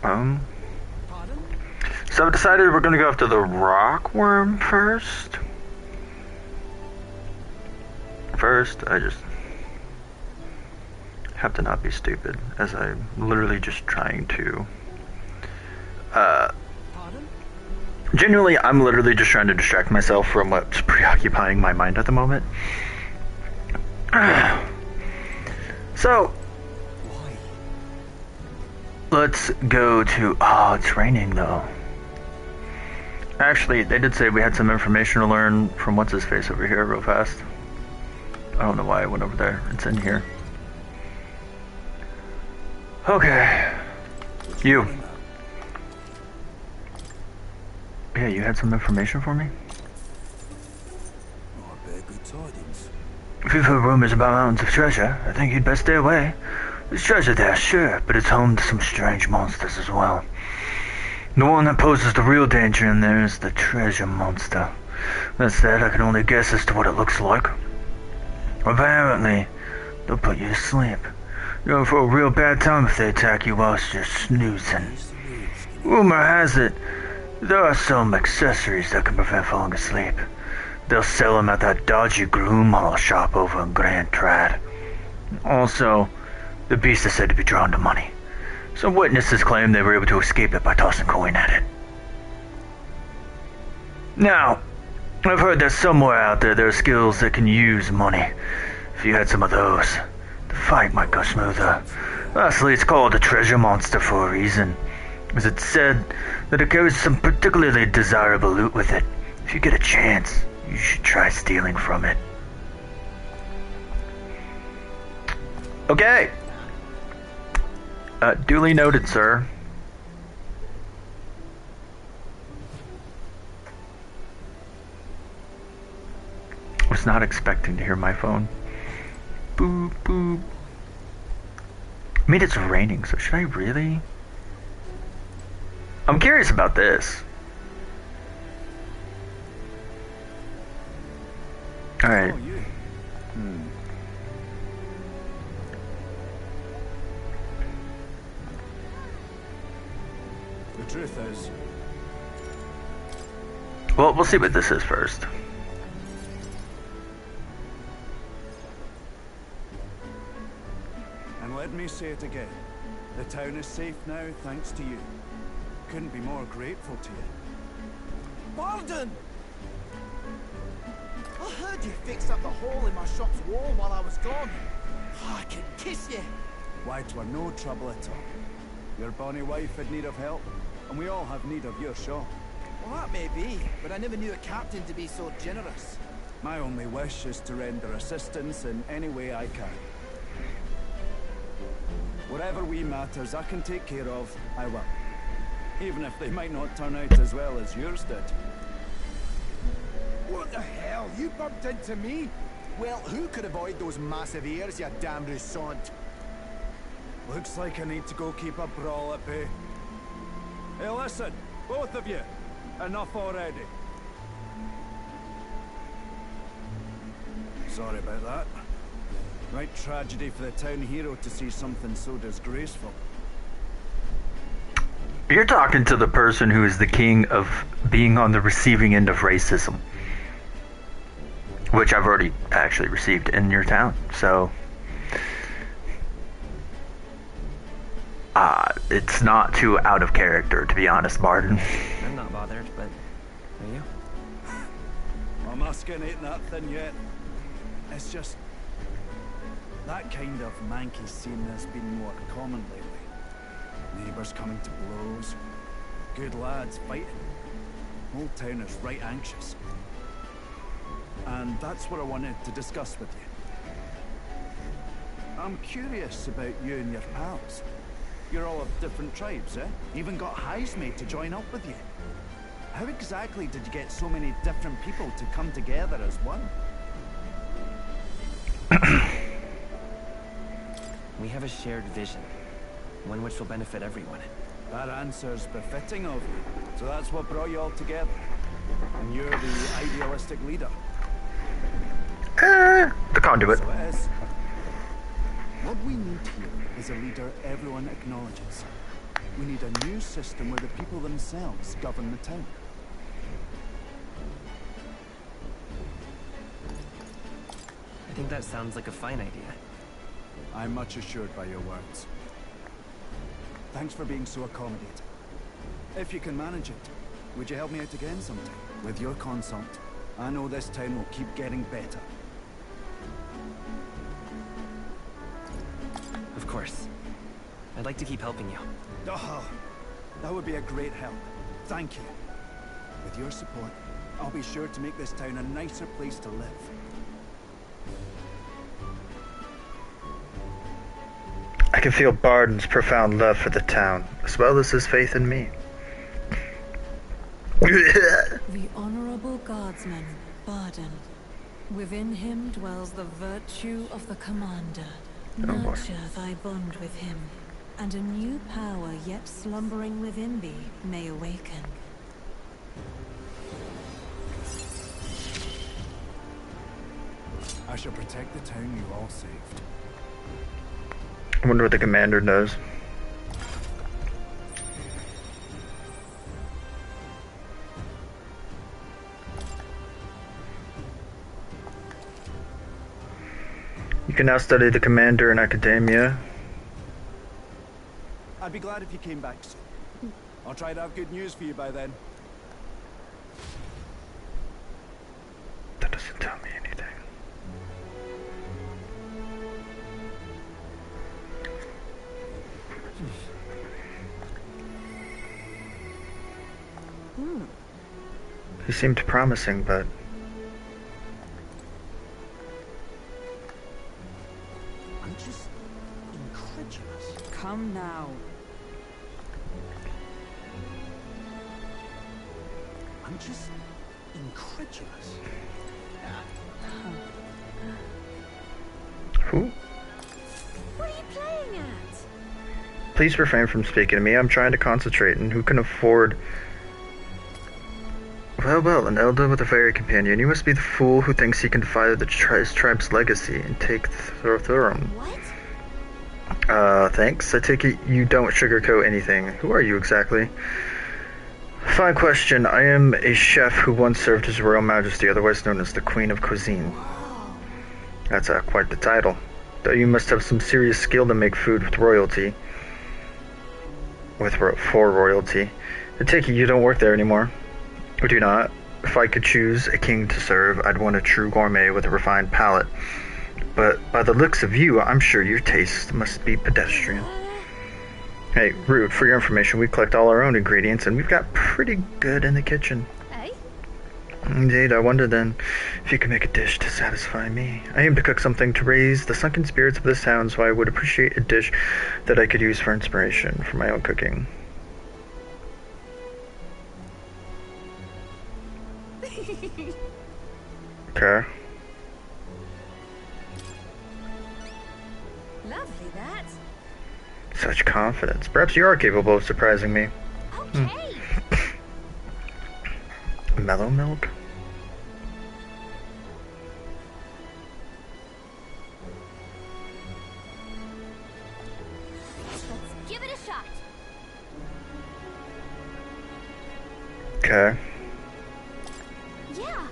Um, Pardon? so I've decided we're gonna go after the rockworm first. First, I just have to not be stupid, as I'm literally just trying to. Pardon? Genuinely, I'm literally just trying to distract myself from what's preoccupying my mind at the moment. So, Why? let's go to. Oh, it's raining though. Actually, they did say we had some information to learn from what's his face over here, real fast. I don't know why I went over there. It's in here. Okay. You. Yeah, you had some information for me? Oh, I bear good tidings. If you've heard rumors about mountains of treasure, I think you'd best stay away. There's treasure there, sure, but it's home to some strange monsters as well. The one that poses the real danger in there is the treasure monster. That said, I can only guess as to what it looks like. Apparently, they'll put you to sleep. You're in for a real bad time if they attack you whilst you're snoozing. Rumor has it, there are some accessories that can prevent falling asleep. They'll sell them at that dodgy gloom hall shop over in Grand Trad. Also, the beast is said to be drawn to money. Some witnesses claim they were able to escape it by tossing coin at it. Now, I've heard that somewhere out there are skills that can use money. If you had some of those, the fight might go smoother. Lastly, it's called a treasure monster for a reason, as it's said that it carries some particularly desirable loot with it. If you get a chance, you should try stealing from it. Okay. Duly noted, sir. Was not expecting to hear my phone. Boop, boop. I mean, it's raining, so should I really? I'm curious about this. Alright. Oh, you. The truth is, Well, we'll see what this is first. and let me say it again, the town is safe now thanks to you. Couldn't be more grateful to you. Pardon! I heard you fixed up the hole in my shop's wall while I was gone. Oh, I could kiss you. Why, 'twere no trouble at all. Your bonny wife had need of help, and we all have need of your shop. Well, that may be, but I never knew a captain to be so generous. My only wish is to render assistance in any way I can. Whatever wee matters I can take care of, I will. Even if they might not turn out as well as yours did. What the hell? You bumped into me? Well, who could avoid those massive ears, you damn russant? Looks like I need to go keep a brawl at bay. Hey, listen, both of you. Enough already. Sorry about that. Right tragedy for the town hero to see something so disgraceful. You're talking to the person who is the king of being on the receiving end of racism. Which I've already actually received in your town, so... it's not too out of character, to be honest, Martin. I'm not bothered, but are you? Well, my skin ain't that thin yet. It's just... that kind of manky scene has been more common lately. Neighbours coming to blows. Good lads fighting. Whole town is right anxious. And that's what I wanted to discuss with you. I'm curious about you and your pals. You're all of different tribes, eh? Even got highs made to join up with you. How exactly did you get so many different people to come together as one? We have a shared vision, one which will benefit everyone. That answer's befitting of you. So that's what brought you all together. And you're the idealistic leader. The conduit. So it is. What we need here is a leader everyone acknowledges. We need a new system where the people themselves govern the town. I think that sounds like a fine idea. I'm much assured by your words. Thanks for being so accommodating. If you can manage it, would you help me out again sometime? With your consult, I know this town will keep getting better. Of course. I'd like to keep helping you. Oh, that would be a great help. Thank you. With your support, I'll be sure to make this town a nicer place to live. I can feel Barden's profound love for the town, as well as his faith in me. The honorable guardsman, Barden. Within him dwells the virtue of the commander. Nurture thy bond with him, and a new power yet slumbering within thee may awaken. I shall protect the town you all saved. I wonder what the commander knows. You can now study the commander in academia. I'd be glad if you came back soon. I'll try to have good news for you by then. That doesn't tell me anything. He seemed promising, but I'm just incredulous. Come now. I'm just incredulous. who? What are you playing at? Please refrain from speaking to me. I'm trying to concentrate, and who can afford... Well, an elder with a fairy companion. You must be the fool who thinks he can defy his tribe's legacy and take the throne. What? Thanks. I take it you don't sugarcoat anything. Who are you exactly? Fine question. I am a chef who once served His Royal Majesty, otherwise known as the Queen of Cuisine. That's quite the title. Though you must have some serious skill to make food with royalty. For royalty. I take it you don't work there anymore. Or do not. If I could choose a king to serve, I'd want a true gourmet with a refined palate. But by the looks of you, I'm sure your taste must be pedestrian. Hey, Rude, for your information, we collect all our own ingredients, and we've got pretty good in the kitchen. Eh? Indeed, I wonder then if you could make a dish to satisfy me. I aim to cook something to raise the sunken spirits of this town, so I would appreciate a dish that I could use for inspiration for my own cooking. Okay. Lovely that. Such confidence. Perhaps you are capable of surprising me. Okay. Mellow milk? Let's give it a shot. Okay. Yeah.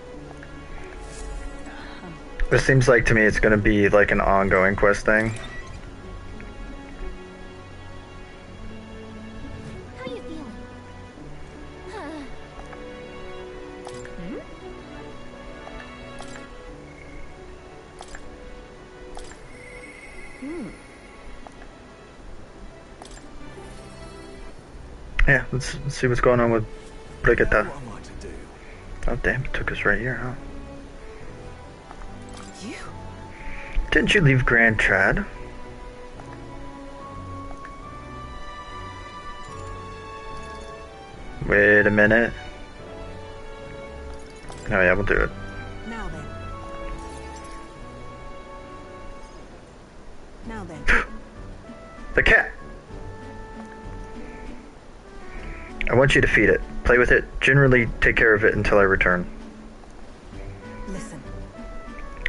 This seems like to me it's gonna be like an ongoing quest thing. How you feeling? Yeah, let's see what's going on with Brigitte. What am I to do? Oh damn, it took us right here, huh? You? Didn't you leave Grand Trad? Wait a minute. Oh yeah, we'll do it. Now then. Now then. The cat! I want you to feed it. Play with it. Generally take care of it until I return. Listen.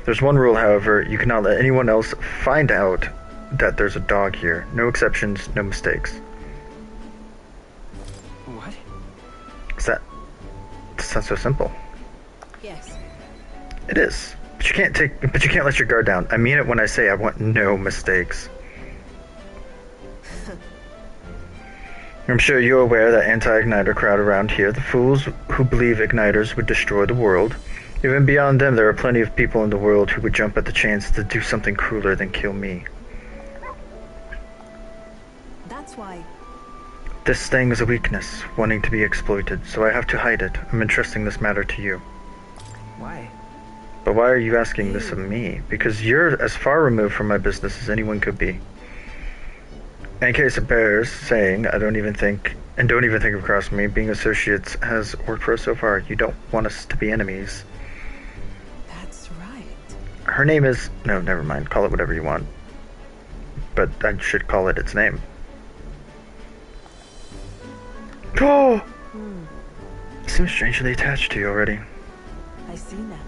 There's one rule, however. You cannot let anyone else find out that there's a dog here. No exceptions, no mistakes. That sounds so simple. Yes. It is. But you can't let your guard down. I mean it when I say I want no mistakes. I'm sure you're aware that anti-igniter crowd around here, the fools who believe igniters would destroy the world. Even beyond them, there are plenty of people in the world who would jump at the chance to do something crueler than kill me. That's why. This thing is a weakness, wanting to be exploited, so I have to hide it. I'm entrusting this matter to you. Why? But why are you asking this of me? Because you're as far removed from my business as anyone could be. In case it bears saying, don't even think of crossing me, being associates has worked for us so far. You don't want us to be enemies. That's right. Her name is... No, never mind. Call it whatever you want. But I should call it its name. Oh! Seems strangely attached to you already. I see now.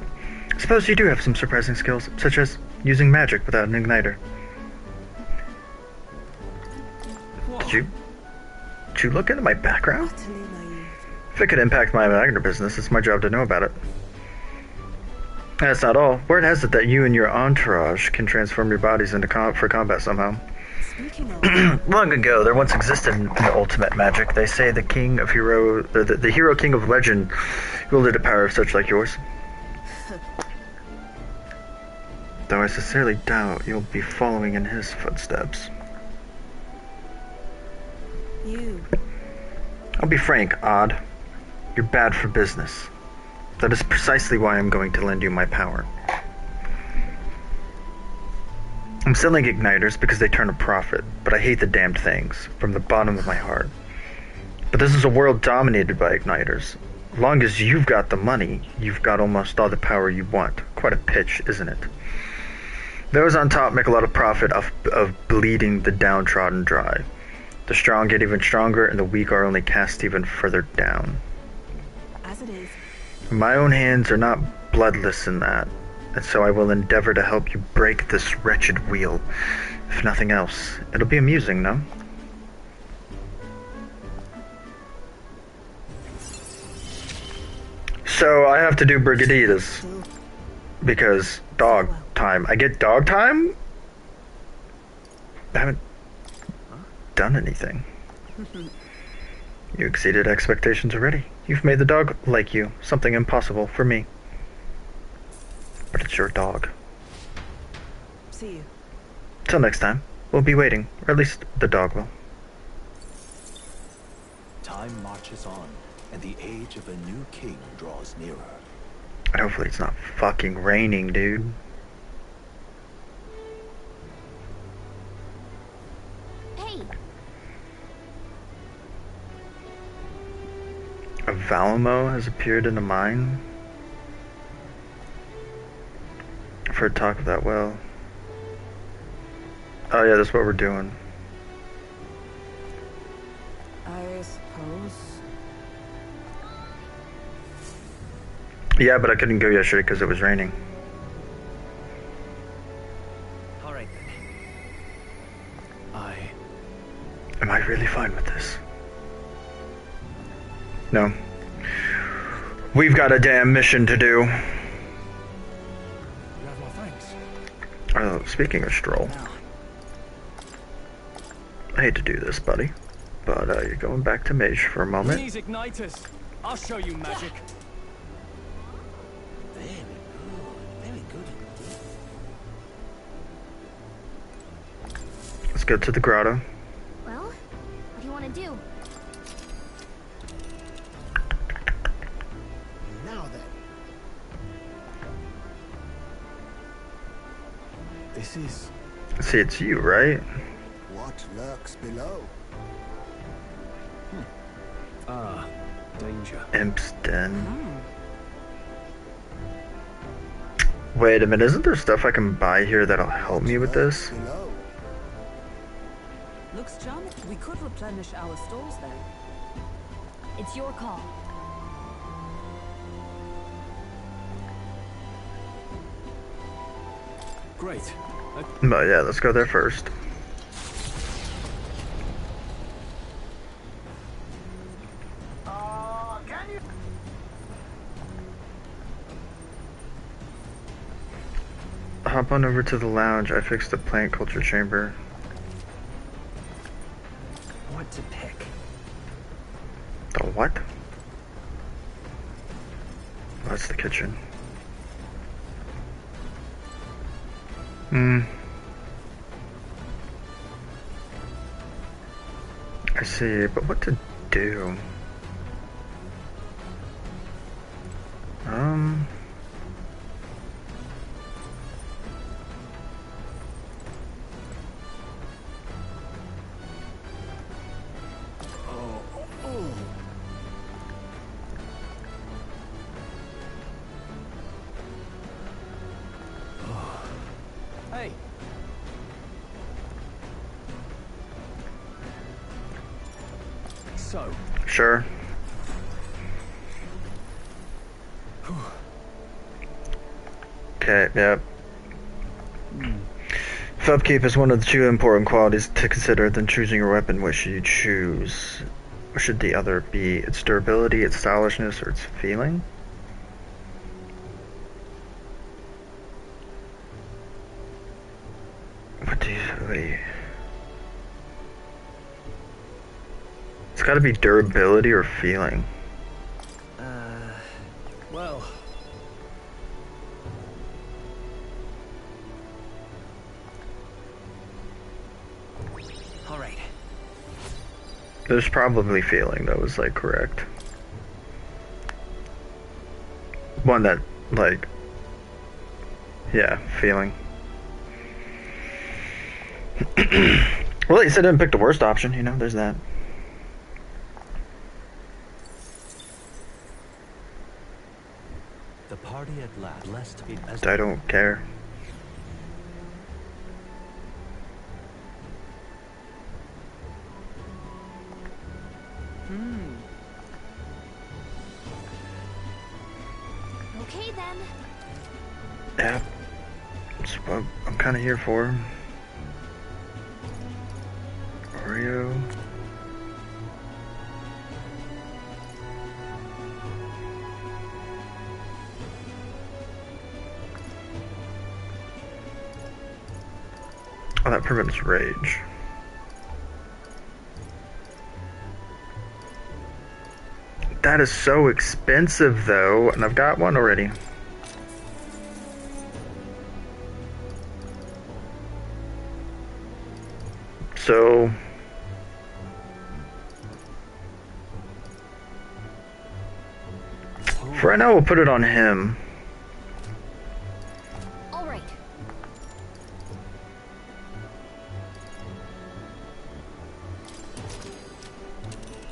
Suppose you do have some surprising skills, such as using magic without an igniter. Did you look into my background? Utterly naive. If it could impact my igniter business, it's my job to know about it. That's not all. Word has it that you and your entourage can transform your bodies into for combat somehow. Speaking of... Long ago, there once existed in the ultimate magic. They say the hero king of legend wielded a power of such like yours. Though I sincerely doubt you'll be following in his footsteps. You. I'll be frank, Odd. You're bad for business. That is precisely why I'm going to lend you my power. I'm selling igniters because they turn a profit, but I hate the damned things, from the bottom of my heart. But this is a world dominated by igniters. As long as you've got the money, you've got almost all the power you want. Quite a pitch, isn't it? Those on top make a lot of profit of bleeding the downtrodden dry. The strong get even stronger, and the weak are only cast even further down. As it is. My own hands are not bloodless in that, and so I will endeavor to help you break this wretched wheel. If nothing else, it'll be amusing, no? So I have to do brigaditas because dog time. I get dog time? I haven't done anything. You exceeded expectations already. You've made the dog like you, something impossible for me. But it's your dog. See you. Till next time, we'll be waiting, or at least the dog will. Time marches on, and the age of a new king draws nearer. And hopefully it's not fucking raining, dude. Hey! A Valamo has appeared in the mine. I've heard talk of that well. Oh yeah, that's what we're doing. I suppose. Yeah, but I couldn't go yesterday because it was raining. Alright then. Am I really fine with this? No. We've got a damn mission to do. You have my thanks. Oh, speaking of Stroll. I hate to do this, buddy. But you're going back to Mage for a moment. These igniters. I'll show you magic. Very good. Very good indeed. Let's go to the grotto. Well, what do you want to do? Now then. This is... See, it's you, right? What lurks below? danger. Imp's Den. Wait a minute, isn't there stuff I can buy here that'll help me with this? Below. Looks charming. We could replenish our stores then. It's your call. Great. But yeah, let's go there first. Can Hop on over to the lounge. I fixed the plant culture chamber. What to pick? The what? Oh, that's the kitchen. I see, but what to do? Hey. So. Sure. Okay, yep. If upkeep is one of the two important qualities to consider, then choosing your weapon, what should you choose? Or should the other be its durability, its stylishness, or its feeling? What do you... wait. It's gotta be durability or feeling. Well... Alright. There's probably feeling that was, like, correct. One that, like... yeah, feeling. Well, at least I didn't pick the worst option, you know, there's that. The party at last, blessed be as I don't care. Okay then. Yeah. That's what I'm kind of here for. Oreo. Oh, that prevents rage. That is so expensive though, and I've got one already. So... for right now, we'll put it on him. All right.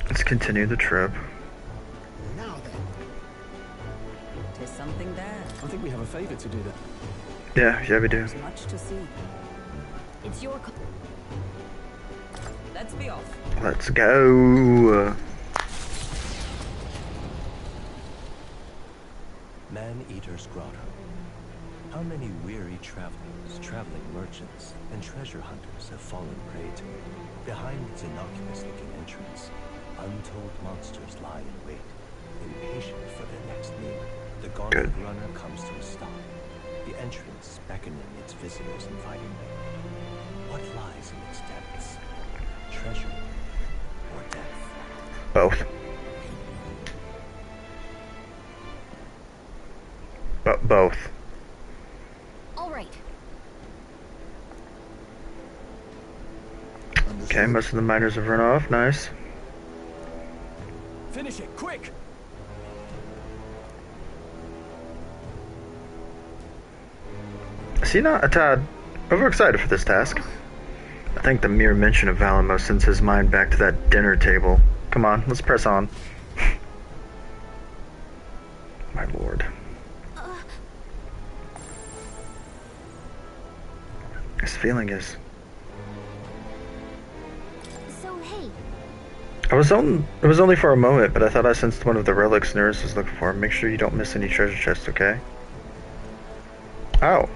Let's continue the trip. Now then. There's something there. I think we have a favor to do that. Yeah, we do. There's much to see. It's your call. Let's be off. Let's go. Man-Eater's Grotto. How many weary travelers, traveling merchants, and treasure hunters have fallen prey to it? Behind its innocuous-looking entrance, untold monsters lie in wait, impatient for their next meal. The gauntlet runner comes to a stop, the entrance beckoning its visitors invitingly. What lies in its depths? Treasure or death? Both. Both. All right. Okay, most of the miners have run off. Nice. Finish it, quick! Is he not a tad overexcited for this task? I think the mere mention of Valimo sends his mind back to that dinner table. Come on, let's press on. My lord. This feeling is... So hey, it was only for a moment, but I thought I sensed one of the relics Nerys was looking for. Make sure you don't miss any treasure chests, okay? Oh.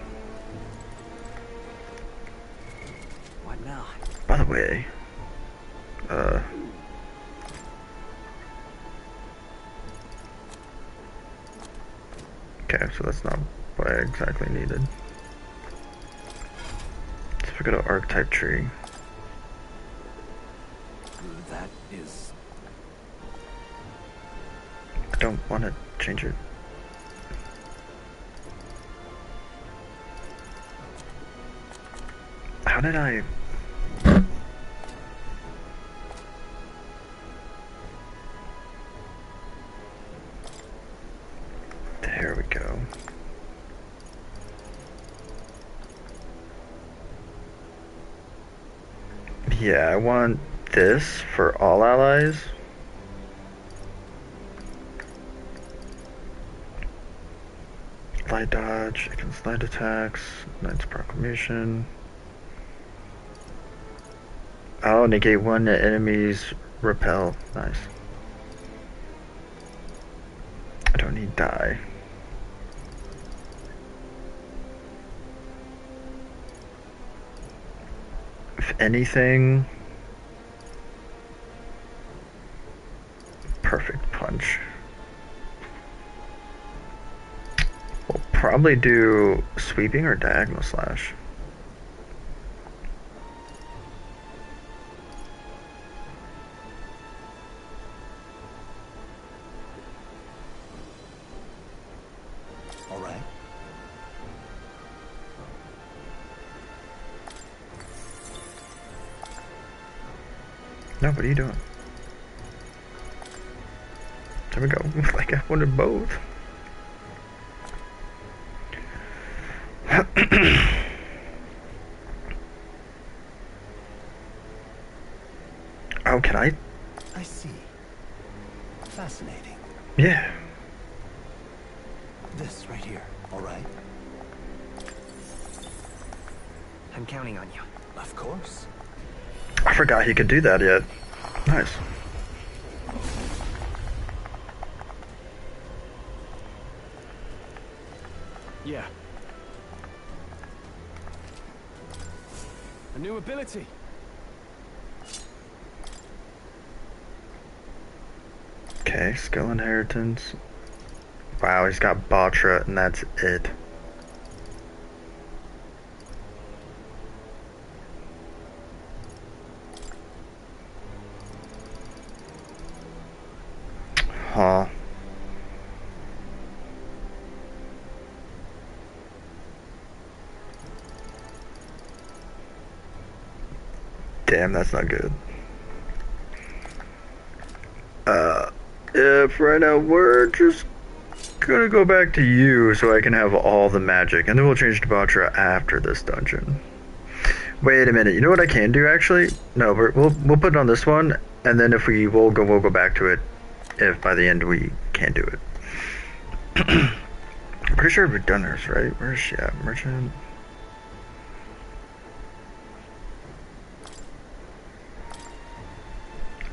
What now? By the way, okay, so that's not what I exactly needed. we go to archetype tree. That is... I don't want to change it. How did I... There we go. Yeah, I want this for all allies. Light dodge against light attacks, Knight's Proclamation. Oh, negate one enemy's repel. Nice. I don't need die. If anything, perfect punch. We'll probably do sweeping or diagonal slash. All right. No, what are you doing? There we go. Like I wanted both. Oh, can I? I see. Fascinating. Yeah. This right here, all right? I'm counting on you. Of course. I forgot he could do that yet. Nice. Yeah. A new ability. Okay, skill inheritance. Wow, he's got Batra and that's it. Huh. Damn, that's not good. If right now we're just gonna go back to you so I can have all the magic, and then we'll change to Batra after this dungeon. Wait a minute, you know what I can do actually? No, we'll put it on this one, and then if we'll go back to it if by the end we can't do it. I'm pretty sure we've done hers, right? Where's she at? Merchant.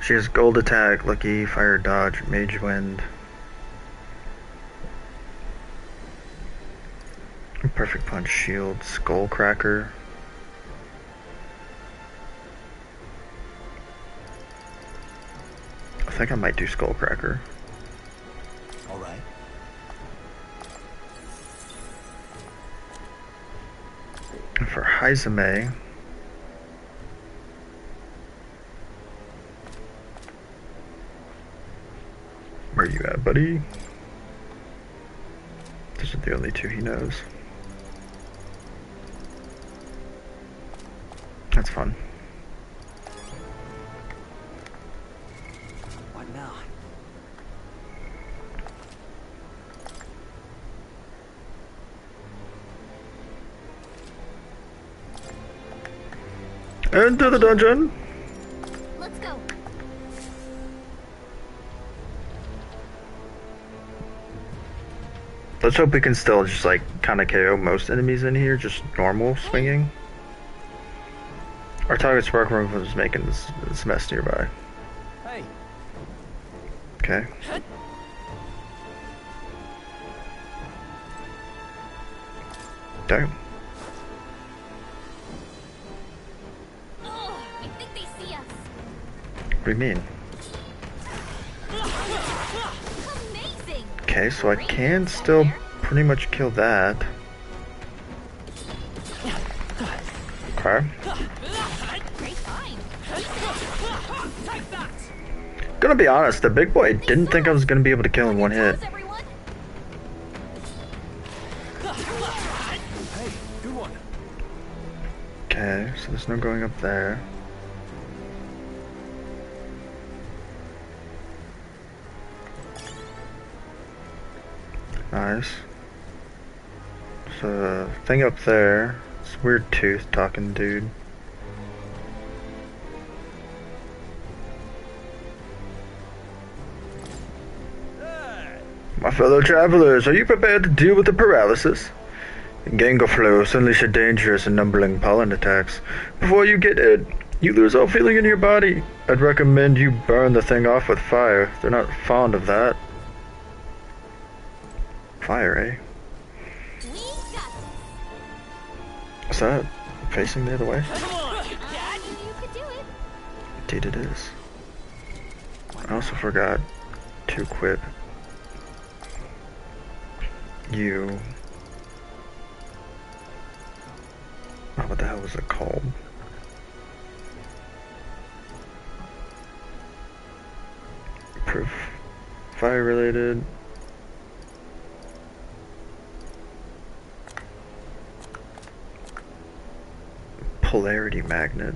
She has gold attack, lucky, fire dodge, mage wind. Perfect punch, shield, skull cracker. I think I might do skull cracker. All right. And for Haizame, where you at, buddy? Those are the only two he knows. That's fun. What now? Into the dungeon! Let's go. Let's hope we can still just like kind of KO most enemies in here, just normal swinging. Our target spark room was making this mess nearby. Hey. Okay. Damn. Oh, I think they see us. What do you mean? Amazing. Okay, so I can still pretty much kill that. Okay. Great find. Take that! Gonna be honest, the big boy didn't think I was gonna be able to kill in one hit. Everyone. Hey, good one. Okay, so there's no going up there. Nice. So, thing up there. It's weird tooth talking dude. My fellow travelers, are you prepared to deal with the paralysis? Gangoflow unleash a dangerous and numbling pollen attacks. Before you get it, you lose all feeling in your body. I'd recommend you burn the thing off with fire. They're not fond of that. Fire, eh? We got Is that facing the other way? Come on, Dad. You could do it. Indeed it is. I also forgot to equip you. Oh, what the hell was it called? Proof. Fire related. Polarity magnet.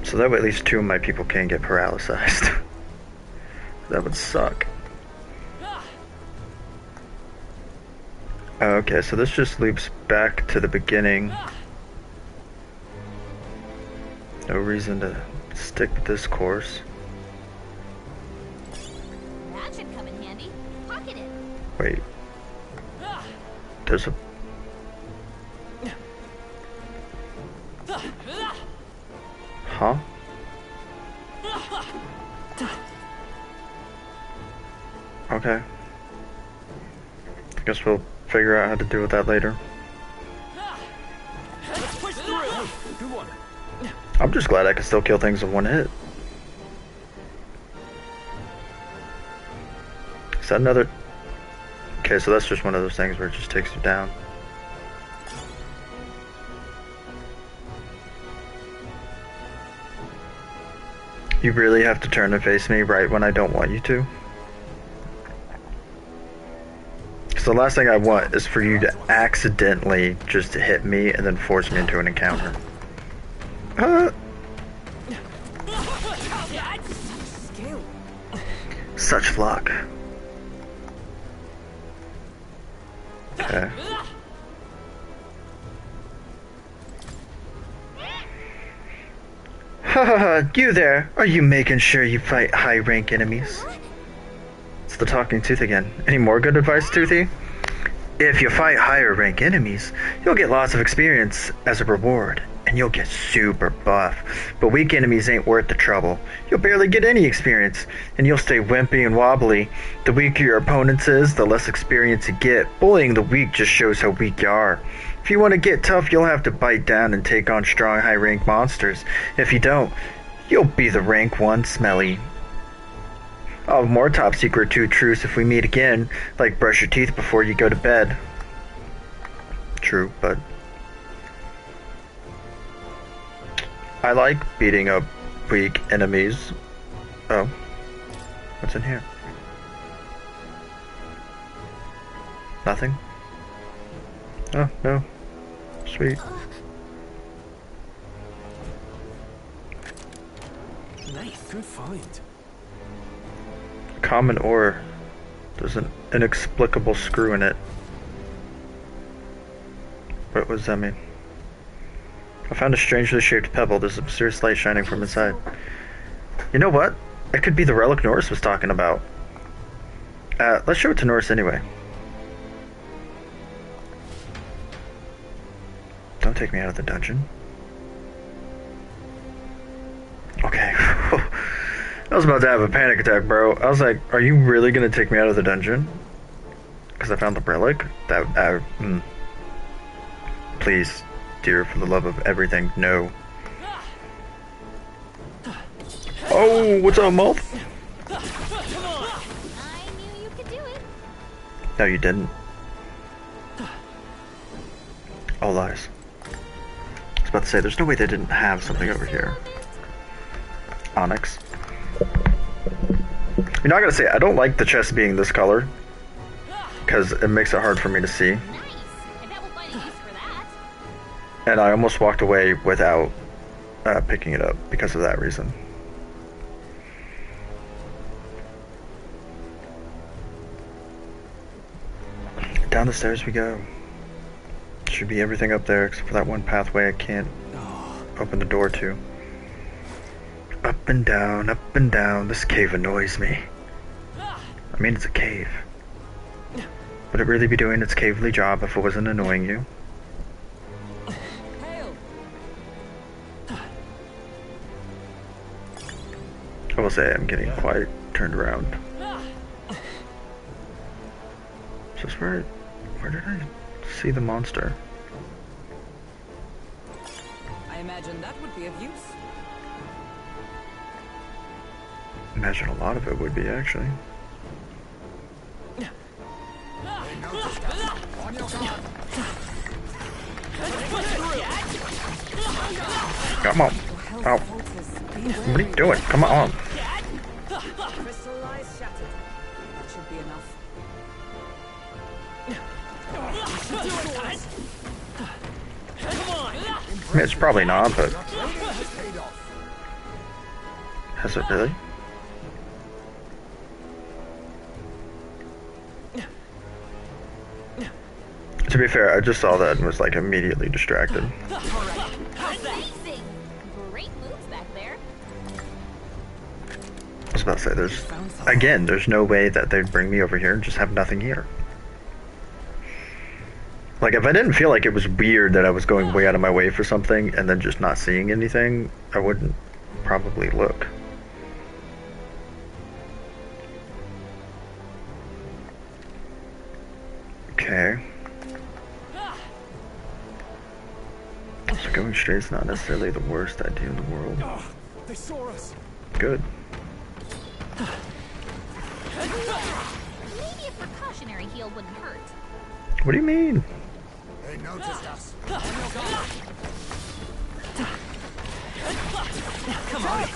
So that way at least 2 of my people can't get paralyzed. That would suck. Okay, so this just loops back to the beginning. No reason to stick with this course. That should come in handy. Pocket it. Wait. There's a... Huh? Okay. Guess we'll figure out how to deal with that later. Let's push through. Good one. I'm just glad I can still kill things in one hit. Is that another... Okay, so that's just one of those things where it just takes you down. You really have to turn and face me right when I don't want you to? So the last thing I want is for you to accidentally just hit me and then force me into an encounter. Such luck. Okay. Haha, you there. Are you making sure you fight high-rank enemies? It's the talking tooth again. Any more good advice, Toothy? If you fight higher rank enemies, you'll get lots of experience as a reward, and you'll get super buff. But weak enemies ain't worth the trouble. You'll barely get any experience, and you'll stay wimpy and wobbly. The weaker your opponent is, the less experience you get. Bullying the weak just shows how weak you are. If you want to get tough, you'll have to bite down and take on strong high-rank monsters. If you don't, you'll be the rank 1 smelly. I'll have more top secret 2 truths if we meet again, like brush your teeth before you go to bed. True, but I like beating up weak enemies. Oh, what's in here? Nothing? Oh, no. Sweet. Nice. Good find. Common ore. There's an inexplicable screw in it. What does that mean? I found a strangely shaped pebble. There's a mysterious light shining from inside. You know what? It could be the relic Norris was talking about. Let's show it to Norris anyway. Don't take me out of the dungeon. Okay. I was about to have a panic attack, bro. I was like, are you really gonna take me out of the dungeon? Because I found the relic? Please, dear, for the love of everything, no. Oh, what's up, Moth? I knew you could do it. No, you didn't. Oh, lies. I was about to say, there's no way they didn't have something over here. Onyx. You know, I gotta say, I don't like the chest being this color. Because it makes it hard for me to see. Nice. I bet we'll find a use for that. And I almost walked away without picking it up because of that reason. Down the stairs we go. Should be everything up there except for that one pathway I can't open the door to. Up and down, this cave annoys me. I mean, it's a cave. Would it really be doing its cavely job if it wasn't annoying you? I will say I'm getting quite turned around. Just where did I see the monster? I imagine that would be of use. Imagine a lot of it would be, actually. Come on. Ow. What are you doing? Come on. Crystallized shattered. That should be enough. I mean, it's probably not, but... Has it really? To be fair, I just saw that and was like immediately distracted. Amazing. Great moves back there. I was about to say, there's no way that they'd bring me over here and just have nothing here. Like, if I didn't feel like it was weird that I was going way out of my way for something and then just not seeing anything, I wouldn't probably look. Okay. So going straight is not necessarily the worst idea in the world. They saw us. Good. Maybe a precautionary heal wouldn't hurt. What do you mean? They noticed us. Come on.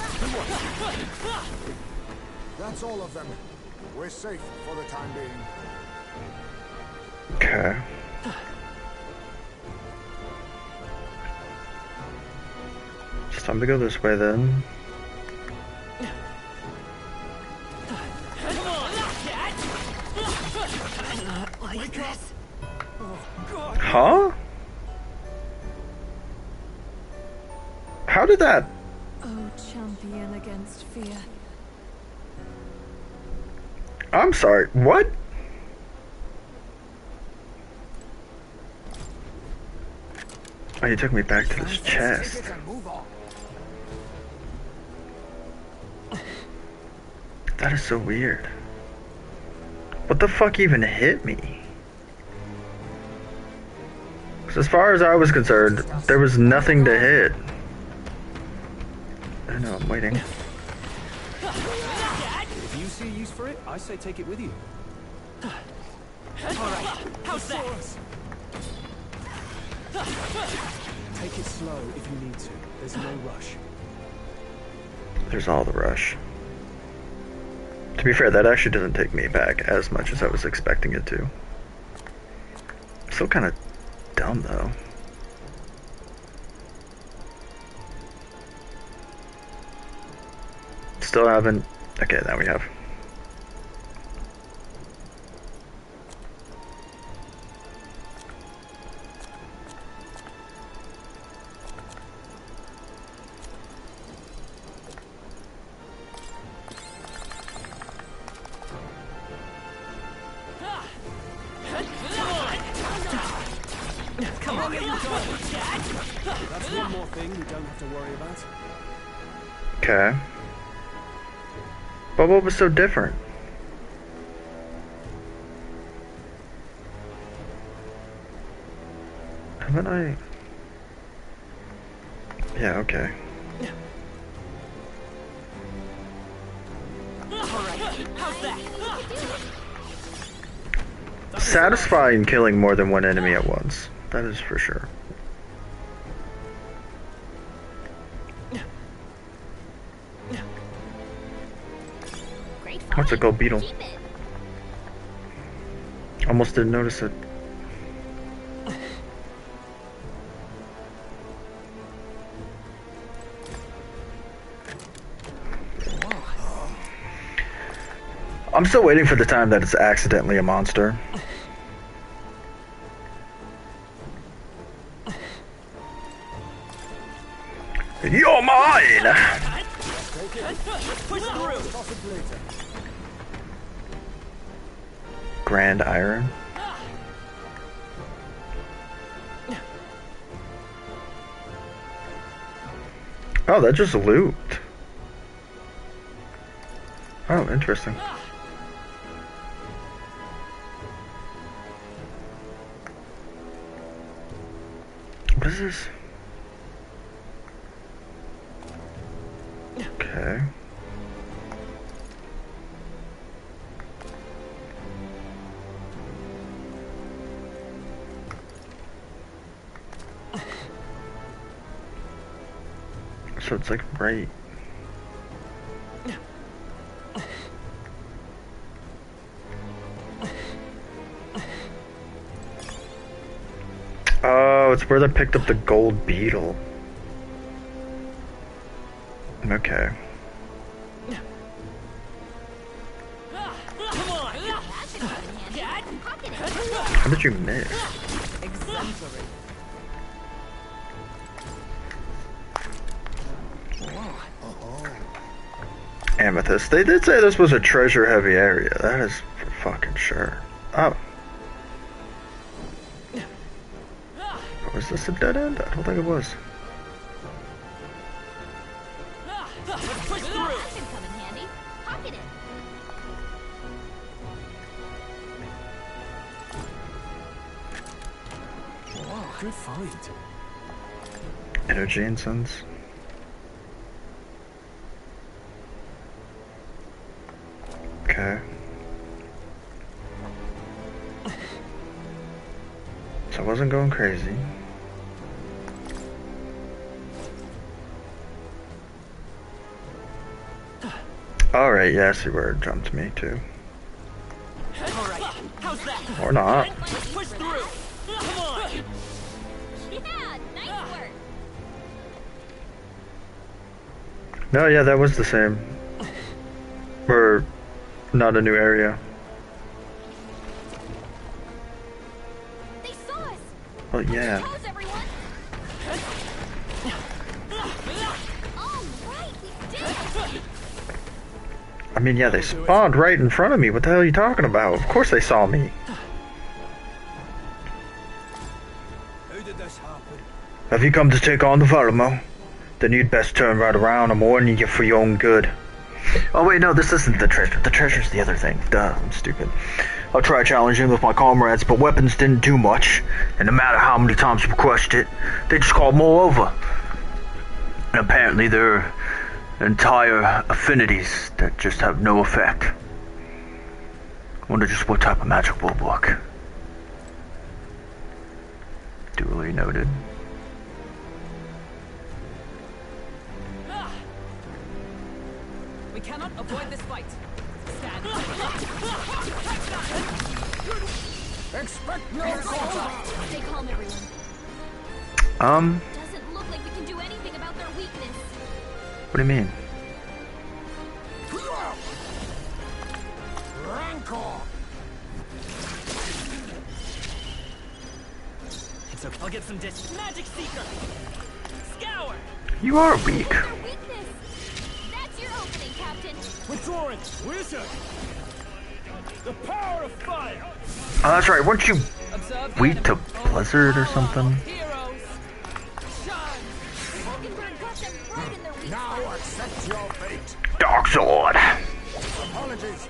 That's all of them. We're safe for the time being. Okay. It's time to go this way then. Like this. Huh? How did that? Oh, champion against fear. I'm sorry, what? Oh, you took me back to this chest. That is so weird. What the fuck even hit me? 'Cause as far as I was concerned, there was nothing to hit. I know, I'm waiting. If you see a use for it, I say take it with you. Alright, how's that? Take it slow if you need to. There's no rush. There's all the rush. To be fair, that actually doesn't take me back as much as I was expecting it to. Still kind of dumb though. Still haven't. Okay, now we have. Come on. That's one more thing we don't have to worry about. Okay. But what was so different? Haven't I? Yeah, okay. Satisfying killing more than one enemy at once. That is for sure. Great What's a find. gold beetle? Keep it. Almost didn't notice it. I'm still waiting for the time that it's accidentally a monster. You're mine! Grand iron. Oh, that just looped. Oh, interesting. What is this? Okay. So it's like right. Oh, it's where they picked up the gold beetle. Okay. How did you miss? Exemplary. Amethyst. They did say this was a treasure-heavy area. That is for fucking sure. Oh. Was this a dead end? I don't think it was. Push through. That can come in handy. Pocket it. Wow, good find. Energy incense. Okay. So I wasn't going crazy. Alright, yeah, I see where it jumped me to. Alright, how's that? Or not. Push through! Come on! Yeah, nice work. No, yeah, that was the same. Or not a new area. They saw us. Well, yeah. Toes, everyone. All right, we did it. I mean, yeah, they spawned right in front of me. What the hell are you talking about? Of course they saw me. How did this happen? Have you come to take on the Varamo? Then you'd best turn right around. I'm warning you for your own good. Oh wait, no, this isn't the treasure. The treasure's the other thing. Duh, I'm stupid. I'll try challenging with my comrades, but weapons didn't do much. And no matter how many times we crushed it, they just called more over. And apparently there are entire affinities that just have no effect. Wonder just what type of magic will work. Duly noted. We cannot avoid this fight. Stand. Expect no contact. Stay calm, everyone. Doesn't look like we can do anything about their weakness. What do you mean? Rancor. It's okay. I'll get some disc. Magic Seeker! Scour! You are weak. Their weakness. That's your opening, Captain. Withdrawing! Wizard! The power of fire! Oh, that's right. Weren't you Observe the weak to enemy. Blizzard or something? Heroes. Shine. Mockingbird got them right in their weak Now spot. accept your fate. Dark Sword. Apologies.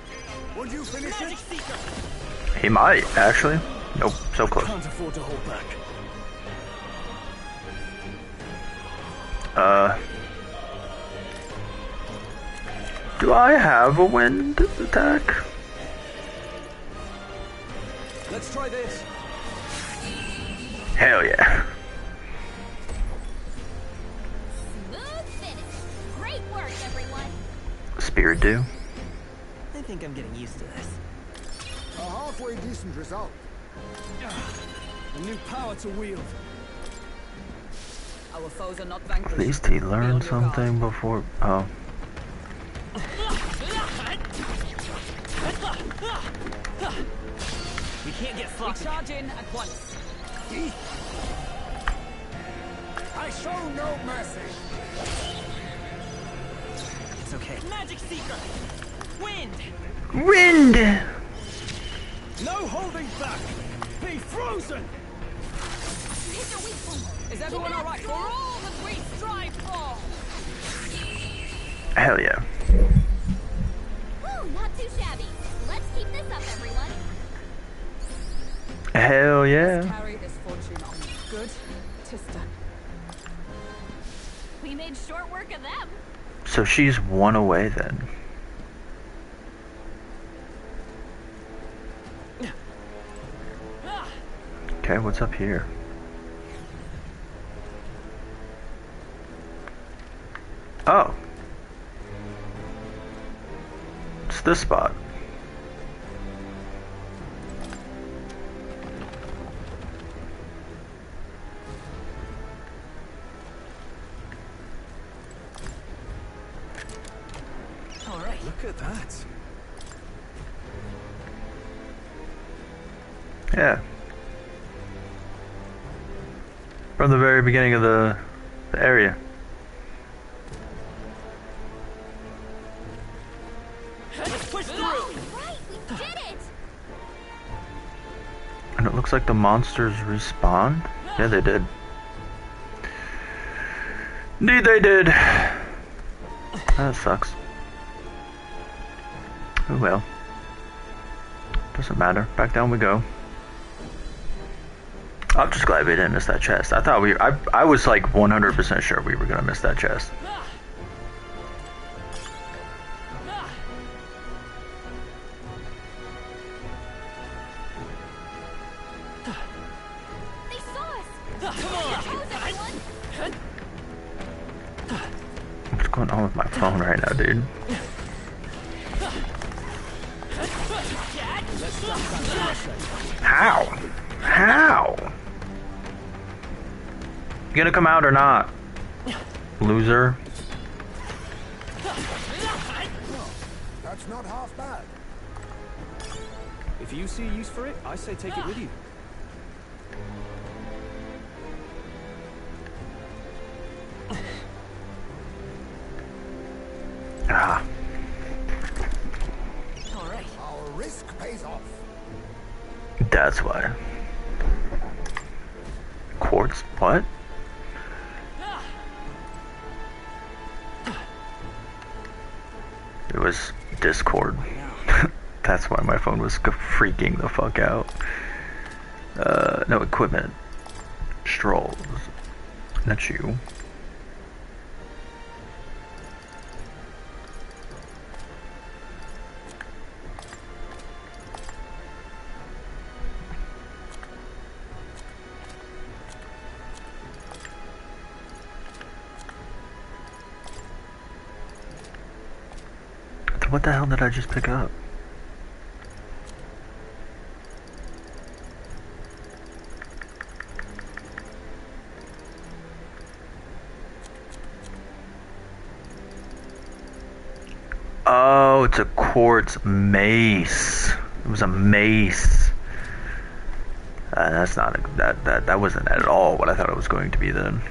Would you finish Magic it? Seeker! He might, actually. Nope, so close. Can't afford to hold back. Do I have a wind attack? Let's try this. Hell yeah. Smooth finish. Great work, everyone. Spirit do. I think I'm getting used to this. A halfway decent result. A new power to wield. Our foes are not vanquished. At least he Be learned on your something before. Oh. We can't get We sloppy. charge in at once. I show no mercy. It's okay. Magic Seeker! Wind! Wind! No holding back. Be frozen. Hit your weak point. Is everyone alright? For all that we strive for. Hell yeah. Woo, not too shabby. Let's keep this up, everyone. Hell yeah. Carry this fortune on. Good. Tista. We made short work of them. So she's one away then. Okay, what's up here? Oh. It's this spot. Alright. Look at that. Yeah. From the very beginning of the area. Let's push through! Right, we did it. And it looks like the monsters respawned. Yeah, they did. Indeed they did. That sucks. Oh well. Doesn't matter. Back down we go. I'm just glad we didn't miss that chest. I thought I was like 100% sure we were gonna miss that chest. They saw us. Come on, everyone. What's going on with my phone right now, dude? How? How? You gonna come out or not? Loser. That's not half bad. If you see a use for it, I say take it with you. Ah. Alright. Our risk pays off. That's why. Quartz? What? It was Discord. That's why my phone was freaking the fuck out. No equipment. Strolls. Not you. What the hell did I just pick up? Oh, it's a quartz mace. It was a mace. That's not that wasn't at all what I thought it was going to be then.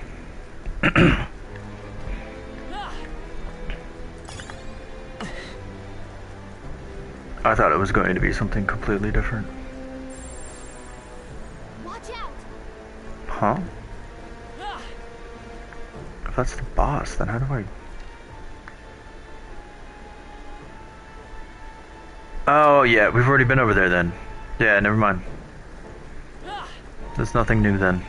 I thought it was going to be something completely different. Watch out. Huh? If that's the boss, then how do I... Oh, yeah, we've already been over there then. Yeah, never mind. There's nothing new then.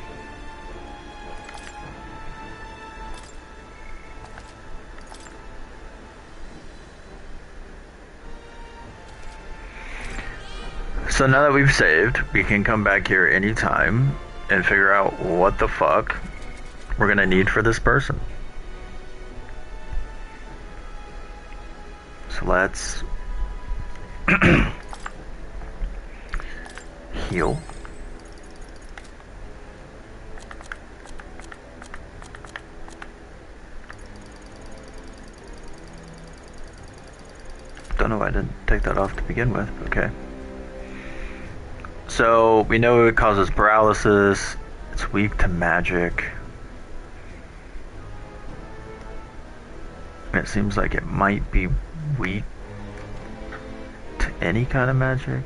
So now that we've saved, we can come back here anytime and figure out what the fuck we're gonna need for this person. So let's heal. Don't know why I didn't take that off to begin with. Okay. So we know it causes paralysis. It's weak to magic. It seems like it might be weak to any kind of magic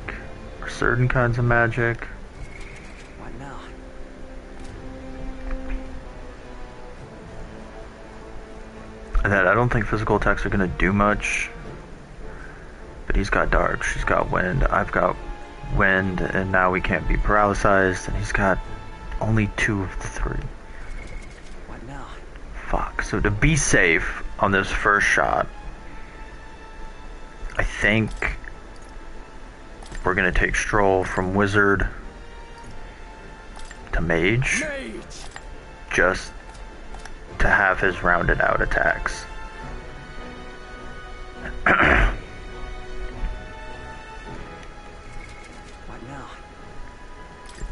or certain kinds of magic. What now? And then I don't think physical attacks are gonna do much. But he's got dark, she's got wind, I've got wind, and now we can't be paralyzed, and he's got only 2 of the 3. What now? Fuck. So to be safe on this first shot, I think we're gonna take Stroll from Wizard to Mage, just to have his rounded out attacks.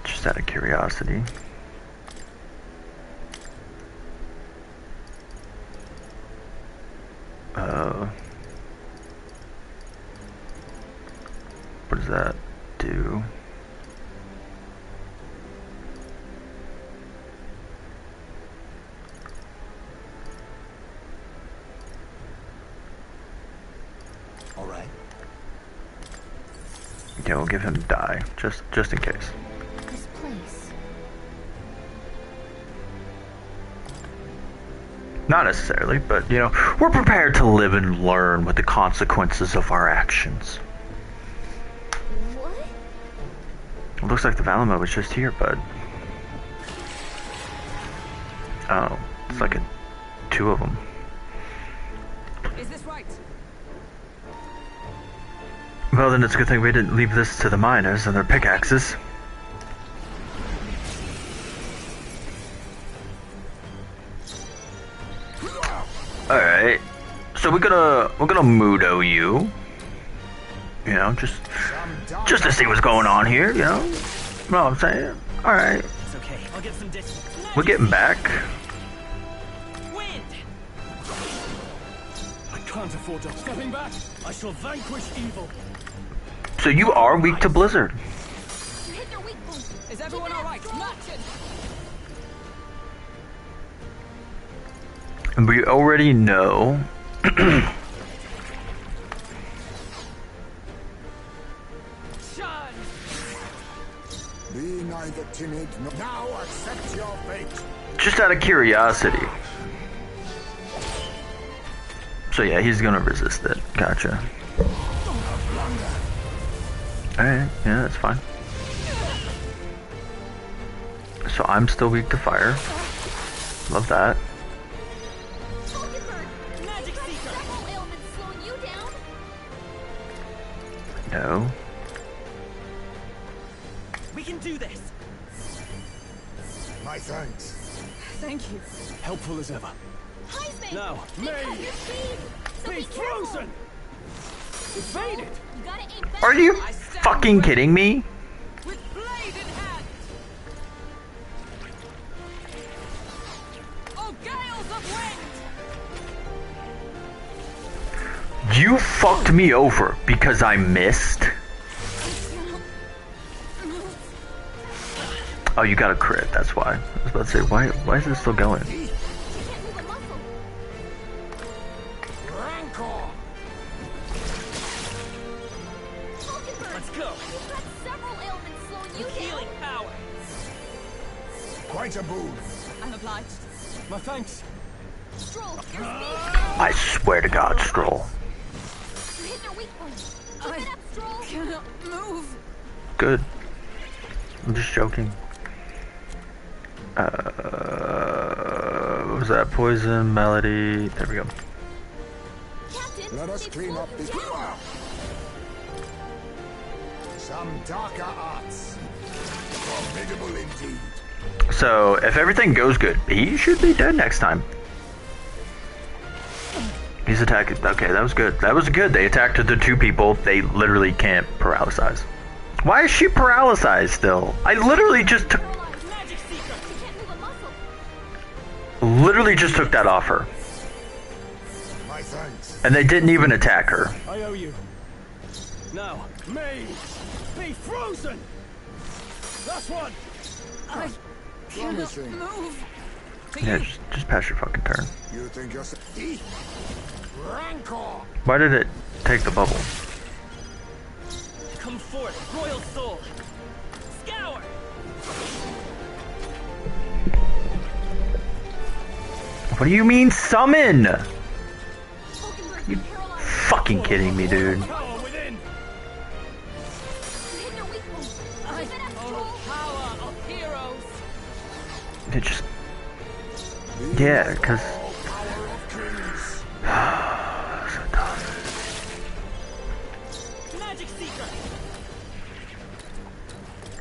Just out of curiosity. What does that do? All right. Yeah, we'll give him die, just in case. This place. Not necessarily, but you know, we're prepared to live and learn with the consequences of our actions. What? It looks like the Valamo was just here, bud. Oh, it's like 2 of them. Is this right? Well, then it's a good thing we didn't leave this to the miners and their pickaxes. Alright. So we're gonna Mudo you. You know, just to see what's going on here, you know? You know what I'm saying? Alright. It's okay. I'll get some distance. We're getting back. Wind. I can't afford to. Stepping back, I shall vanquish evil. So you are weak to Blizzard. You hit your weak point. Is everyone alright? Match it. And we already know Shun. Be neither timid nor now accept your fate. just out of curiosity. So yeah, he's gonna resist it. Gotcha. Alright, yeah, that's fine. So I'm still weak to fire. Love that. Magic Seeker. Several ailments slowing you down. No. We can do this. My thanks. Thank you. Helpful as ever. Heisman. Now, They cut May. your speed. So Be careful. frozen. Evade it. You gotta aim back. Are you fucking kidding me? With blade in hand. Oh, gales of wind. You fucked me over because I missed? Oh, you got a crit, that's why. I was about to say, why is it still going? You can't move a muscle. Rancor. Let's go. You've got several ailments slowing you Healing down. power. Quite a boon. I'm obliged. My thanks. Stroll, your speed. I swear to God, Stroll. You hit your weak point. Keep I it up, Stroll. cannot move. Good. I'm just joking. What was that? Poison, melody. There we go. Captain, Let us they've clean up slowed this. you down. Some darker arts. Formidable indeed. So if everything goes good, he should be dead next time. He's attacking. Okay, that was good. That was good. They attacked the two people. They literally can't paralyze. Why is she paralyzed still? I literally just took... Literally just took that off her. My thanks. And they didn't even attack her. I owe you. Now, me, be frozen. Last one. I cannot Promising. move. Yeah, just pass your fucking turn. You think you're Rancor. Why did it take the bubble? Come forth, royal soul. Scour. What do you mean summon? You fucking kidding me, dude? Power within. Power of heroes. It just... Yeah, because... So dumb. Magic seeker.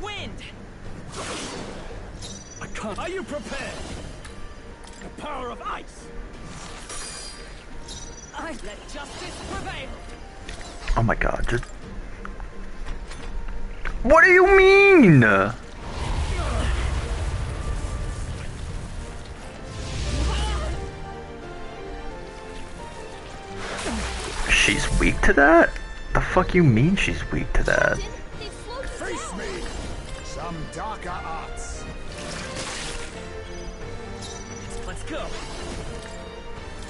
Wind. I can't. Are you prepared? The power of ice. I let justice prevail. Oh my god, just... What do you mean? She's weak to that? The fuck you mean she's weak to that? Face me. Some darker arts. Let's go.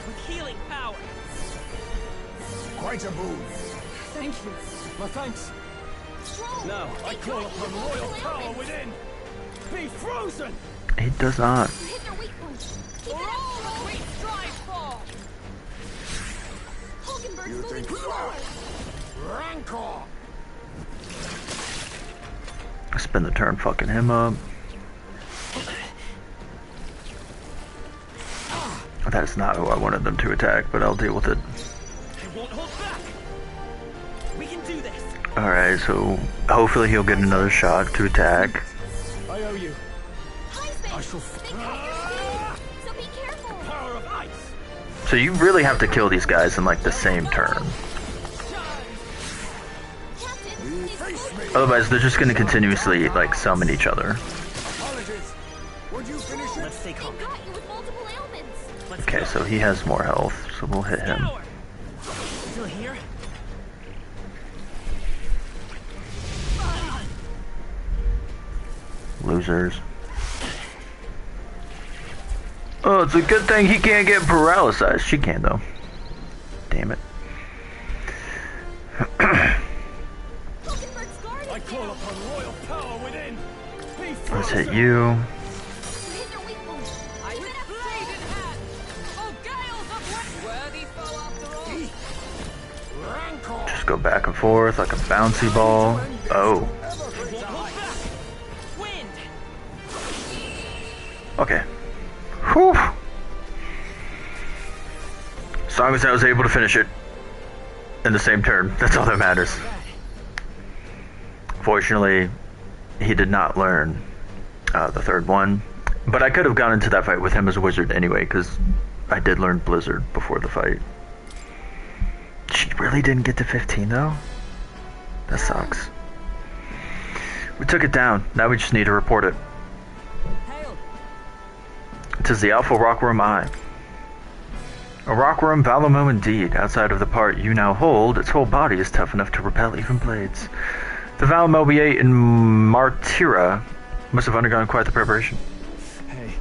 With healing power. Quite a boon. Thank you. My thanks. Now I call upon royal power within. Be frozen. He does not. Hit your weak point. Keep For it all up. that we strive for. Hulkenberg's You moving think forward. Rancor. I spend the turn fucking him up. That is not who I wanted them to attack, but I'll deal with it. I won't hold back. We can do this. Alright, so hopefully he'll get another shot to attack. I owe you. Heisman, I shall. they cut your speed, so be careful. Power of ice. So you really have to kill these guys in like the same turn. Captain, these Face me. Otherwise they're just gonna continuously like summon each other. Apologies. Would you finish it? Let's stay calm. they've got you with multiple ailments. Let's Okay, go. so he has more health, so we'll hit him. Power. Still here? Losers. Oh, it's a good thing he can't get paralyzed. She can though. Damn it. Hulkenberg's guard I is call down. upon royal power within. Be Let's frozen. hit you. Hit your weak point. I with blade in hand. Oh, gales of wind. Worthy foe after all. Rancor. Just go back and forth like a bouncy ball. Oh. I won't hold back. Wind. Okay. Whew. As long as I was able to finish it in the same turn, that's all that matters. Fortunately, he did not learn the third one, but I could have gone into that fight with him as a wizard anyway, because I did learn Blizzard before the fight. She really didn't get to 15 though? That sucks. We took it down, now we just need to report it. Hail. 'Tis the Alpha Rock Room Eye. A rock room Valamo indeed. Outside of the part you now hold, its whole body is tough enough to repel even blades. The Valamo we ate in Martira must have undergone quite the preparation. Hey.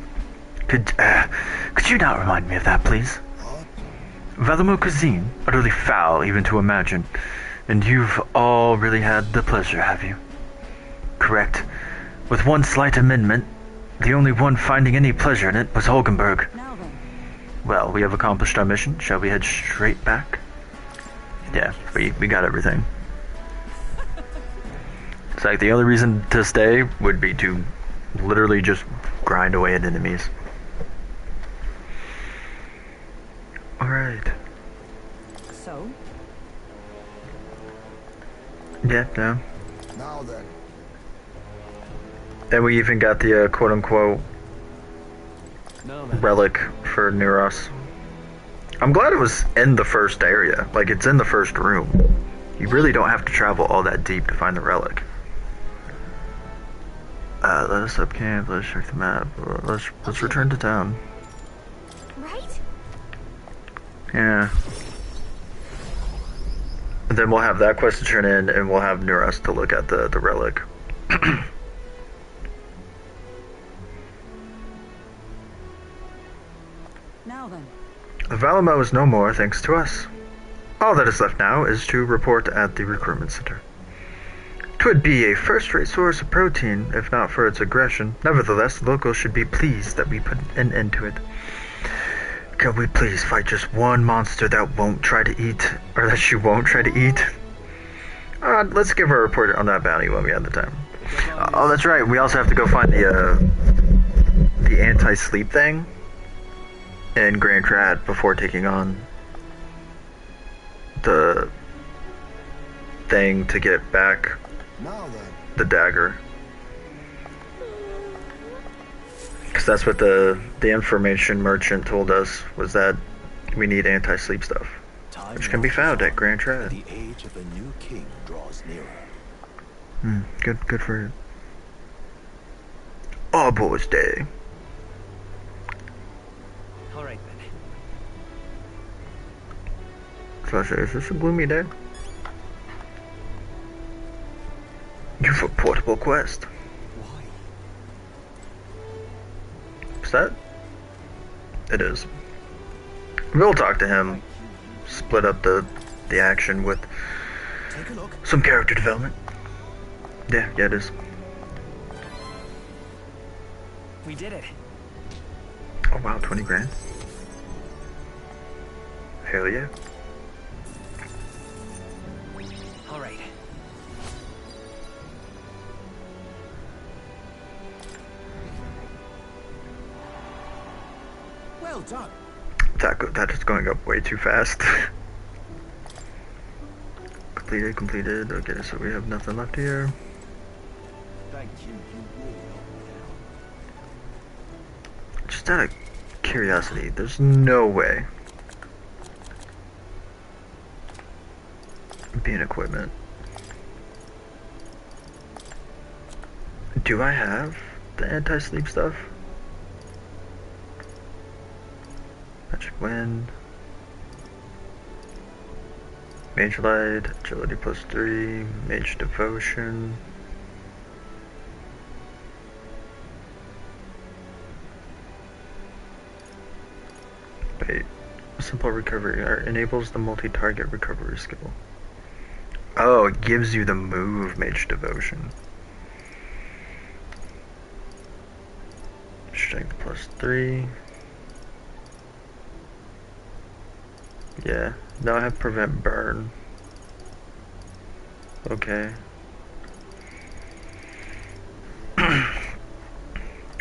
Could you not remind me of that, please? Valamo cuisine, utterly foul even to imagine. And you've all really had the pleasure, have you? Correct. With one slight amendment, the only one finding any pleasure in it was Hulkenberg. Now then. Well, we have accomplished our mission. Shall we head straight back? Yeah, we got everything. It's like the only reason to stay would be to literally just grind away at enemies. Alright. So, Yeah, no. Now then. And we even got the quote-unquote relic for Neuros. I'm glad it was in the first area. Like, it's in the first room. You really don't have to travel all that deep to find the relic. Let us up camp, let's check the map. Let's return to town. Right? Yeah. And then we'll have that quest to turn in, and we'll have Neuros to look at the relic. Now then. The Valamo is no more, thanks to us. All that is left now is to report at the recruitment center. 'Twould be a first-rate source of protein, if not for its aggression. Nevertheless, the locals should be pleased that we put an end to it. Could we please fight just one monster that won't try to eat, or that she won't try to eat? Let's give her a report on that bounty when we have the time. Oh, that's right. We also have to go find the anti-sleep thing in Grand Trad before taking on the thing to get back Now then. the dagger. Because that's what the information merchant told us, was that we need anti-sleep stuff, which can be found at Grand Trad. The age of a new king draws nearer. Good for you. All Boys Day. Alright then. So I say, is this a gloomy day? You've a portable quest. Why? Is that? It is. We'll talk to him. Split up the action with Take a look. some character development. Yeah, it is. We did it. Oh wow, 20 grand. Hell yeah. Alright. Well done. That is going up way too fast. Completed. Okay, so we have nothing left here. Thank you. You really helped me out. Just out of curiosity, there's no way. Being equipment. Do I have the anti-sleep stuff? Magic Wind. Mage Light, Agility +3, Mage Devotion. Wait, simple recovery enables the multi-target recovery skill. Oh, it gives you the move Mage Devotion. Strength +3. Yeah, now I have Prevent Burn. Okay.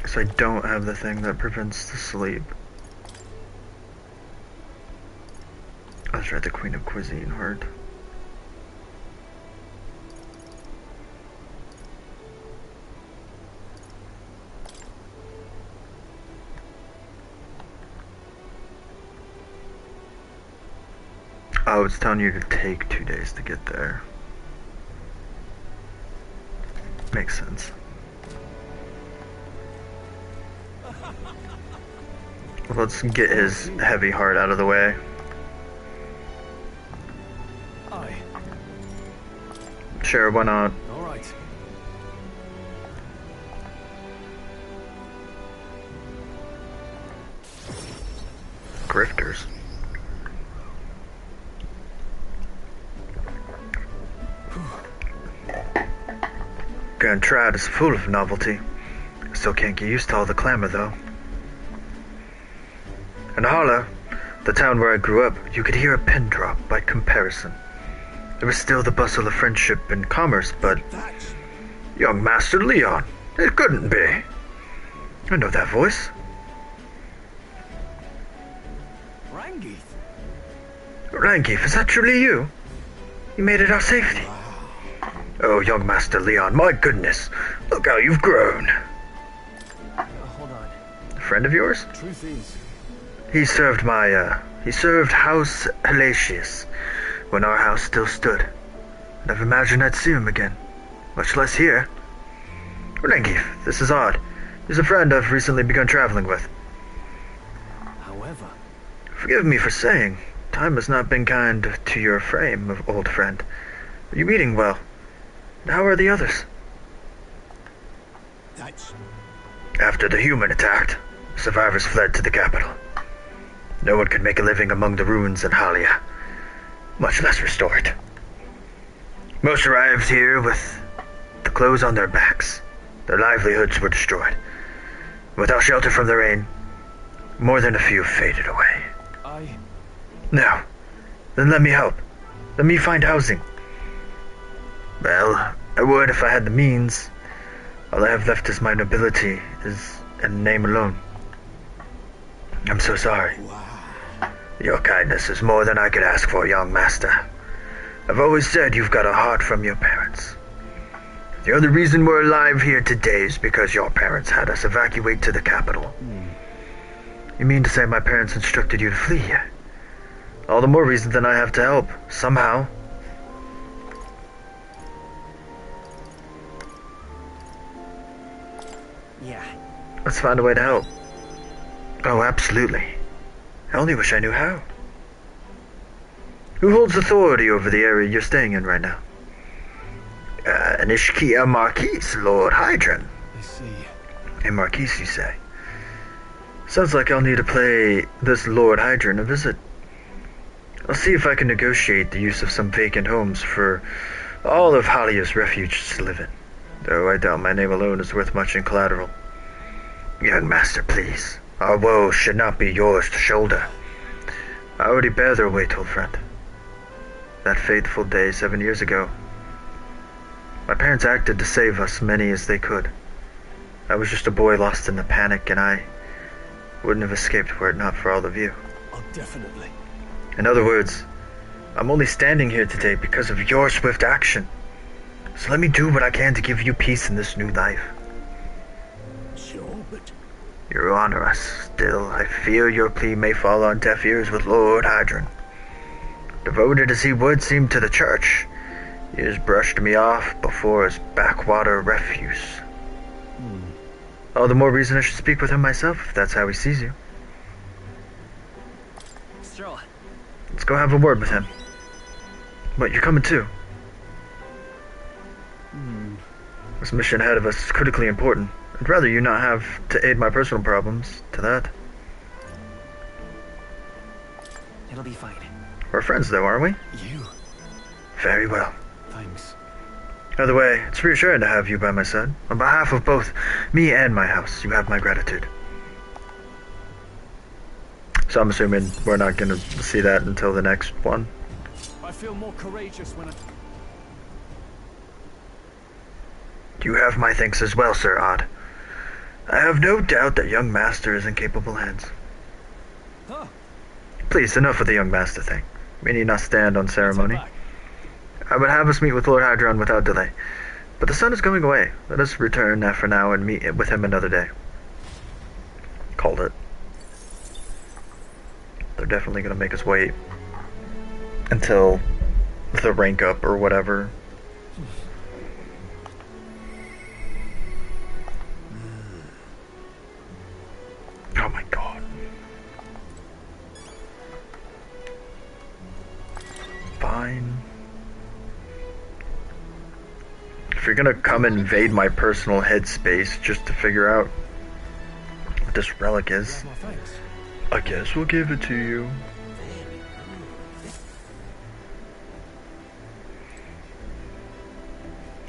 So I don't have the thing that prevents the sleep. That's right, the Queen of Cuisine Heart. Oh, it's telling you to take 2 days to get there. Makes sense. Let's get his heavy heart out of the way. Aye. Sure, why not? All right. Grifters. Grand Trad is full of novelty. Still can't get used to all the clamor, though. In Hala, the town where I grew up, you could hear a pin drop by comparison. There was still the bustle of friendship and commerce, but... Young Master Leon, it couldn't be. I know that voice. Rangeith, is that truly you? You made it our safety. Oh, young Master Leon, my goodness. Look how you've grown. Hold on. A friend of yours? Truth is, He served House Halatius when our house still stood. Never imagined I'd see him again, much less here. Renengif, this is odd. He's a friend I've recently begun traveling with. however, Forgive me for saying, time has not been kind to your frame, old friend. Are you eating well? And how are the others? that's... After the human attacked, survivors fled to the capital. No one could make a living among the ruins in Halia, much less restore it. Most arrived here with the clothes on their backs. Their livelihoods were destroyed. Without shelter from the rain, more than a few faded away. Now, then let me help. Let me find housing. Well, I would if I had the means. All I have left is my nobility, and name alone. I'm so sorry. Your kindness is more than I could ask for, young master. I've always said you've got a heart from your parents. The only reason we're alive here today is because your parents had us evacuate to the capital. You mean to say my parents instructed you to flee here? All the more reason then I have to help, somehow. Yeah. Let's find a way to help. Oh, absolutely. I only wish I knew how. Who holds authority over the area you're staying in right now? An Ishkia Marquise, Lord Hydron. I see. A Marquise, you say? Sounds like I'll need to pay this Lord Hydron a visit. I'll see if I can negotiate the use of some vacant homes for all of Halia's refugees to live in. Though I doubt my name alone is worth much in collateral. Young master, please. Our woes should not be yours to shoulder. I already bear their weight, old friend. That fateful day 7 years ago, my parents acted to save us many as they could. I was just a boy lost in the panic, and I wouldn't have escaped were it not for all of you. Oh, definitely. In other words, I'm only standing here today because of your swift action. So let me do what I can to give you peace in this new life. Sure, but... Your honor, still, I fear your plea may fall on deaf ears with Lord Hydron. Devoted as he would seem to the church, he has brushed me off before his backwater refuse. All the more reason I should speak with him myself, if that's how he sees you. Stroll. Let's go have a word with him. But you're coming too. This mission ahead of us is critically important. I'd rather you not have to aid my personal problems to that. It'll be fine. We're friends though, aren't we? You? Very well. Thanks. Either way, it's reassuring to have you by my side. On behalf of both me and my house, you have my gratitude. So I'm assuming we're not going to see that until the next one. I feel more courageous when I... You have my thanks as well, Sir Odd. I have no doubt that young master is in capable hands. Huh? Please, enough of the young master thing. We need not stand on ceremony. I would have us meet with Lord Hydron without delay. But the sun is going away. Let us return for now and meet with him another day. Called it. They're definitely going to make us wait until the rank up or whatever. Oh my god. Fine. If you're gonna come and invade my personal headspace just to figure out what this relic is, I guess we'll give it to you.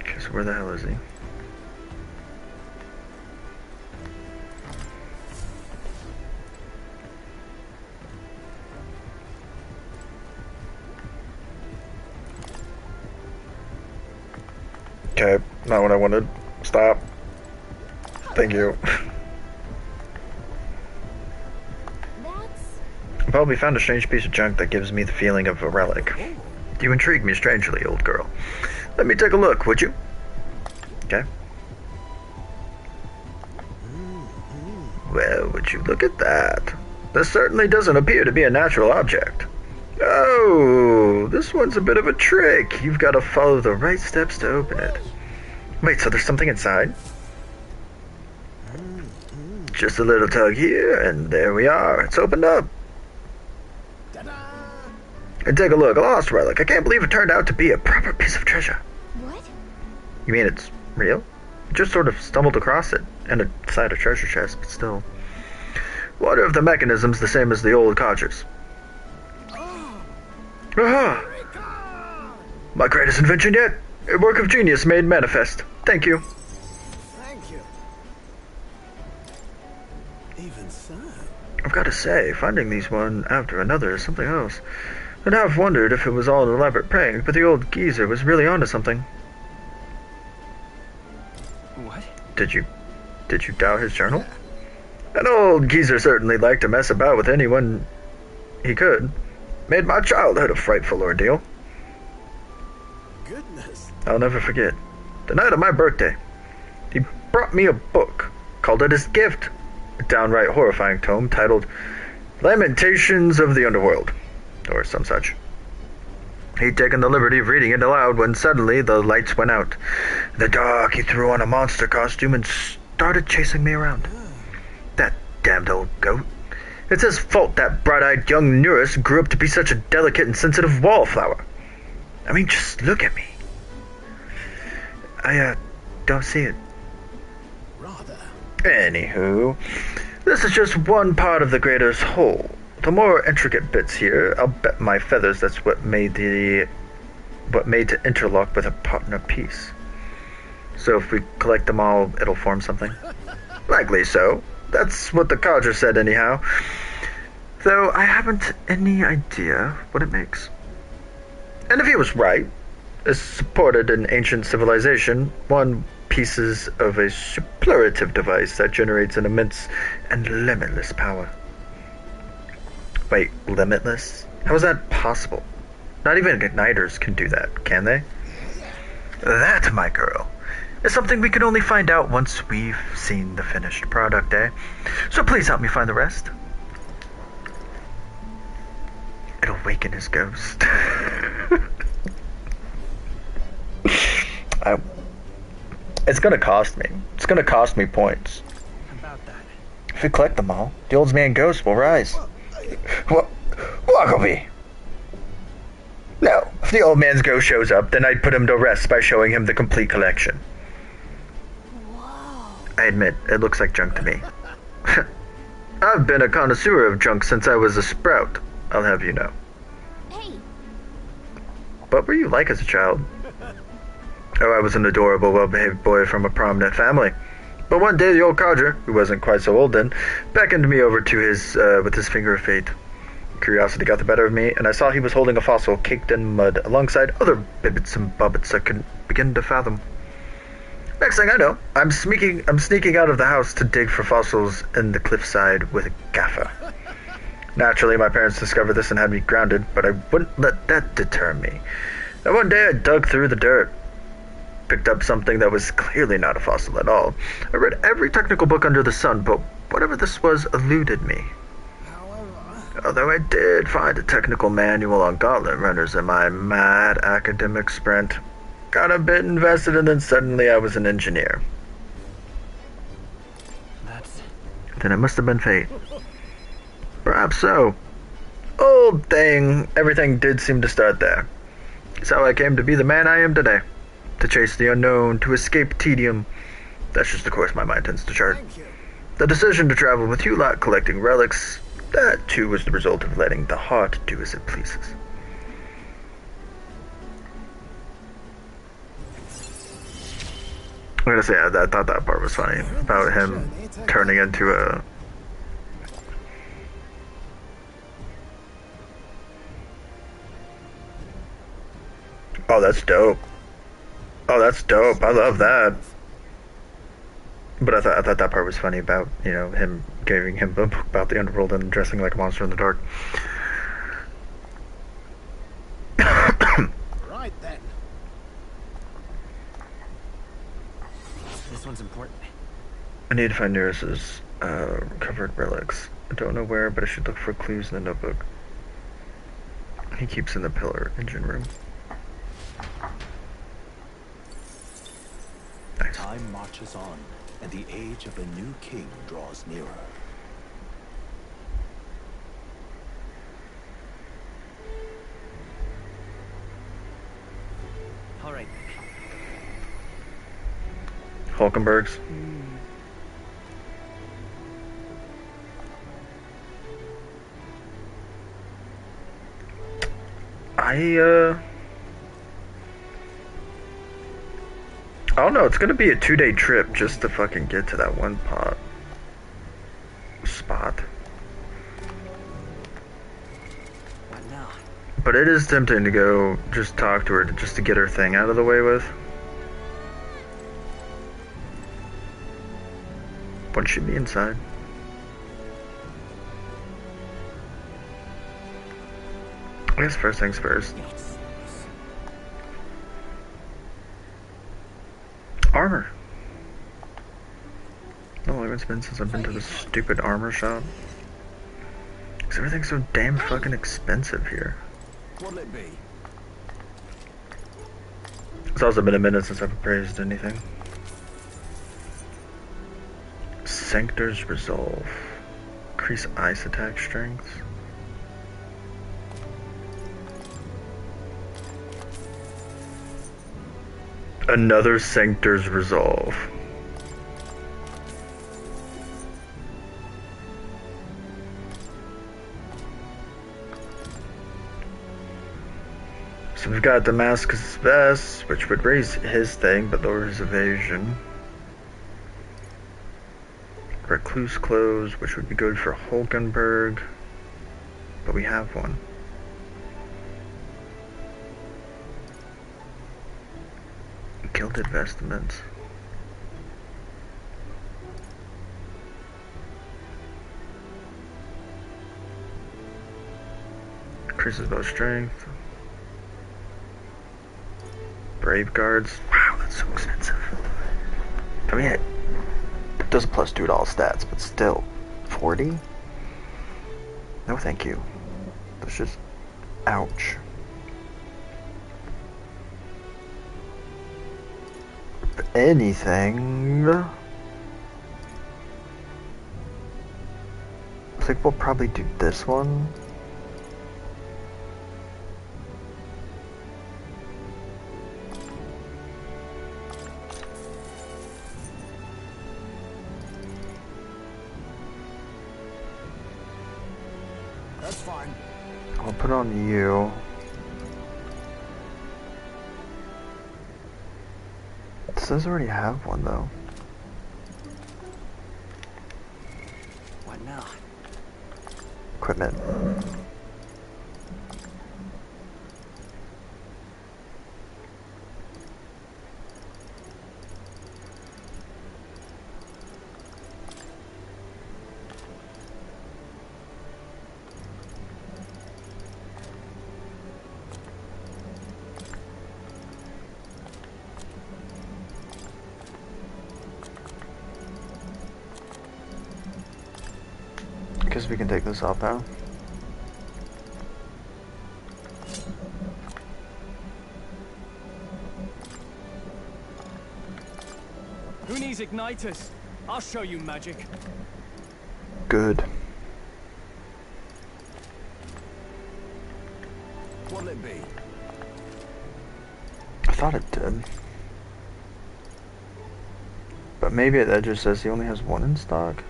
Okay, so where the hell is he? Okay, not what I wanted. Stop. Thank you. I probably found a strange piece of junk that gives me the feeling of a relic. You intrigue me strangely, old girl. Let me take a look, would you? Okay. would you look at that? This certainly doesn't appear to be a natural object. Oh, this one's a bit of a trick. You've got to follow the right steps to open it. Wait, so there's something inside? Just a little tug here, and there we are. It's opened up. And take a look, a lost relic. I can't believe it turned out to be a proper piece of treasure. What? You mean it's real? Just sort of stumbled across it, and inside a treasure chest, but still. Wonder if the mechanism's the same as the old codgers. Aha! My greatest invention yet. A work of genius made manifest. Thank you. Thank you. Even so. I've got to say, finding these one after another is something else. I'd have wondered if it was all an elaborate prank, but the old geezer was really onto something. What? Did you doubt his journal? An old geezer certainly liked to mess about with anyone he could. Made my childhood a frightful ordeal. Goodness. I'll never forget. The night of my birthday, he brought me a book, called it his gift. A downright horrifying tome titled Lamentations of the Underworld, or some such. He'd taken the liberty of reading it aloud when suddenly the lights went out. In the dark, he threw on a monster costume and started chasing me around. That damned old goat. It's his fault that bright-eyed young Neurus grew up to be such a delicate and sensitive wallflower. I mean, just look at me. I, don't see it. Rather. Anywho, this is just one part of the greater whole. The more intricate bits here, I'll bet my feathers that's what made to interlock with a partner piece. So if we collect them all, it'll form something? Likely so. That's what the codger said anyhow. Though I haven't any idea what it makes. And if he was right, as supported in ancient civilization, one pieces of a superlative device that generates an immense and limitless power. Wait, limitless? How is that possible? Not even igniters can do that, can they? That, my girl, is something we can only find out once we've seen the finished product, eh? So please help me find the rest. It'll waken his ghost. It's gonna cost me. It's gonna cost me points. About that. If we collect them all, the old man ghost will rise. What? Walkleby? No. If the old man's ghost shows up, then I'd put him to rest by showing him the complete collection. Whoa. I admit, it looks like junk to me. I've been a connoisseur of junk since I was a sprout, I'll have you know. Hey. What were you like as a child? Oh, I was an adorable, well-behaved boy from a prominent family. But one day the old codger, who wasn't quite so old then, beckoned me over to his, with his finger of fate. Curiosity got the better of me, and I saw he was holding a fossil caked in mud, alongside other bibbits and bobbits I couldn't begin to fathom. Next thing I know, I'm sneaking out of the house to dig for fossils in the cliffside with a gaffer. Naturally, my parents discovered this and had me grounded, but I wouldn't let that deter me. And one day I dug through the dirt. Picked up something that was clearly not a fossil at all. I read every technical book under the sun, but whatever this was eluded me. Although I did find a technical manual on gauntlet runners in my mad academic sprint. Got a bit invested and then suddenly I was an engineer. Then it must have been fate. Perhaps so. Old thing, everything did seem to start there. It's how I came to be the man I am today. To chase the unknown, to escape tedium. That's just the course my mind tends to chart. The decision to travel with you lot collecting relics, that too was the result of letting the heart do as it pleases. I'm gonna say, I thought that part was funny, about him turning into a... Oh, that's dope. Oh, that's dope. I love that. But I thought that part was funny about, you know, him giving him a book about the underworld and dressing like a monster in the dark. Right then. This one's important. I need to find Neurus's Recovered relics. I don't know where, but I should look for clues in the notebook. He keeps in the pillar engine room. Nice. Time marches on, and the age of a new king draws nearer. All right. Hulkenbergs. I don't know, it's gonna be a 2-day trip just to fucking get to that one spot. What now? But it is tempting to go just talk to her just to get her thing out of the way with. Wouldn't she be inside? I guess first things first. Armor. How long it's been since I've been to this stupid armor shop? Because everything's so damn fucking expensive here. What'll it be? It's also been a minute since I've appraised anything. Sanctor's Resolve. Increase ice attack strength. Another Sanctor's Resolve. So we've got Damascus Vest, which would raise his thing, but lower his evasion. Recluse Clothes, which would be good for Hulkenberg, but we have one. Gilded Vestments. Increases bow strength. Brave Guards. Wow, that's so expensive. I mean, it does plus 2 to all stats, but still. 40? No thank you. That's just... ouch. If anything... I think we'll probably do this one. That's fine. I'll put on you. It says I already have one though. What now? Equipment. Guess we can take this off now. Who needs igniters? I'll show you magic. Good. What'll it be? I thought it did. But maybe that just says he only has one in stock.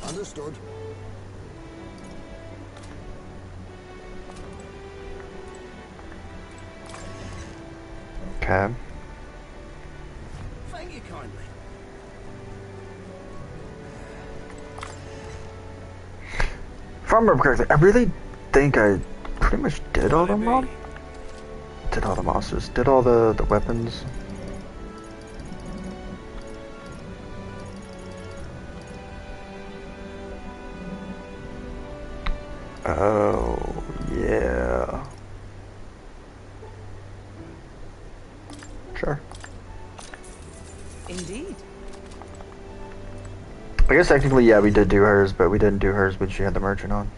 Understood. Okay. Thank you kindly. If I remember correctly, I really think I pretty much did all the monsters, did all the weapons. Oh, yeah. Sure. Indeed. I guess technically, yeah, we did do hers, but we didn't do hers when she had the merchant on.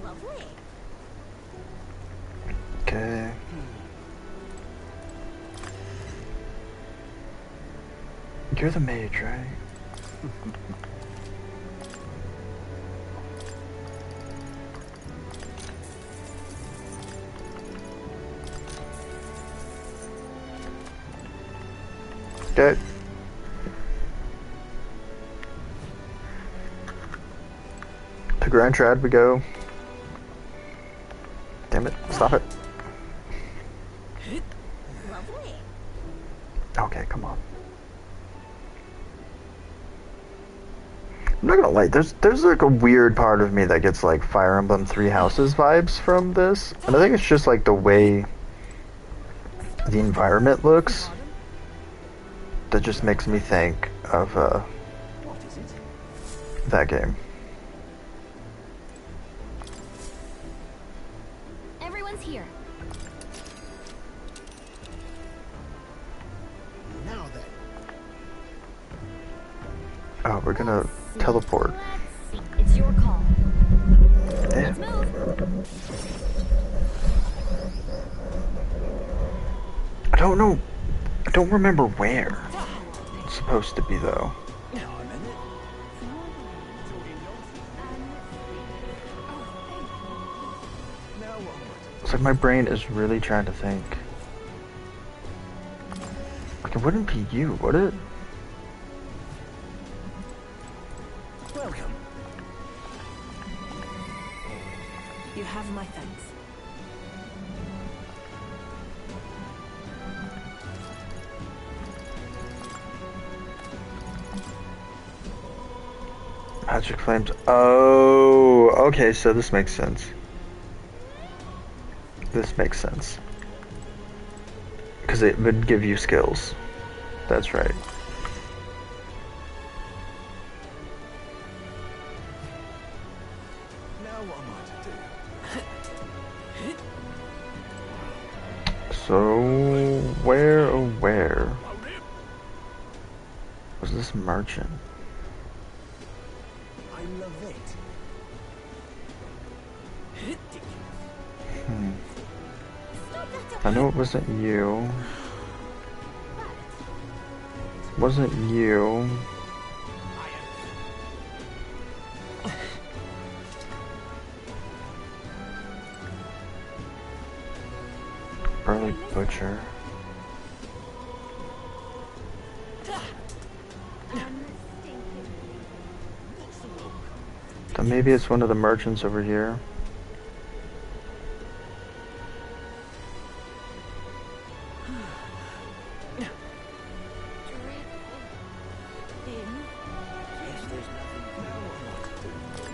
Lovely. Okay. You're the mage, right? Okay. To Grand Trad we go. Damn it, stop it. Lovely. Okay, come on. I'm not gonna lie, there's like a weird part of me that gets like Fire Emblem Three Houses vibes from this. And I think it's just like the way the environment looks that just makes me think of that game. Everyone's here. Now then. Oh, we're gonna teleport. Let's see. It's your call. Yeah. Let's move. I don't know. I don't remember where it's supposed to be though. It's like my brain is really trying to think. Like it wouldn't be you, would it? Welcome. You have my thanks. Magic Flames. Oh, okay, so this makes sense. This makes sense. Because it would give you skills. That's right. Now what am I to do? So, where, oh where? Was this merchant? I love it. I know it wasn't you. Wasn't you. Burly Butcher. So maybe it's one of the merchants over here.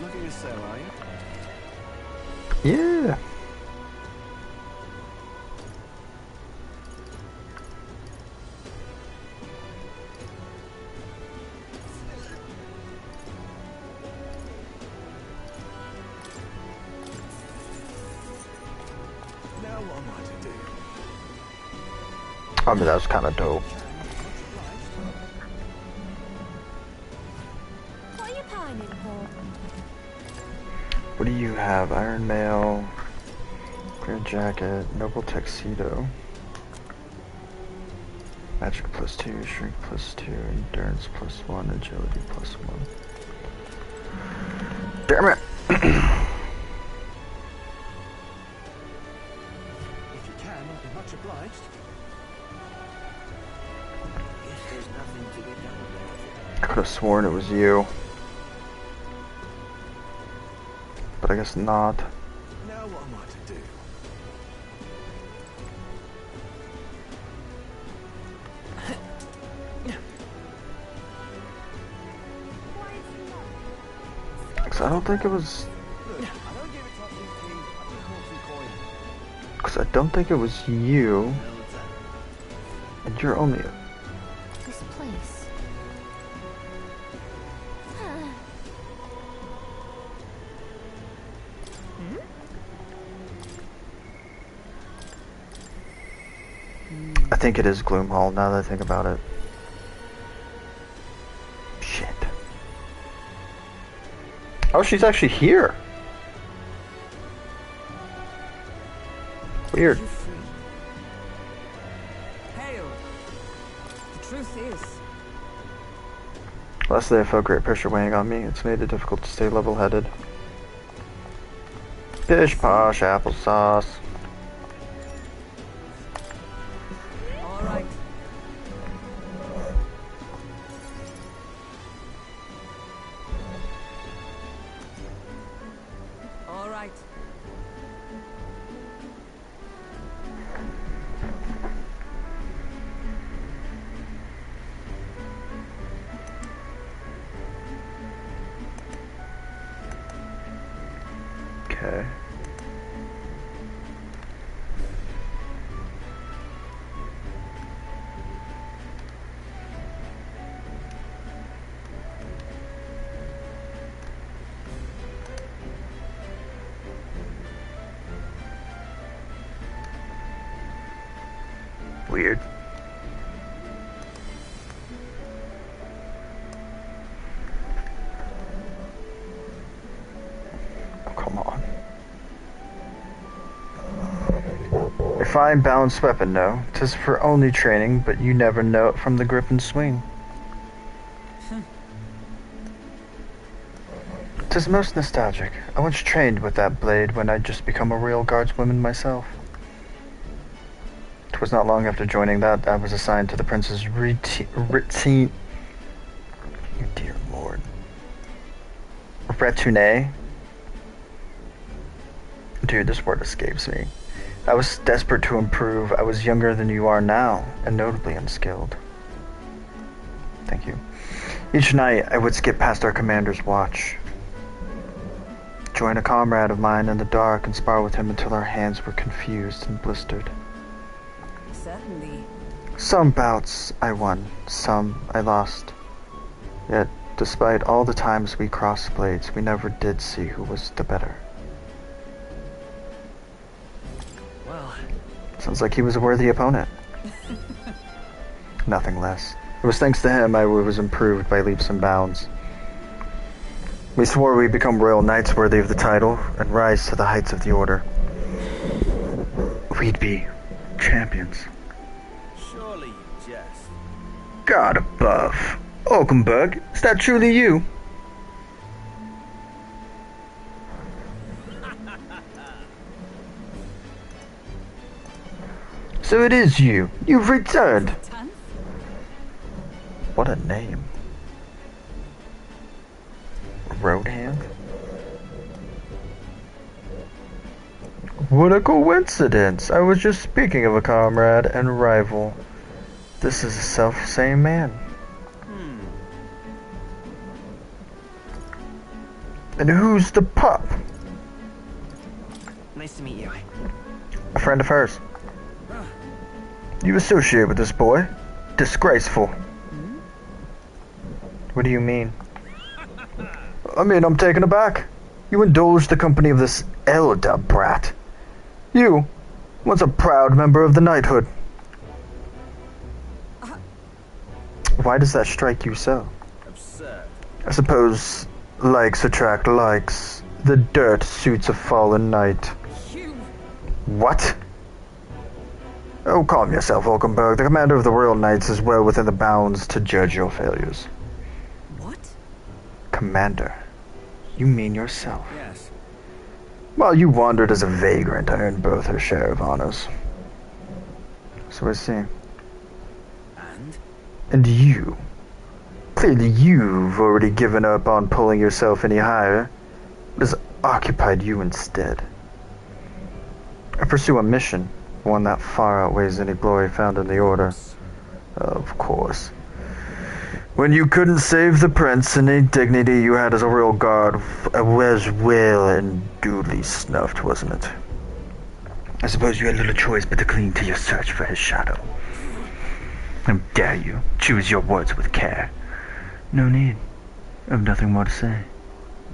Looking to sell, are you? Yeah. Now what am I to do? I mean, that's kind of dope. What are you pining for? What do you have? Iron Mail, Clear Jacket, Noble Tuxedo, Magic +2, Shrink +2, Endurance +1, Agility +1. Damn it! If you can, I'll be much obliged. Guess there's nothing to be done about it. I could have sworn it was you. But I guess not. Now what am I to do? Cause I don't think it was. Look, I don't give it to you, King. I just want some coin. Cause I don't think it was you. And you're only. This place. think it is Gloomhall, now that I think about it. Shit. Oh, she's actually here. Weird. Hail. The truth is, Lastly, I felt great pressure weighing on me. It's made it difficult to stay level-headed. Pish posh applesauce. all right. All right. Okay. Weird. Oh, come on. A fine balanced weapon, no. 'Tis for only training, but you never know it from the grip and swing. 'Tis most nostalgic. I once trained with that blade when I'd just become a real guardswoman myself. 'Twas not long after joining that I was assigned to the prince's retinue. Dear lord. Retinue? Dude, this word escapes me. I was desperate to improve. I was younger than you are now, and notably unskilled. Thank you. Each night, I would skip past our commander's watch, join a comrade of mine in the dark, and spar with him until our hands were confused and blistered. Certainly. Some bouts I won, some I lost. Yet, despite all the times we crossed blades, we never did see who was the better. Well, Sounds like he was a worthy opponent. Nothing less. It was thanks to him I was improved by leaps and bounds. We swore we'd become royal knights worthy of the title and rise to the heights of the order. We'd be champions. Surely you jest. God above. Olkenberg, is that truly you? So it is you. You've returned. What a name. Roadhand? What a coincidence. I was just speaking of a comrade and rival. This is the self-same man. And who's the pup? nice to meet you. A friend of hers. You associate with this boy? Disgraceful. What do you mean? I mean, I'm taken aback. You indulge the company of this elder brat. You, once a proud member of the knighthood. Why does that strike you so? Absurd. I suppose likes attract likes. The dirt suits a fallen knight. You. What? Oh, calm yourself, Olkenberg. The commander of the Royal Knights is well within the bounds to judge your failures. What? Commander? You mean yourself? Yes. While you wandered as a vagrant, I earned both her share of honors. So I see. And? And you? Clearly you've already given up on pulling yourself any higher. It has occupied you instead. I pursue a mission, one that far outweighs any glory found in the Order. Of course. When you couldn't save the prince, any dignity you had as a royal guard was well and duly snuffed, wasn't it? I suppose you had little choice but to cling to your search for his shadow. How dare you choose your words with care. No need. I have nothing more to say.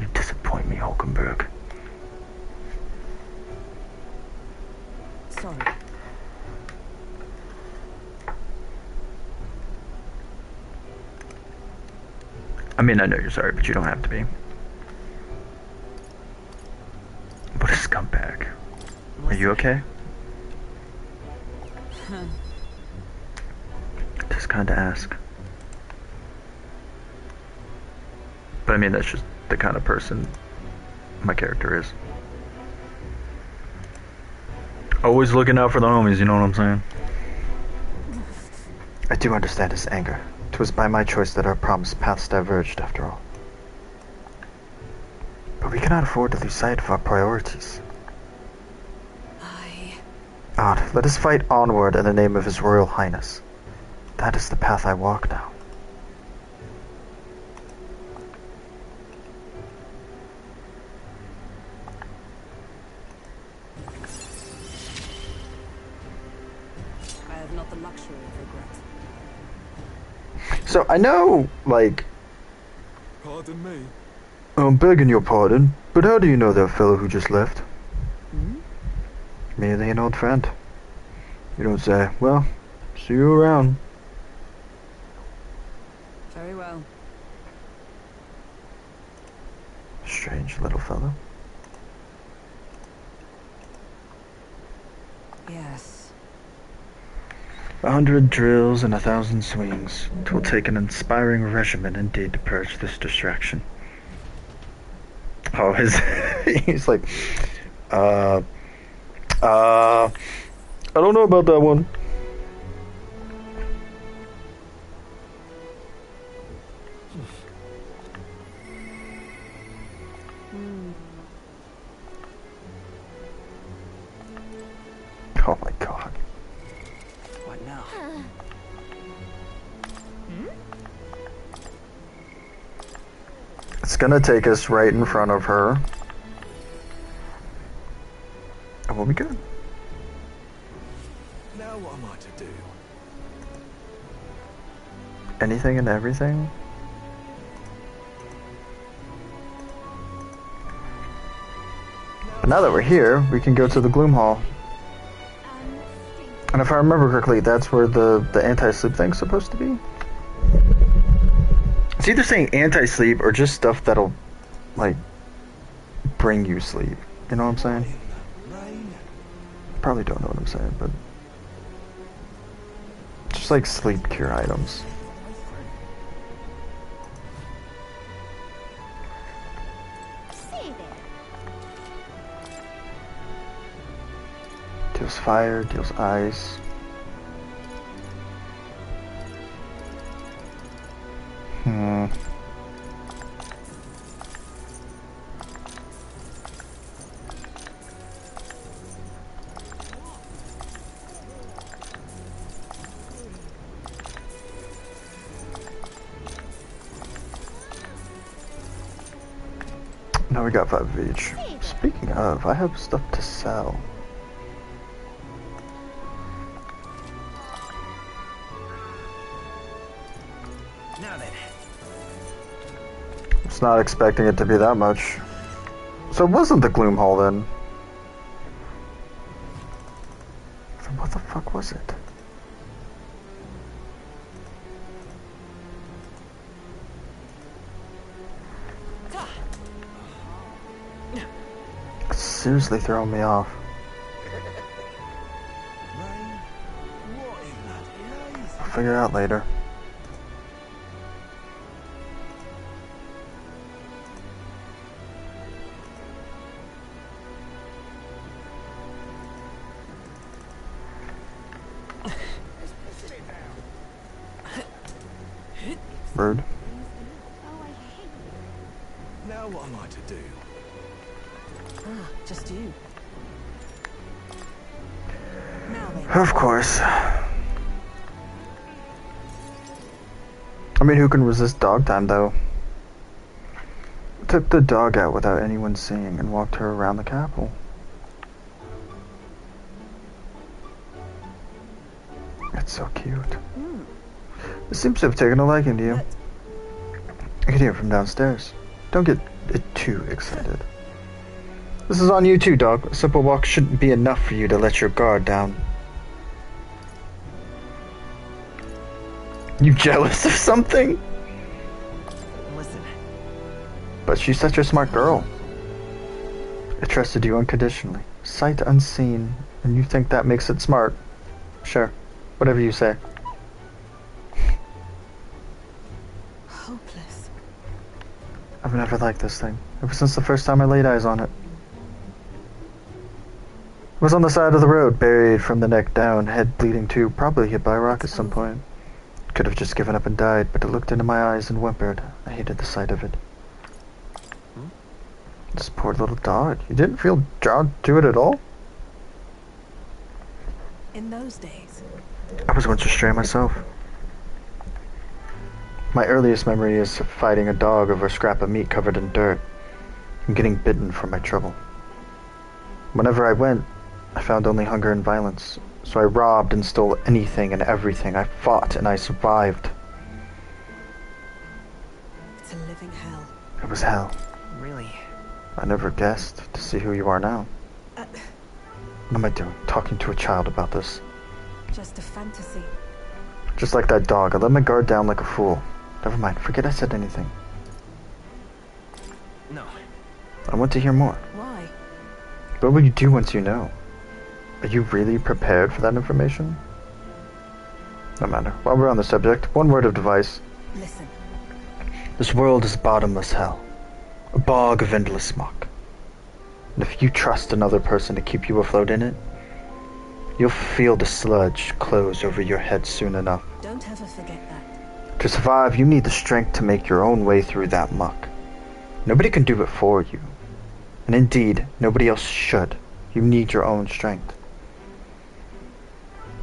You disappoint me, Hulkenberg. Sorry. I mean, I know you're sorry, but you don't have to be. What a scumbag. Are you okay? Just kind of ask. But I mean, that's just the kind of person my character is. Always looking out for the homies, you know what I'm saying? I do understand his anger. 'Twas by my choice that our promised paths diverged, after all. But we cannot afford to lose sight of our priorities. On, let us fight onward in the name of His Royal Highness. That is the path I walk now. I have not the luxury of regret. So I know, like... Pardon me? I'm begging your pardon, but how do you know that fellow who just left? Merely an old friend. You don't say. Well, see you around. Very well. Strange little fellow. Yes. 100 drills and 1,000 swings. 'Twill take an inspiring regimen indeed to purge this distraction. Oh, he's like, I don't know about that one. Oh my god. What now? It's gonna take us right in front of her. And we'll be good. Now what am I to do? Anything and everything? But now that we're here, we can go to the Gloom Hall. And if I remember correctly, that's where the anti-sleep thing's supposed to be. It's either saying anti-sleep or just stuff that'll, like, bring you sleep. You know what I'm saying? Probably don't know what I'm saying, but... just like sleep cure items. Deals fire, deals ice. Now we got 5 of each. Speaking of, I have stuff to sell. Now then. I was not expecting it to be that much. So it wasn't the Gloom Hall then. So what the fuck was it? It's seriously throwing me off. I'll figure it out later. Rude. Now what am I to do? Just you. Now then. Of course. I mean, who can resist dog time, though? Took the dog out without anyone seeing and walked her around the capital. It's so cute. It seems to have taken a liking to you. I can hear it from downstairs. Don't get too excited. This is on you too, dog. A simple walk shouldn't be enough for you to let your guard down. You jealous of something? Listen, But she's such a smart girl. I trusted you unconditionally, sight unseen, and you think that makes it smart? Sure, whatever you say. Hopeless. I've never liked this thing, ever since the first time I laid eyes on it. It was on the side of the road, buried from the neck down, head bleeding too, probably hit by a rock at some point. Could have just given up and died, but it looked into my eyes and whimpered. I hated the sight of it. This poor little dog. You didn't feel drawn to it at all? In those days, I was once a stray myself. My earliest memory is fighting a dog over a scrap of meat covered in dirt and getting bitten for my trouble. Whenever I went, I found only hunger and violence, so I robbed and stole anything and everything. I fought and I survived. it's a living hell. It was hell. Really? I never guessed to see who you are now. What am I doing, talking to a child about this? Just a fantasy. Just like that dog, I let my guard down like a fool. Never mind, forget I said anything. No. I want to hear more. Why? What will you do once you know? Are you really prepared for that information? No matter. While we're on the subject, one word of advice. Listen. This world is a bottomless hell. A bog of endless smoke. And if you trust another person to keep you afloat in it, you'll feel the sludge close over your head soon enough. Don't ever forget that. To survive, you need the strength to make your own way through that muck. Nobody can do it for you. And indeed, nobody else should. You need your own strength.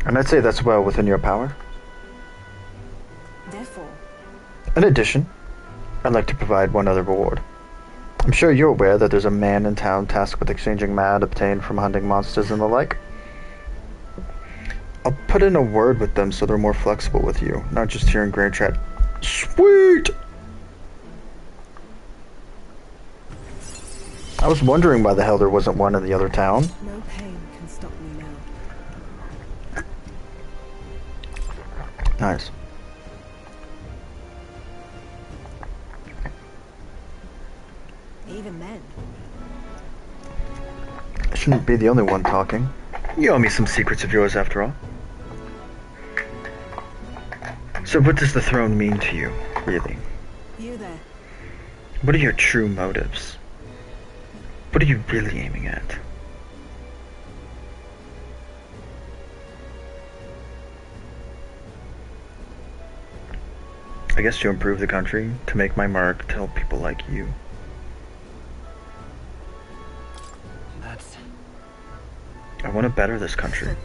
And I'd say that's well within your power. Therefore, In addition, I'd like to provide one other reward. I'm sure you're aware that there's a man in town tasked with exchanging mad obtained from hunting monsters and the like. I'll put in a word with them so they're more flexible with you, not just here in Grand Chat. Sweet! I was wondering why the hell there wasn't one in the other town. no pain can stop me now. Nice. Even then, I shouldn't be the only one talking. You owe me some secrets of yours, after all. So what does the throne mean to you, really? you there. What are your true motives? What are you really aiming at? I guess to improve the country, to make my mark, to help people like you. That's... I want to better this country.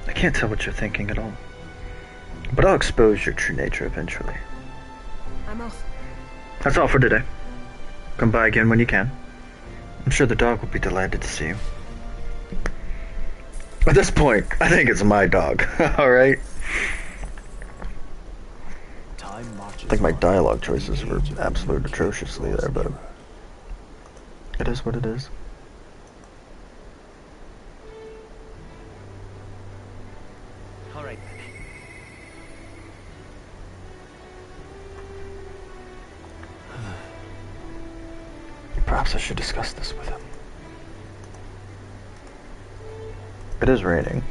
I can't tell what you're thinking at all. But I'll expose your true nature eventually. I'm off. That's all for today. Come by again when you can. I'm sure the dog will be delighted to see you. At this point, I think it's my dog. Alright? I think my dialogue choices were absolutely atrociously there, but it is what it is. Alright. Perhaps I should discuss this with him. It is raining.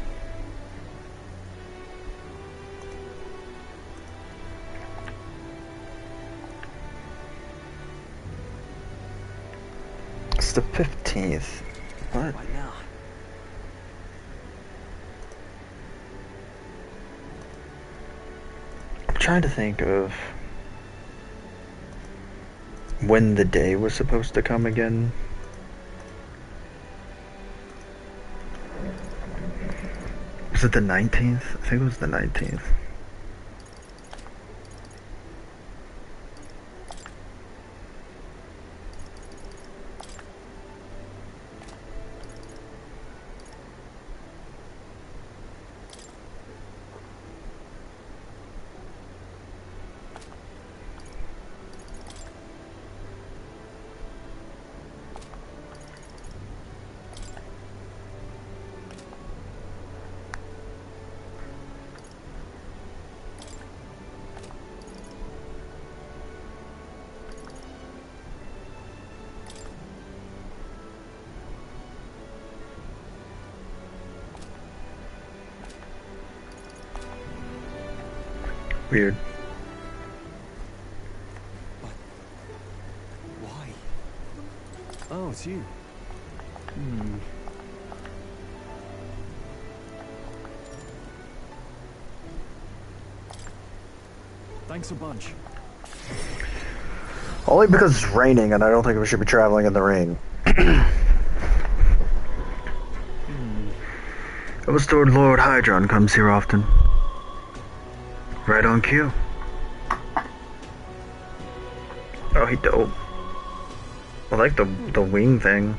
It's the 15th. What? What now? I'm trying to think of when the day was supposed to come again. Was it the 19th? I think it was the 19th. Weird. But why? Oh, it's you. Hmm. Thanks a bunch. Only because it's raining and I don't think we should be traveling in the rain. I was told Lord Hydron comes here often. Right on cue. Oh, he dope. I like the wing thing.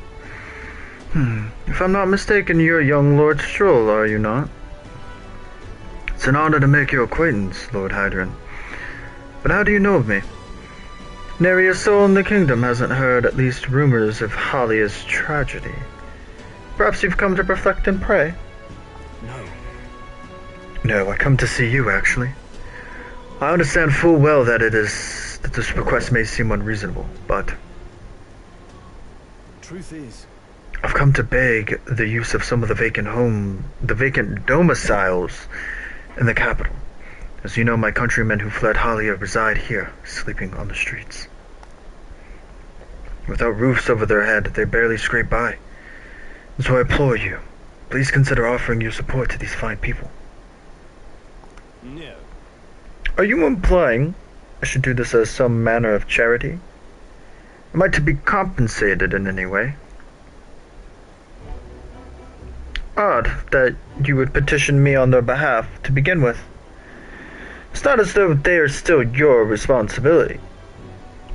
If I'm not mistaken, you're young Lord Stroll, are you not? It's an honor to make your acquaintance, Lord Hydron. But how do you know of me? Nary a soul in the kingdom hasn't heard at least rumors of Halia's tragedy. Perhaps you've come to reflect and pray? No, I come to see you, actually. I understand full well that this request may seem unreasonable, but Truth is, I've come to beg the use of some of the vacant domiciles in the capital. As you know, my countrymen who fled Halia reside here, sleeping on the streets. Without roofs over their head, they barely scrape by. And so I implore you, please consider offering your support to these fine people. no. Are you implying I should do this as some manner of charity? Am I to be compensated in any way? Odd that you would petition me on their behalf to begin with. It's not as though they are still your responsibility.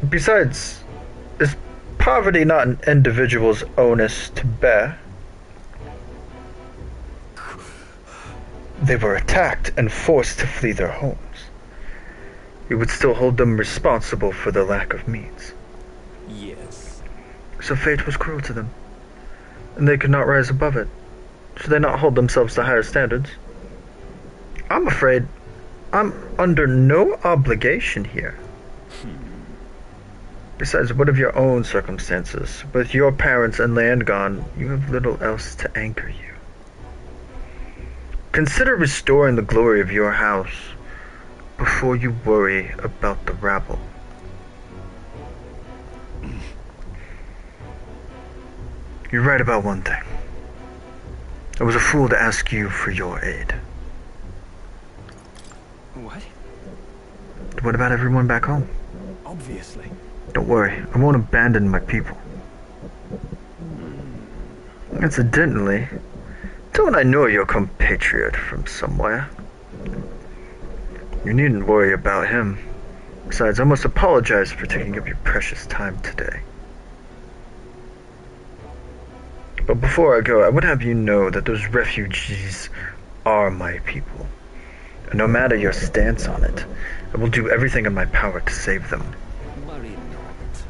Besides, is poverty not an individual's onus to bear? They were attacked and forced to flee their homes. You would still hold them responsible for the lack of means. Yes. So fate was cruel to them, and they could not rise above it. Should they not hold themselves to higher standards? I'm afraid I'm under no obligation here. Besides, what of your own circumstances? With your parents and land gone, you have little else to anchor you. Consider restoring the glory of your house before you worry about the rabble. You're right about one thing. I was a fool to ask you for your aid. What? What about everyone back home? Obviously. Don't worry, I won't abandon my people. Incidentally, don't I know your compatriot from somewhere? You needn't worry about him. Besides, I must apologize for taking up your precious time today. But before I go, I would have you know that those refugees are my people. And no matter your stance on it, I will do everything in my power to save them.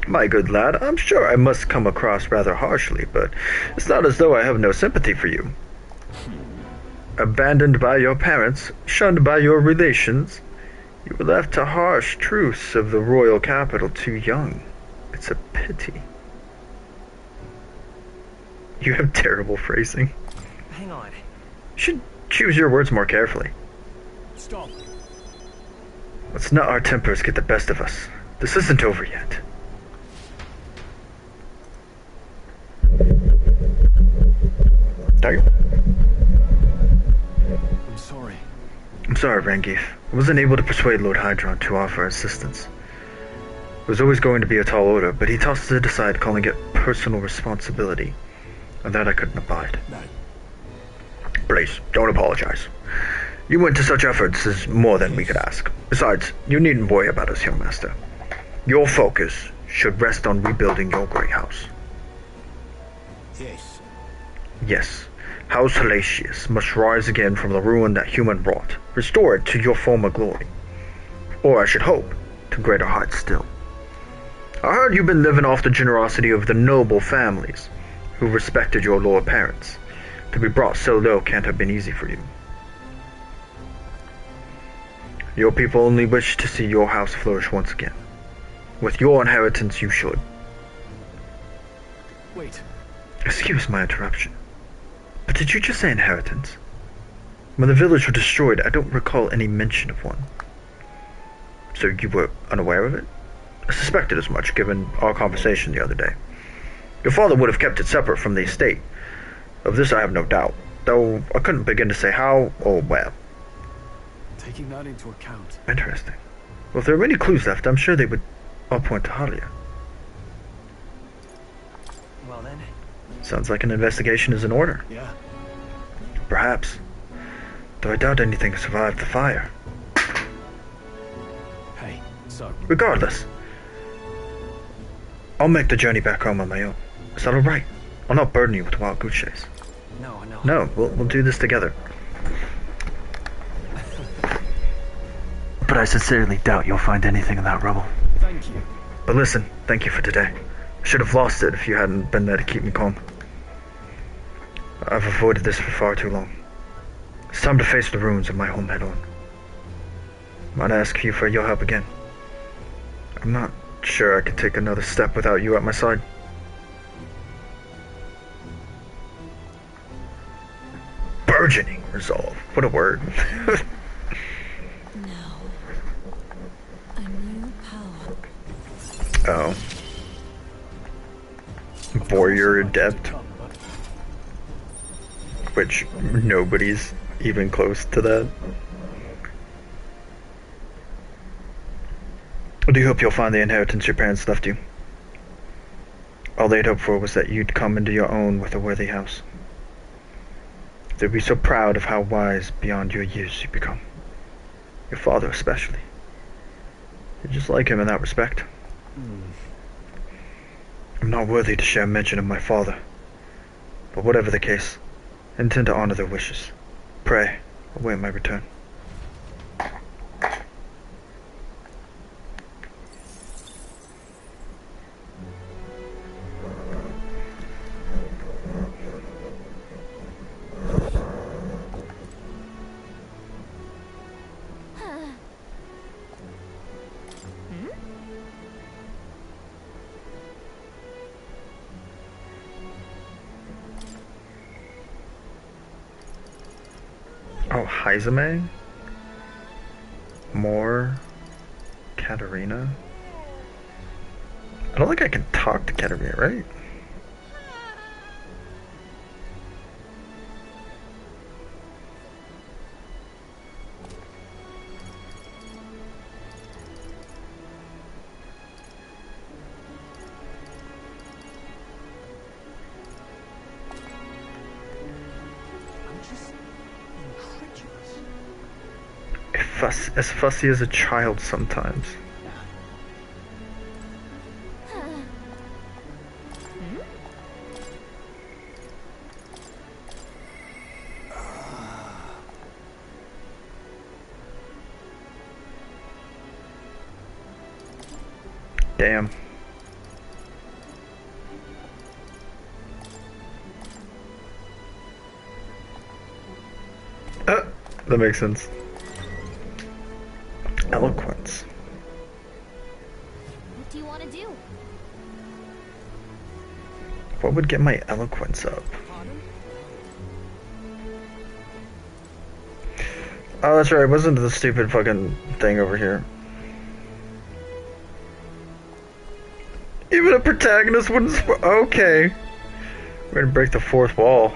My good lad, I'm sure I must come across rather harshly, but it's not as though I have no sympathy for you. Abandoned by your parents, shunned by your relations, you were left to harsh truths of the royal capital too young. It's a pity. You have terrible phrasing. Hang on. You should choose your words more carefully. Stop. Let's not our tempers get the best of us. This isn't over yet. I'm sorry. I'm sorry, Rangif. I wasn't able to persuade Lord Hydron to offer assistance. It was always going to be a tall order, but he tossed it aside, calling it personal responsibility. And that I couldn't abide. No. Please, don't apologize. You went to such efforts is more than we could ask. Besides, you needn't worry about us, young master. Your focus should rest on rebuilding your great house. Yes. Yes, House Halatius must rise again from the ruin that human wrought. Restore it to your former glory. Or I should hope, to greater heights still. I heard you've been living off the generosity of the noble families who respected your lord parents. To be brought so low can't have been easy for you. Your people only wish to see your house flourish once again. With your inheritance, you should. Wait. Excuse my interruption. But did you just say inheritance? When the village was destroyed, I don't recall any mention of one. So you were unaware of it? I suspected as much, given our conversation the other day. Your father would have kept it separate from the estate. Of this I have no doubt, though I couldn't begin to say how or where. Taking that into account. Interesting. Well, if there are any clues left, I'm sure they would all point to Halia. Well then. Sounds like an investigation is in order. Yeah. Perhaps. Though I doubt anything has survived the fire. Hey, so... Regardless, I'll make the journey back home on my own. Is that alright? I'll not burden you with a wild goose chase. No. No, we'll do this together. But I sincerely doubt you'll find anything in that rubble. Thank you. But listen, thank you for today. I should have lost it if you hadn't been there to keep me calm. I've avoided this for far too long. It's time to face the ruins of my home head on. Might ask you for your help again. I'm not sure I could take another step without you at my side. Burgeoning resolve. What a word. Now, a new power. Oh. Warrior Adept. Which nobody's even close to that. I do hope you'll find the inheritance your parents left you. All they'd hoped for was that you'd come into your own with a worthy house. They'd be so proud of how wise beyond your years you become. Your father especially. You're just like him in that respect. I'm not worthy to share mention of my father. But whatever the case, I intend to honor their wishes. Pray, await my return. Oh, Haizame? More? Katarina? I don't think I can talk to Katarina, right? As fussy as a child sometimes. Damn. That makes sense. Eloquence. What do you want to do? What would get my eloquence up? Oh, that's right. It wasn't the stupid fucking thing over here. Even a protagonist wouldn't. Okay. We're gonna break the fourth wall.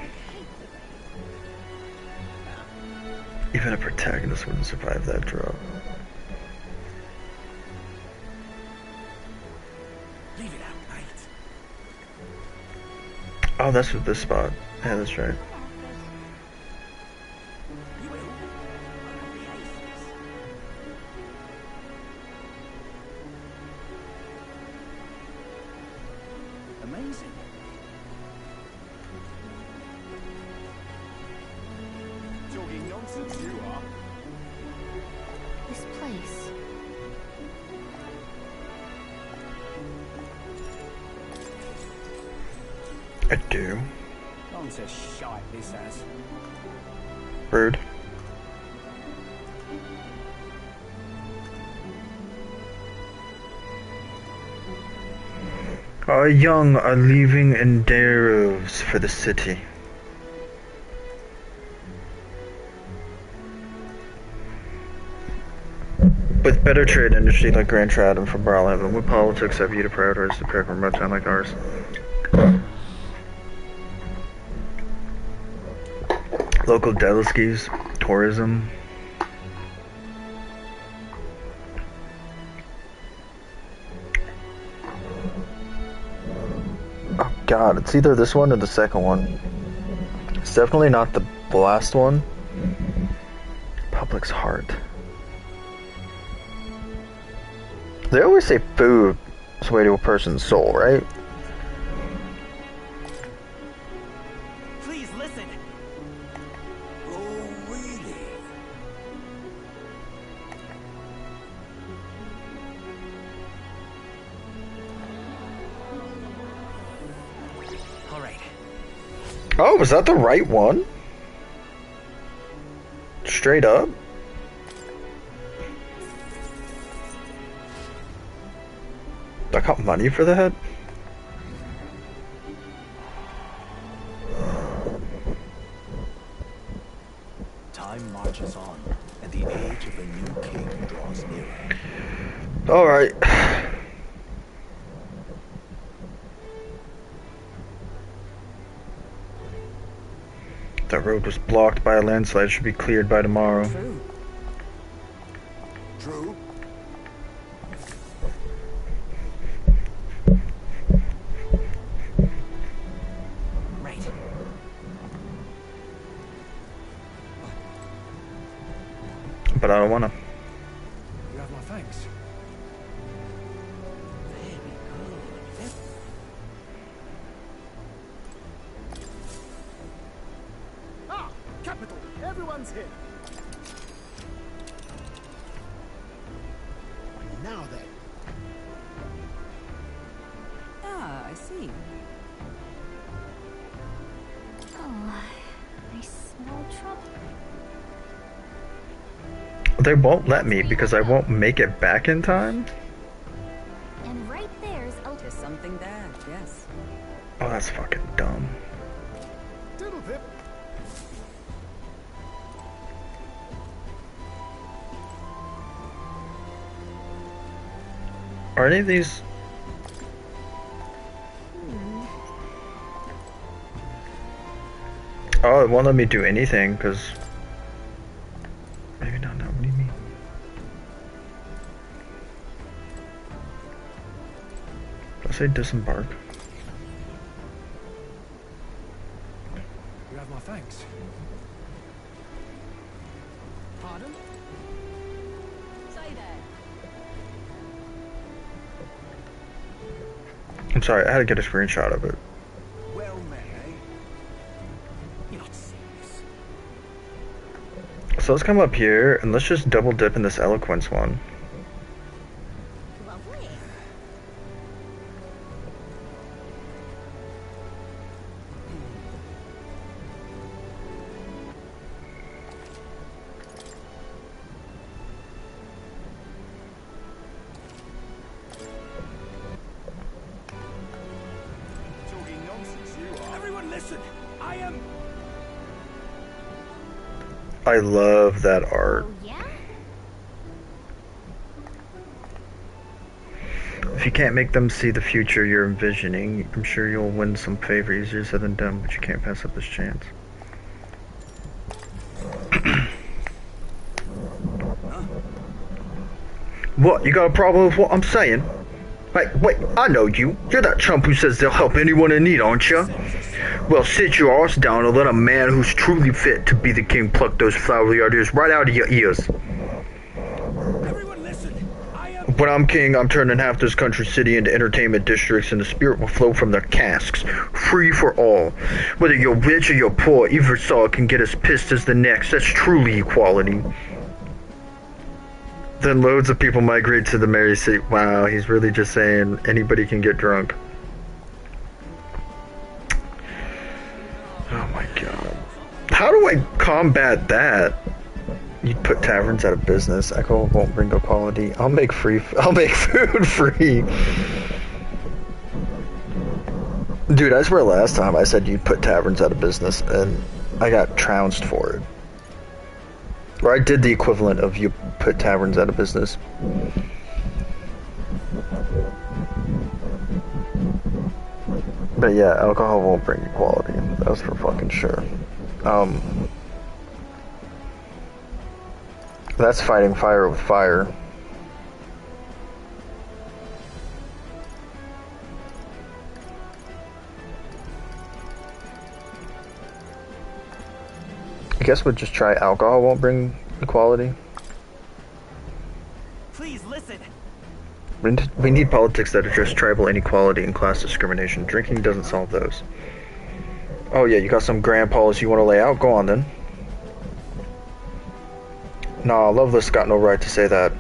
Even a protagonist wouldn't survive that drop. Oh, that's what this spot. Yeah, that's right. Amazing. Talking nonsense, you are. This place. I do. Nonsense shite this has. Rude. Our young are leaving in droves for the city. With better trade industry like Grand Trad and from Brilehaven, what politics have you to prioritize to pick a remote town like ours? Local delicacies, tourism. Oh god, it's either this one or the second one. It's definitely not the last one. Public's heart. They always say food is the way to a person's soul, right? Please listen. Oh, really? All right. Oh, was that the right one? Straight up? I got money for that? Time marches on, and the age of a new king draws nearer. Alright. That road was blocked by a landslide. Should be cleared by tomorrow. True. True. Right. But I don't wanna. You have my thanks. Very good. Ah, capital. Everyone's here. Now then. Ah, I see. Oh, I smell trouble. They won't let me because I won't make it back in time? And right there's There's something bad, yes. Oh, that's fucking dumb. Doodle pip. Are any of these... Oh, it won't let me do anything, because... Maybe not, what do you mean? Did I say disembark? You have my thanks. Pardon? Say that. I'm sorry, I had to get a screenshot of it. Well met, eh? You're not serious. So let's come up here, and let's just double dip in this eloquence one. lovely. Talking nonsense, you are. Everyone listen. I am... I love that art. Oh, yeah? If you can't make them see the future you're envisioning, I'm sure you'll win some favor. Easier said than done, but you can't pass up this chance. What? You got a problem with what I'm saying? Wait, I know you. You're that chump who says they'll help anyone in need, aren't you? Well, sit your ass down and let a man who's truly fit to be the king pluck those flowery ideas right out of your ears. Everyone listen. I am... When I'm king, I'm turning half this country city into entertainment districts, and the spirit will flow from their casks, free for all. Whether you're rich or you're poor, either side can get as pissed as the next. That's truly equality. Then loads of people migrate to the Merry City. Wow, he's really just saying anybody can get drunk. Oh my god. How do I combat that? You'd put taverns out of business. Echo won't bring equality. I'll make food free. Dude, I swear last time I said you'd put taverns out of business and I got trounced for it. Or I did the equivalent of you put taverns out of business. But yeah, alcohol won't bring equality. That's for fucking sure. That's fighting fire with fire. I guess we'll just try alcohol won't bring equality. Please listen. We need politics that address tribal inequality and class discrimination. Drinking doesn't solve those. Oh yeah, you got some grand policy you want to lay out? Go on then. Nah, Loveless got no right to say that.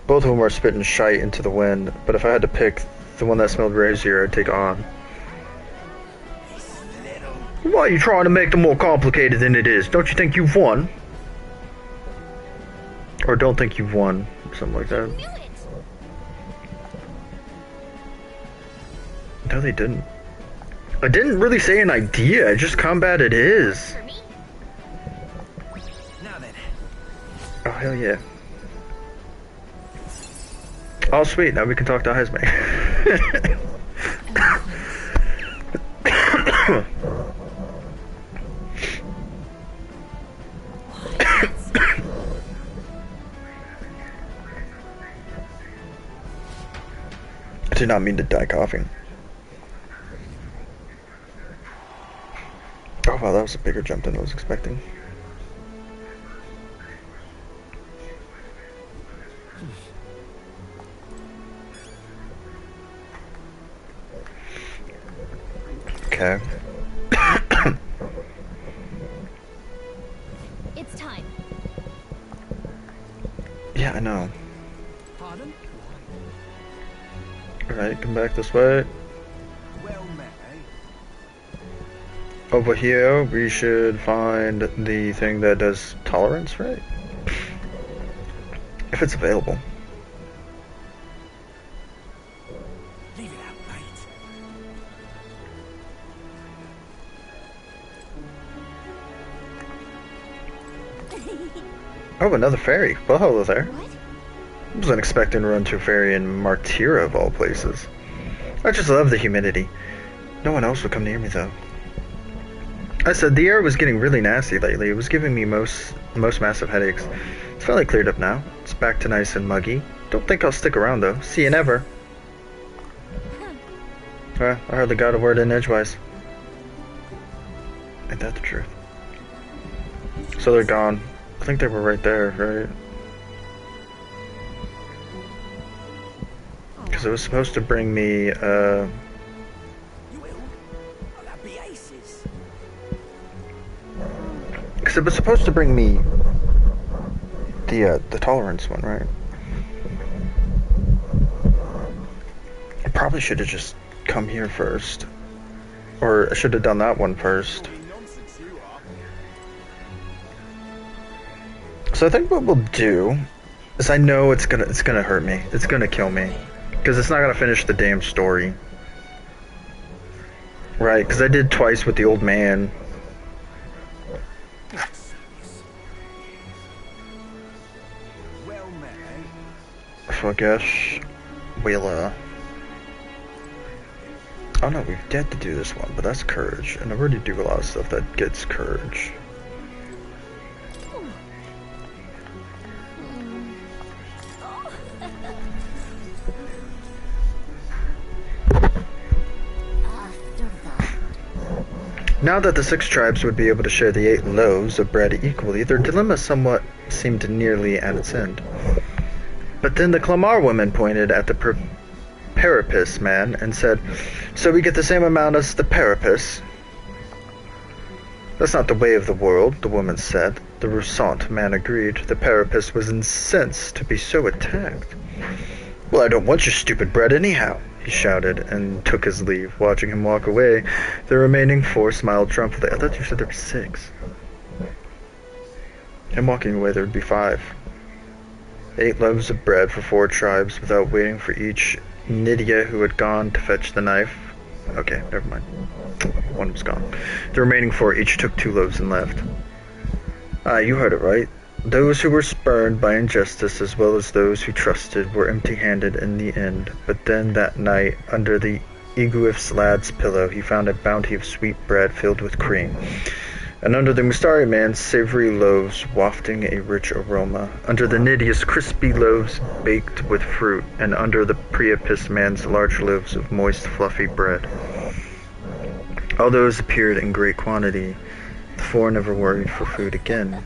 Both of them are spitting shite into the wind, but if I had to pick the one that smelled rosier, I'd take On. Why are you trying to make them more complicated than it is? Don't you think you've won? Or don't think you've won. Something like that. No, they didn't. I didn't really say an idea, I just combated his. Now then. Oh, hell yeah. Oh, sweet, now we can talk to Hesme. I did not mean to die coughing. Oh wow, that was a bigger jump than I was expecting. Okay. It's time. Yeah, I know. Pardon? Alright, come back this way. Well met, eh? Over here, we should find the thing that does tolerance, right? If it's available. Leave it out, mate. Oh, another fairy. Well, hello there. What? I wasn't expecting to run to a fairy in Martira of all places. I just love the humidity. No one else would come near me though. I said the air was getting really nasty lately. It was giving me most massive headaches. It's finally cleared up now. It's back to nice and muggy. Don't think I'll stick around though. See you never. I hardly got a word in edgewise. Ain't that the truth? So they're gone. I think they were right there, right? Because it was supposed to bring me, You will? Oh, that'd be aces. because it was supposed to bring me the tolerance one, right? I probably should have just come here first. Or I should have done that one first. So I think what we'll do is I know it's gonna hurt me. It's gonna kill me. Because it's not gonna finish the damn story. Right, because I did twice with the old man. Well met, eh? So I guess we'll oh no, we've yet to do this one, but that's courage. And I already do a lot of stuff that gets courage. Now that the 6 tribes would be able to share the 8 loaves of bread equally, their dilemma somewhat seemed nearly at its end. But then the Clamar woman pointed at the Parapus man and said, "So we get the same amount as the Parapus?" "That's not the way of the world," the woman said. The Roussant man agreed. The Parapus was incensed to be so attacked. "Well, I don't want your stupid bread anyhow," he shouted, and took his leave. Watching him walk away, the remaining 4 smiled triumphantly. I thought you said there were 6. Him walking away, there would be 5. 8 loaves of bread for 4 tribes, without waiting for each Nydia who had gone to fetch the knife. Okay, never mind. One was gone. The remaining 4 each took 2 loaves and left. You heard it right. Those who were spurned by injustice as well as those who trusted were empty-handed in the end, but then that night, under the Eguif's lad's pillow, he found a bounty of sweet bread filled with cream, and under the Mustari man's savory loaves wafting a rich aroma, under the Nidius crispy loaves baked with fruit, and under the Priapus man's large loaves of moist, fluffy bread. All those appeared in great quantity. The four never worried for food again.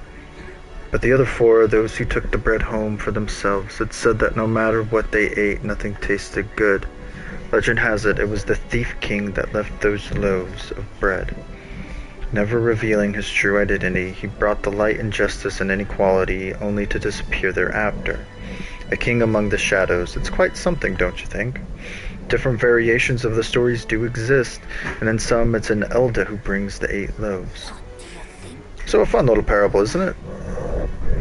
But the other four, those who took the bread home for themselves, had said that no matter what they ate, nothing tasted good. Legend has it, it was the thief king that left those loaves of bread. Never revealing his true identity, he brought the light and justice and inequality, only to disappear thereafter. A king among the shadows, it's quite something, don't you think? Different variations of the stories do exist, and in some it's an elder who brings the 8 loaves. So a fun little parable, isn't it?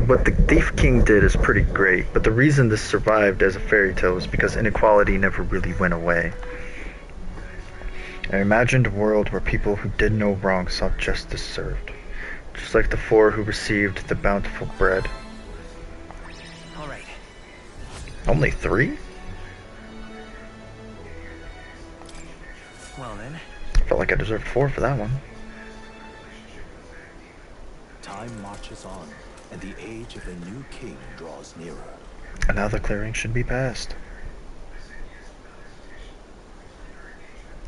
What the Thief King did is pretty great, but the reason this survived as a fairy tale is because inequality never really went away. I imagined a world where people who did no wrong saw justice served, just like the 4 who received the bountiful bread. All right. Only 3? Well then. I felt like I deserved 4 for that one. Time marches on, and the age of the new king draws nearer. And now the clearing should be passed.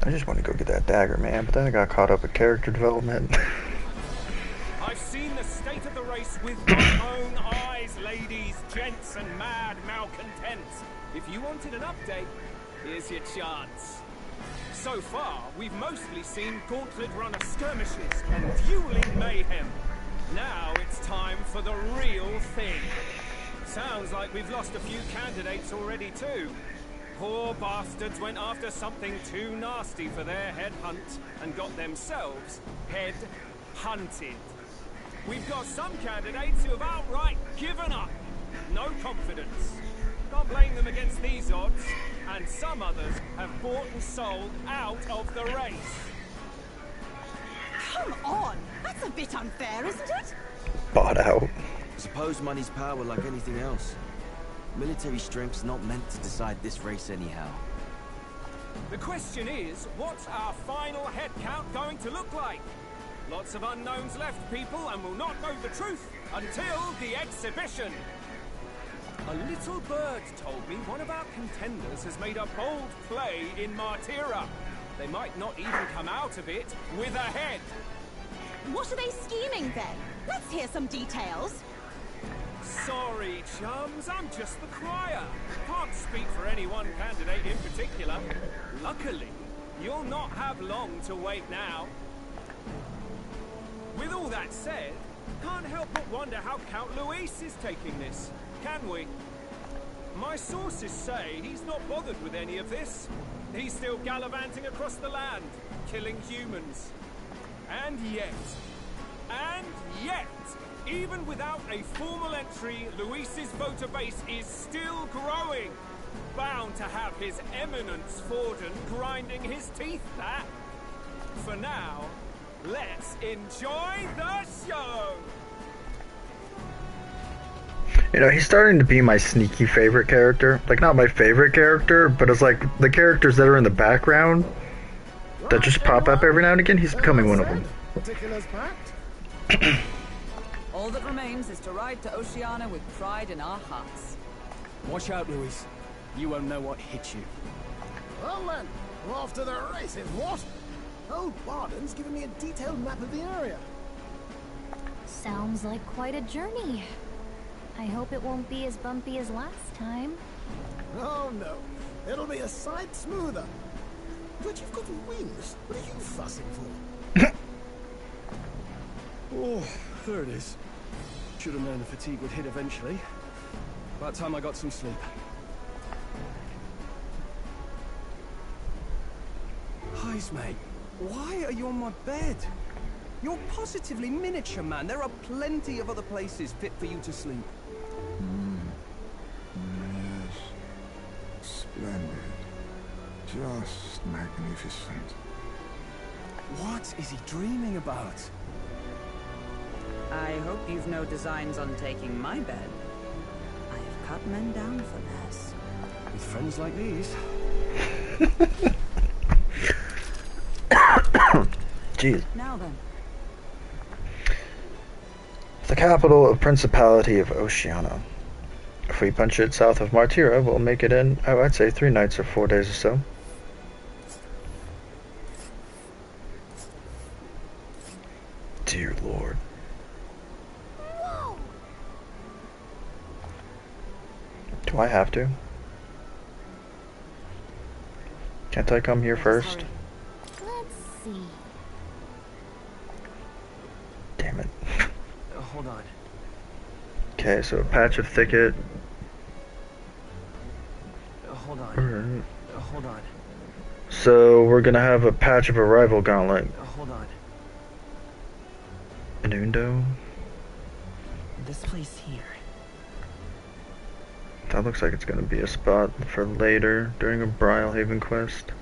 I just want to go get that dagger, man, but then I got caught up with character development. I've seen the state of the race with my own eyes, ladies, gents, and mad malcontents. If you wanted an update, here's your chance. So far, we've mostly seen gauntlet runner skirmishes and dueling mayhem. Now it's time for the real thing. Sounds like we've lost a few candidates already too. Poor bastards went after something too nasty for their head hunt and got themselves head hunted. We've got some candidates who have outright given up. No confidence. Can't blame them against these odds. And some others have bought and sold out of the race. Come on! That's a bit unfair, isn't it? Bought out. Suppose money's power like anything else. Military strength's not meant to decide this race anyhow. The question is, what's our final head count going to look like? Lots of unknowns left, people, and we'll not know the truth until the exhibition. A little bird told me one of our contenders has made a bold play in Martira. They might not even come out of it with a head. What are they scheming then? Let's hear some details. Sorry, chums, I'm just the crier. Can't speak for any one candidate in particular. Luckily, you'll not have long to wait now. With all that said, can't help but wonder how Count Loius is taking this, can we? My sources say he's not bothered with any of this. He's still gallivanting across the land, killing humans. And yet, even without a formal entry, Loius's voter base is still growing. Bound to have his eminence Forden grinding his teeth, that. For now, let's enjoy the show! You know, he's starting to be my sneaky favorite character. Like, not my favorite character, but it's like the characters that are in the background that just pop up every now and again, he's becoming one of them. All that remains is to ride to Oceania with pride in our hearts. Watch out, Loius. You won't know what hit you. Well then, we're off to the races, what? Old Barden's given me a detailed map of the area. Sounds like quite a journey. I hope it won't be as bumpy as last time. Oh no, it'll be a sight smoother. But you've got wings. What are you fussing for? Oh, there it is. Should have known the fatigue would hit eventually. About time I got some sleep. Heis, mate. Why are you on my bed? You're positively miniature, man. There are plenty of other places fit for you to sleep. Yes. Splendid. Just magnificent. What is he dreaming about? I hope you've no designs on taking my bed. I have cut men down for less. With friends like these. Jeez. Now then. The capital of Principality of Oceania. If we punch it south of Martira, we'll make it in, oh, I'd say 3 nights or 4 days or so. Dear Lord. Whoa. Do I have to? Can't I come here first? Let's see. Damn it. Hold on. Okay, so a patch of thicket. Hold on. Hold on. So we're gonna have a patch of arrival gauntlet. Hold on. An Undo. This place here. That looks like it's gonna be a spot for later during a Brilehaven quest.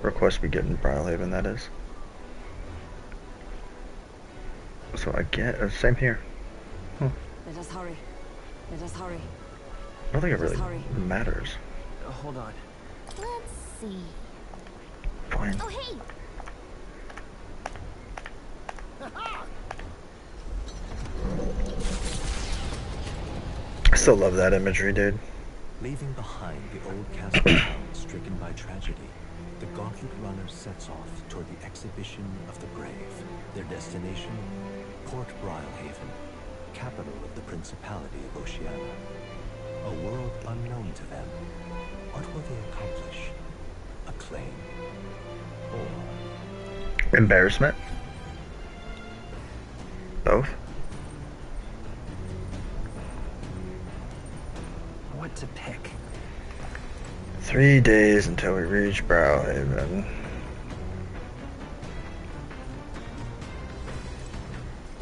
Or quest we get in Brilehaven, that is. So I get same here. Huh. Let us hurry. Let us hurry. I don't think it really matters. Hold on. Let's see. Fine. Oh, hey! I still love that imagery, dude. Leaving behind the old castle town stricken by tragedy, the Gauntlet Runner sets off toward the exhibition of the brave. Their destination, Port Brilehaven, capital of the Principality of Oceania. A world unknown to them. What will they accomplish? Acclaim? Or Embarrassment? Both? What to pick? 3 days until we reach Brilehaven.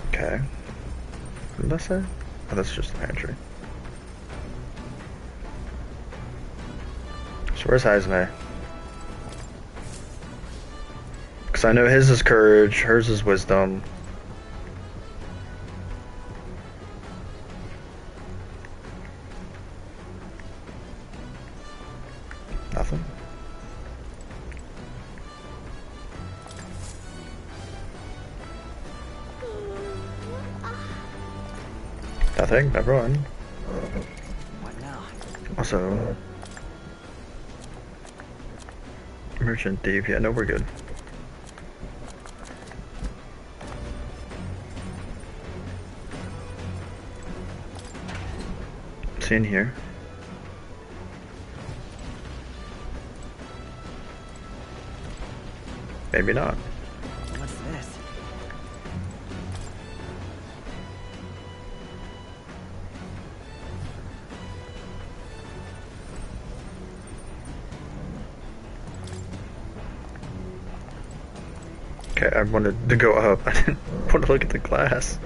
Okay. What did I say? Oh, that's just the pantry. So where's Heisme? Because I know his is courage, hers is wisdom. Nothing. Nothing, never mind. What now? Also, Merchant Thief, yeah, no, we're good. It's in here. Maybe not. What's this? Okay, I wanted to go up. I didn't want to look at the glass.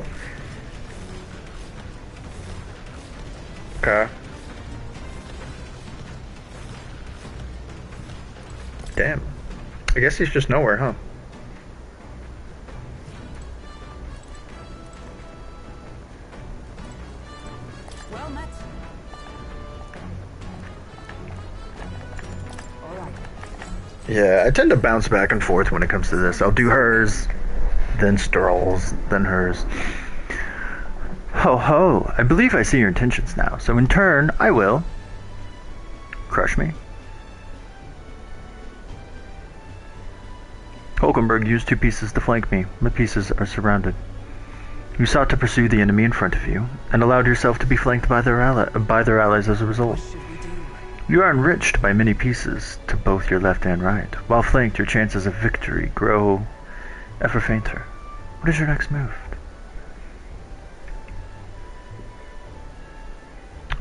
Okay. Damn. I guess he's just nowhere, huh? Well met. All right. Yeah, I tend to bounce back and forth when it comes to this. I'll do hers, then Sturl's, then hers. Ho ho, I believe I see your intentions now, so in turn, I will crush me. Hulkenberg used 2 pieces to flank me. My pieces are surrounded. You sought to pursue the enemy in front of you, and allowed yourself to be flanked by their allies as a result. You are enriched by many pieces to both your left and right. While flanked, your chances of victory grow ever fainter. What is your next move?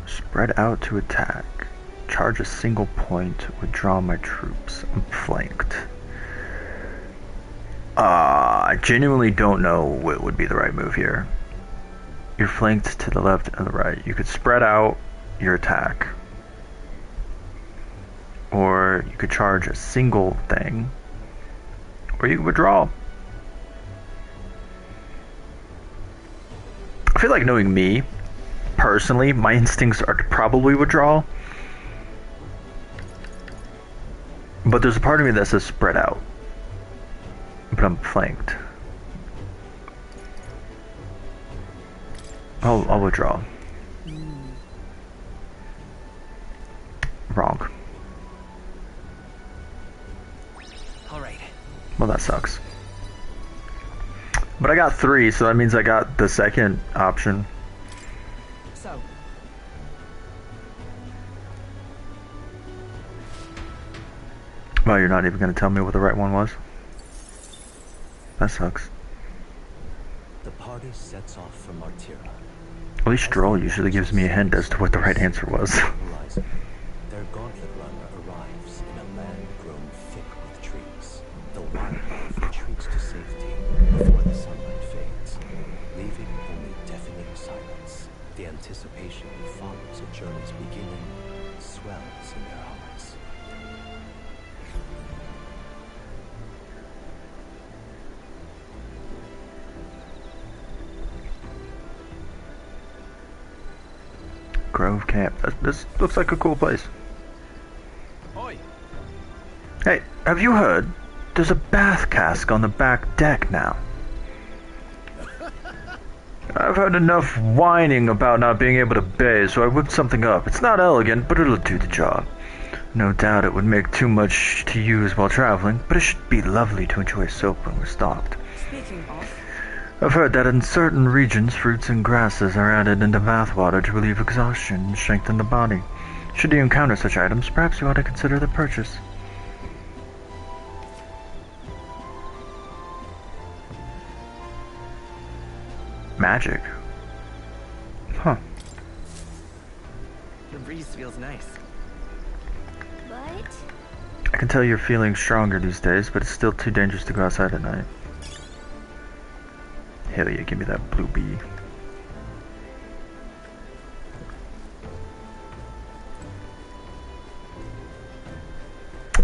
Spread out to attack. Charge a single point. Withdraw my troops. I'm flanked. I genuinely don't know what would be the right move here. You're flanked to the left and the right. You could spread out your attack. Or you could charge a single thing. Or you could withdraw. I feel like knowing me, personally, my instincts are to probably withdraw. But there's a part of me that says spread out. But I'm flanked. I'll withdraw. Wrong. Alright. Well, that sucks. But I got 3, so that means I got the second option. So. Well, you're not even going to tell me what the right one was? That sucks. The party sets off from Martira. At least Stroll usually gives me a hint as to what the right answer was. Their gauntlet runner arrives in a land grown thick with trees. The wildlife retreats to safety before the sunlight fades, leaving only deafening silence. The anticipation that follows a journey's beginning swells in their hearts. Grove Camp. This looks like a cool place. Oi. Hey, have you heard? There's a bath cask on the back deck now. I've heard enough whining about not being able to bathe, so I whipped something up. It's not elegant, but it'll do the job. No doubt it would make too much to use while traveling, but it should be lovely to enjoy a soak when we're stocked. Speaking of, I've heard that in certain regions, fruits and grasses are added into bathwater to relieve exhaustion and strengthen the body. Should you encounter such items, perhaps you ought to consider the purchase. Magic? Huh. The breeze feels nice. What? I can tell you're feeling stronger these days, but it's still too dangerous to go outside at night. Hell yeah, give me that blue bee.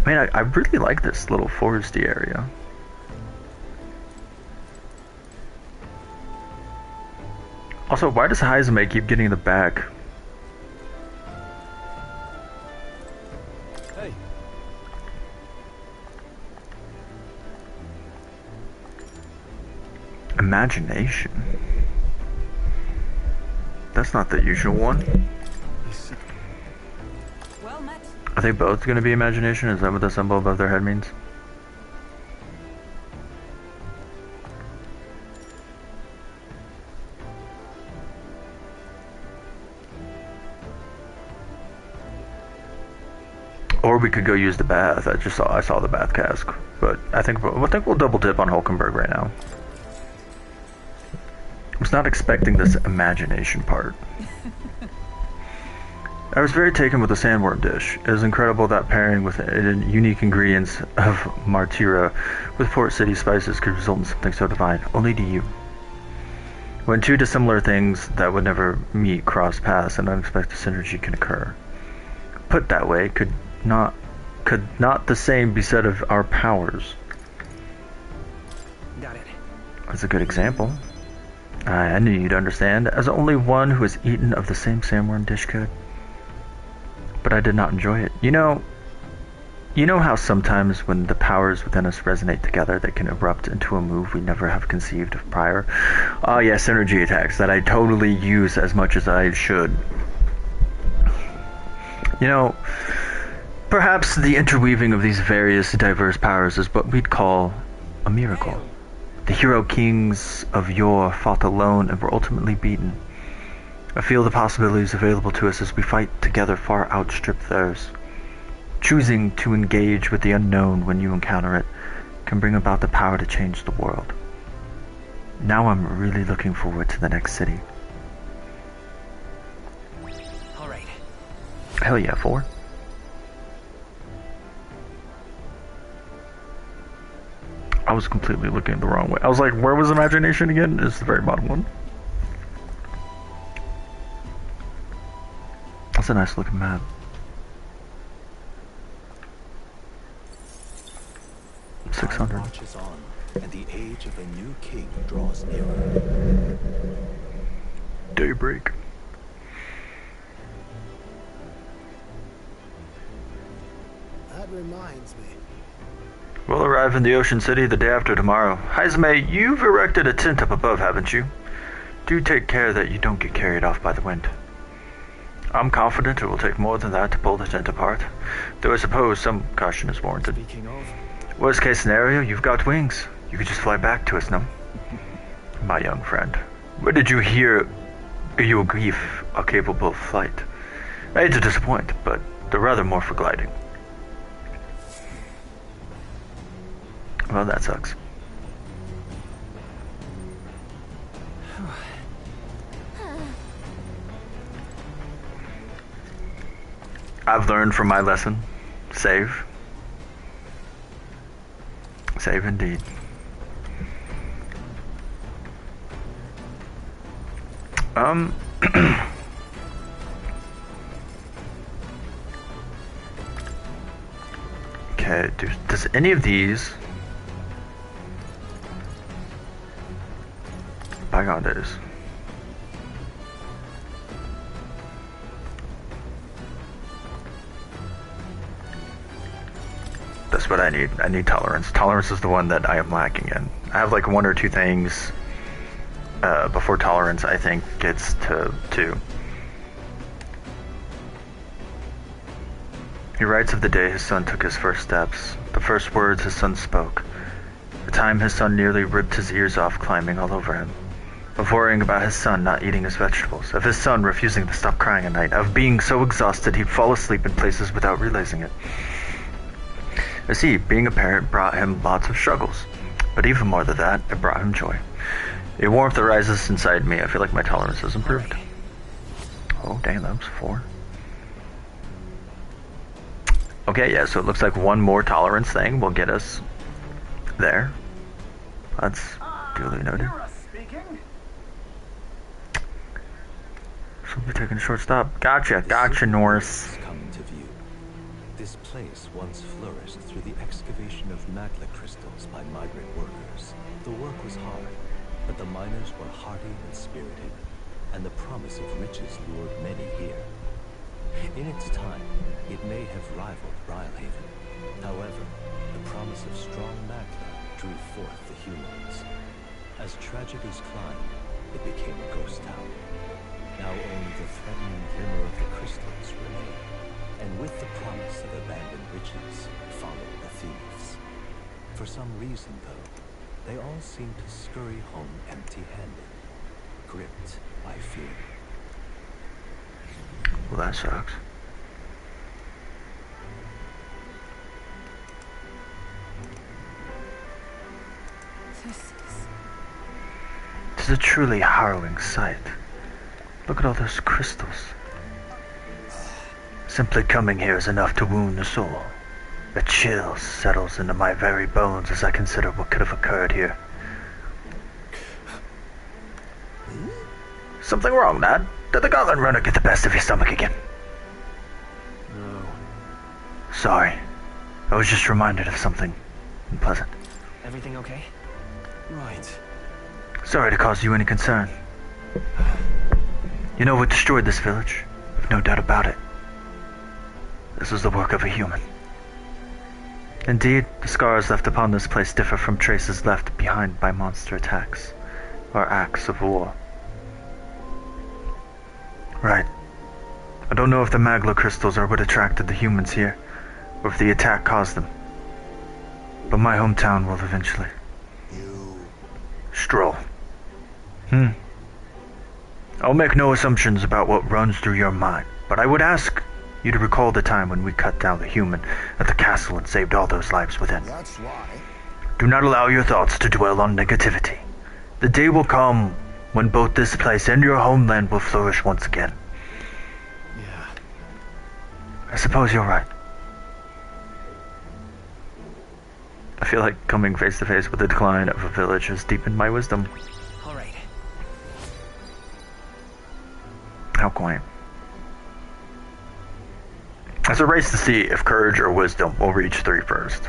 Man, I really like this little foresty area. Also, why does Heizame keep getting the back? Hey. Imagination. That's not the usual one. well met. Are they both going to be imagination? Is that what the symbol above their head means? Or we could go use the bath. I saw the bath cask, but I think we'll double dip on Hulkenberg right now. I was not expecting this imagination part. I was very taken with the sandworm dish. It is incredible that pairing with unique ingredients of Martira with Port City spices could result in something so divine, only to you. When two dissimilar things that would never meet cross paths, an unexpected synergy can occur. Put that way, could not the same be said of our powers? Got it. That's a good example. I knew you'd understand, as only one who has eaten of the same sandworm dish could. But I did not enjoy it. You know how sometimes when the powers within us resonate together, they can erupt into a move we never have conceived of prior? Oh yeah, synergy attacks that I totally use as much as I should. You know, perhaps the interweaving of these various diverse powers is what we'd call a miracle. The hero kings of yore fought alone and were ultimately beaten. I feel the possibilities available to us as we fight together far outstrip theirs. Choosing to engage with the unknown when you encounter it can bring about the power to change the world. Now I'm really looking forward to the next city. Alright. Hell yeah, 4. I was completely looking the wrong way. I was like, where was imagination again? It's the very bottom one. That's a nice looking map. Time marches on, and the age of a new king draws nearer. daybreak. That reminds me. We'll arrive in the Ocean City the day after tomorrow. Haizame, you've erected a tent up above, haven't you? Do take care that you don't get carried off by the wind. I'm confident it will take more than that to pull the tent apart, though I suppose some caution is warranted. Speaking of, Worst case scenario, you've got wings. You could just fly back to us, no? My young friend, where did you hear your grief are capable of flight? I hate to disappoint, but they're rather more for gliding. Well, that sucks. I've learned from my lesson. Save. Save indeed. Okay, does any of these... Bygone days. That's what I need. I need tolerance. Tolerance is the one that I am lacking in. I have like one or two things before tolerance, I think, gets to 2. He writes of the day his son took his first steps, the first words his son spoke, the time his son nearly ripped his ears off climbing all over him, of worrying about his son not eating his vegetables, of his son refusing to stop crying at night, of being so exhausted he'd fall asleep in places without realizing it. You see, being a parent brought him lots of struggles, but even more than that, it brought him joy. A warmth that rises inside me. I feel like my tolerance has improved. Oh, dang, that was 4. Okay, yeah, so it looks like one more tolerance thing will get us there. That's duly noted. So we're taking a short stop. Gotcha, Norris. This place once flourished through the excavation of magma crystals by migrant workers. The work was hard, but the miners were hardy and spirited, and the promise of riches lured many here. In its time, it may have rivaled Brilehaven. However, the promise of strong magma drew forth the humans. As tragedies climbed, it became a ghost town. Now only the threatening glimmer of the crystals remained. And with the promise of abandoned riches followed the thieves. For some reason, though, they all seem to scurry home empty-handed, gripped by fear. Well, that sucks. This is a truly harrowing sight. Look at all those crystals. Simply coming here is enough to wound the soul. A chill settles into my very bones as I consider what could have occurred here. Something wrong, Dad? Did the Goblin Runner get the best of your stomach again? No. Sorry. I was just reminded of something unpleasant. Everything okay? Right. Sorry to cause you any concern. You know what destroyed this village? I've no doubt about it. This was the work of a human. Indeed, the scars left upon this place differ from traces left behind by monster attacks, or acts of war. Right. I don't know if the magma crystals are what attracted the humans here, or if the attack caused them. But my hometown will eventually. Stroll. I'll make no assumptions about what runs through your mind, but I would ask you to recall the time when we cut down the human at the castle and saved all those lives within. That's why. Do not allow your thoughts to dwell on negativity. The day will come when both this place and your homeland will flourish once again. Yeah. I suppose you're right. I feel like coming face to face with the decline of a village has deepened my wisdom. All right. How quaint. It's a race to see if courage or wisdom will reach 3 first.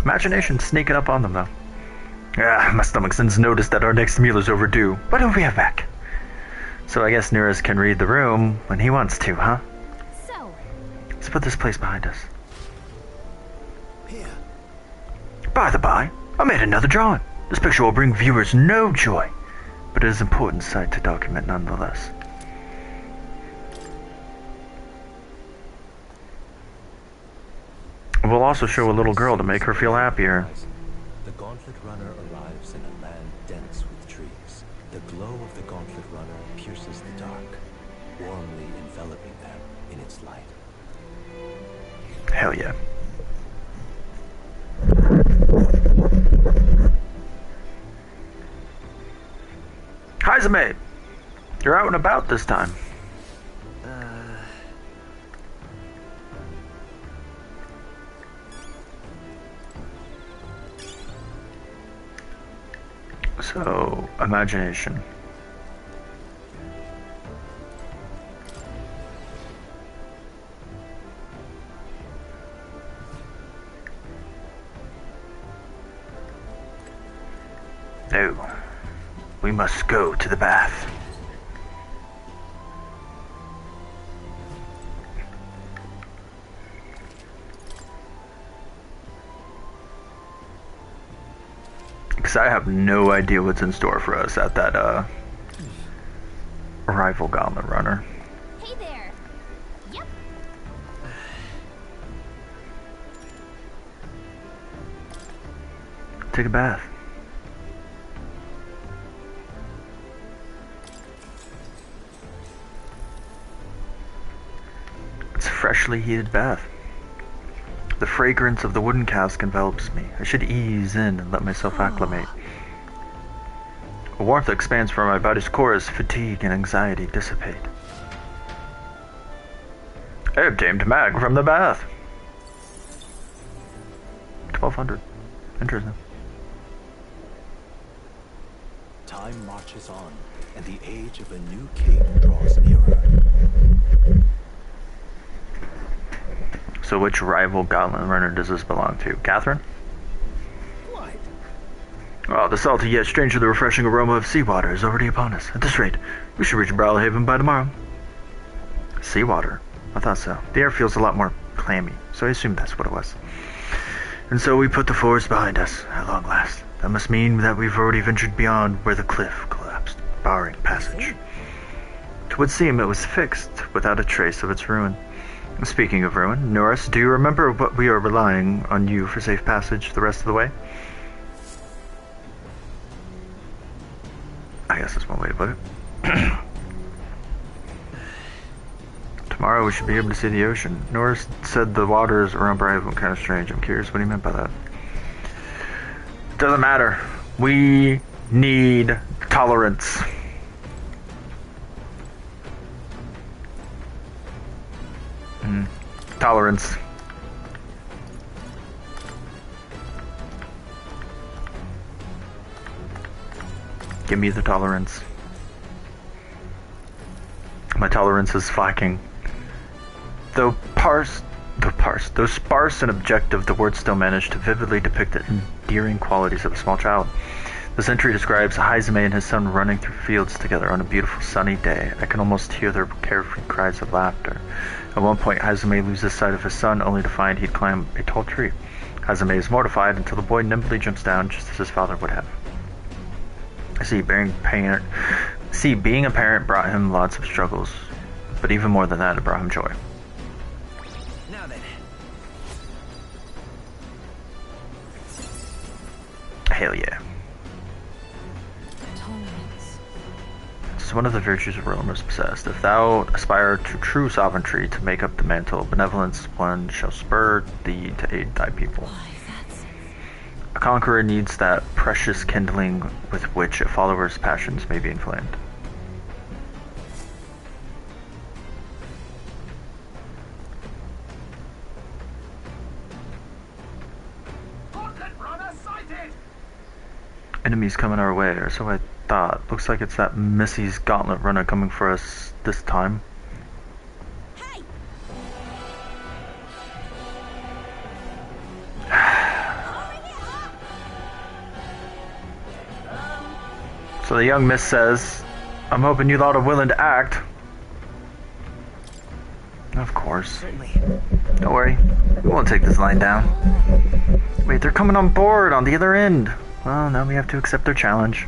Imagination sneaking up on them, though. Ah, my stomach sends notice that our next meal is overdue. What do we have back? So I guess Nearest can read the room when he wants to, huh? So, Let's put this place behind us. Here. By the by, I made another drawing. This picture will bring viewers no joy, but it is an important sight to document nonetheless. We'll also show a little girl to make her feel happier. The Gauntlet Runner arrives in a land dense with trees. The glow of the Gauntlet Runner pierces the dark, warmly enveloping them in its light. Hell yeah. Haizame! You're out and about this time. So, imagination. No. We must go to the bath. Because I have no idea what's in store for us at that, rival Gauntlet Runner. hey there. Yep. Take a bath. It's a freshly heated bath. The fragrance of the wooden cask envelops me. I should ease in and let myself acclimate. A warmth that expands from my body's core as fatigue and anxiety dissipate. I obtained mag from the bath. 1200. Interesting. Time marches on, and the age of a new king draws nearer. So which rival Gauntlet Runner does this belong to? Catherine? Quite. Oh, the salty yet strangely refreshing aroma of seawater is already upon us. At this rate, we should reach Brilehaven by tomorrow. Seawater? I thought so. The air feels a lot more clammy, so I assumed that's what it was. And so we put the forest behind us, at long last. That must mean that we've already ventured beyond where the cliff collapsed, barring passage. It would seem it was fixed, without a trace of its ruin. Speaking of ruin, Norris, do you remember what we are relying on you for safe passage the rest of the way? I guess that's one way to put it. Tomorrow we should be able to see the ocean. Norris said the waters around Brilehaven were kind of strange. I'm curious what he meant by that. Doesn't matter. We need tolerance. Tolerance. Give me the tolerance. My tolerance is lacking. Though sparse and objective, the words still manage to vividly depict the endearing qualities of a small child. This entry describes Haizame and his son running through fields together on a beautiful sunny day. I can almost hear their carefree cries of laughter. At one point, Haizame loses sight of his son, only to find he'd climbed a tall tree. Haizame is mortified until the boy nimbly jumps down, just as his father would have. Being a parent brought him lots of struggles, but even more than that, it brought him joy. Now then. Hell yeah. It's one of the virtues of royal most possessed. If thou aspire to true sovereignty, to make up the mantle of benevolence, one shall spur thee to aid thy people. A conqueror needs that precious kindling with which a follower's passions may be inflamed. Enemies coming our way, or so I thought. Looks like it's that Missy's Gauntlet Runner coming for us this time. Hey! So the young miss says, I'm hoping you lot are willing to act. Of course. Certainly. Don't worry, we won't take this line down. Wait, they're coming on board on the other end. Well, now we have to accept their challenge.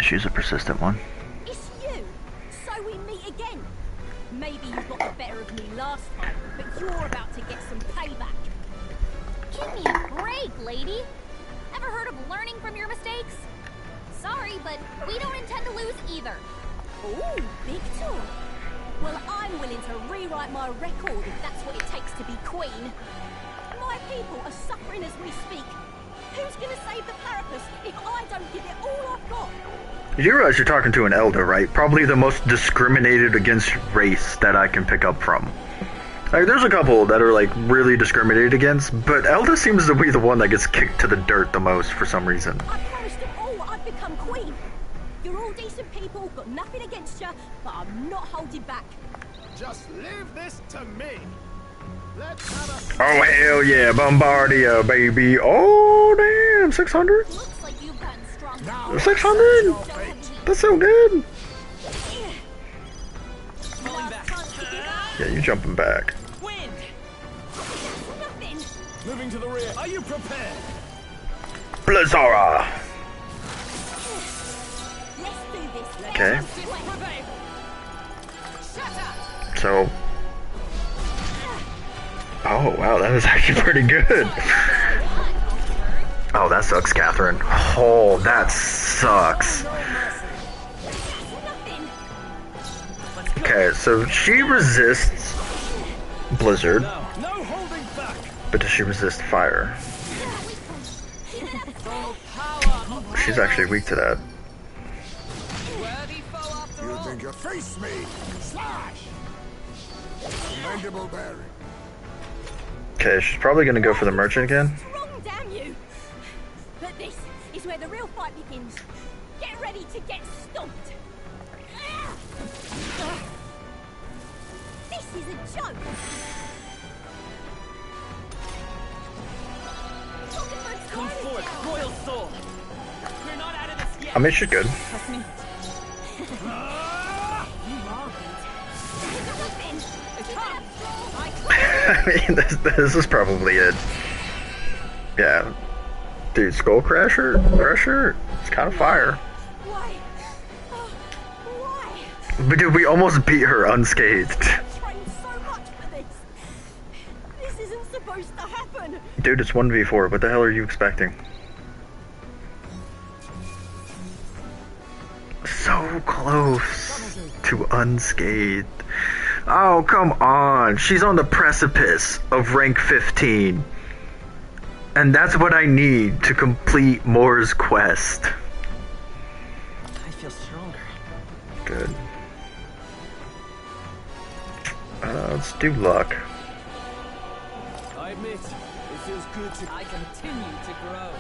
She's a persistent one. It's you! So we meet again! Maybe you got the better of me last time, but you're about to get some payback. Give me a break, lady. Ever heard of learning from your mistakes? Sorry, but we don't intend to lose either. Ooh, big talk. Well, I'm willing to rewrite my record if that's what it takes to be queen. My people are suffering as we speak. Who's gonna save the Parapus if I don't give it all I've got? You realize you're talking to an elder, right? Probably the most discriminated against race that I can pick up from. Like, there's a couple that are, like, really discriminated against, but Elda seems to be the one that gets kicked to the dirt the most for some reason. I promised them all I'd become queen. You're all decent people, got nothing against you, but I'm not holding back. Just leave this to me. Let's have a... Oh, hell yeah, Bombardia, baby. Oh, damn, 600? Looks like you've gotten strong. 600? That's so good. Yeah, you jumping back. Wind. Moving to the rear. Are you prepared? Blizzara. Let's do this. Okay. So. Oh, wow, that was actually pretty good. Oh, that sucks, Catherine. Oh, that sucks. Okay, so she resists blizzard, but does she resist fire? She's actually weak to that. You think you face me? Slash! Commendable bearing. Okay, she's probably gonna go for the merchant again. Wrong, damn you! But this is where the real fight begins. Get ready to get stomped. This is a joke. Come forth, royal soul. We're not out of this yet. I mean, she's good. Trust me. I mean, this is probably it. Yeah. Dude, Skull Crusher, it's kind of fire. Why? Why? But dude, we almost beat her unscathed. I've trained so much for this. This isn't supposed to happen. Dude, it's 1v4. What the hell are you expecting? So close to unscathed. Oh, come on. She's on the precipice of rank 15. And that's what I need to complete Moore's quest. I feel stronger. Good. Let's do luck. I admit, it feels good to... I continue to grow.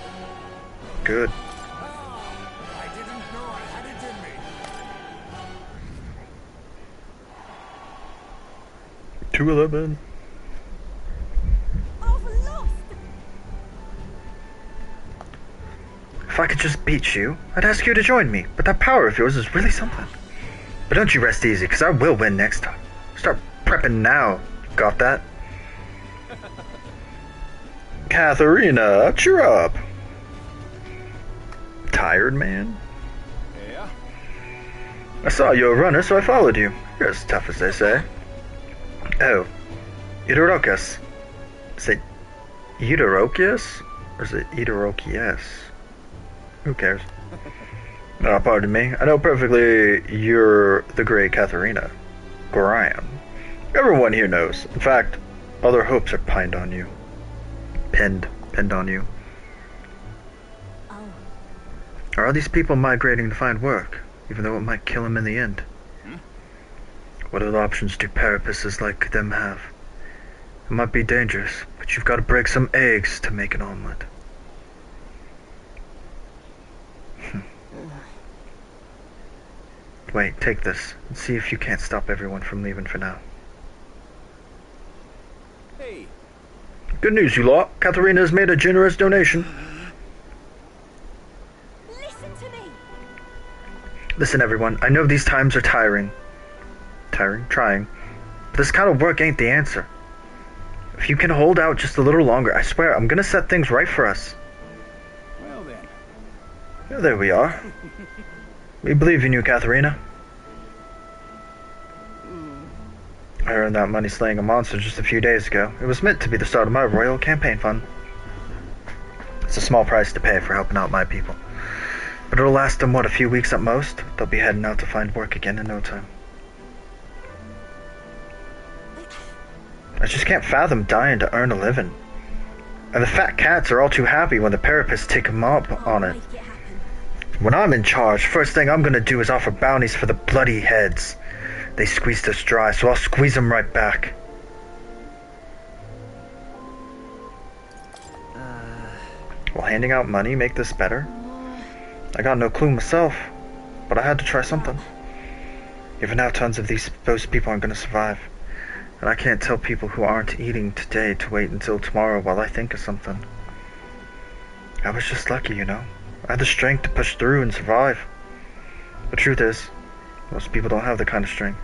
Good. I didn't know I had it in me. 211. I've lost. If I could just beat you, I'd ask you to join me, but that power of yours is really something. But don't you rest easy, because I will win next time. Start prepping now. Got that? Katharina, cheer up. Tired, man? Yeah? I saw you a runner, so I followed you. You're as tough as they say. Oh, Idorokas. Is it Idorokius? Or is it Idorokies? Who cares? Pardon me. I know perfectly you're the great Katharina. Gorion. Everyone here knows. In fact, other hopes are pinned on you. Pinned on you. Oh. Are all these people migrating to find work, even though it might kill them in the end? What other options do parapuses like them have? It might be dangerous, but you've got to break some eggs to make an omelet. Wait, take this, and see if you can't stop everyone from leaving for now. Hey. Good news, you lot. Katharina has made a generous donation. Listen to me. Listen, everyone, I know these times are tiring. Trying. But this kind of work ain't the answer. If you can hold out just a little longer, I swear, I'm gonna set things right for us. Well then. Yeah, there we are. We believe in you, Katharina. I earned that money slaying a monster just a few days ago. It was meant to be the start of my royal campaign fund. It's a small price to pay for helping out my people. But it'll last them, what, a few weeks at most? They'll be heading out to find work again in no time. I just can't fathom dying to earn a living. And the fat cats are all too happy when the Parapists take them up on it. When I'm in charge, first thing I'm gonna do is offer bounties for the bloody heads. They squeezed us dry, so I'll squeeze them right back. Will handing out money make this better? I got no clue myself, but I had to try something. Even now, tons of those people aren't gonna survive. And I can't tell people who aren't eating today to wait until tomorrow while I think of something. I was just lucky, you know. I had the strength to push through and survive. The truth is, most people don't have the kind of strength.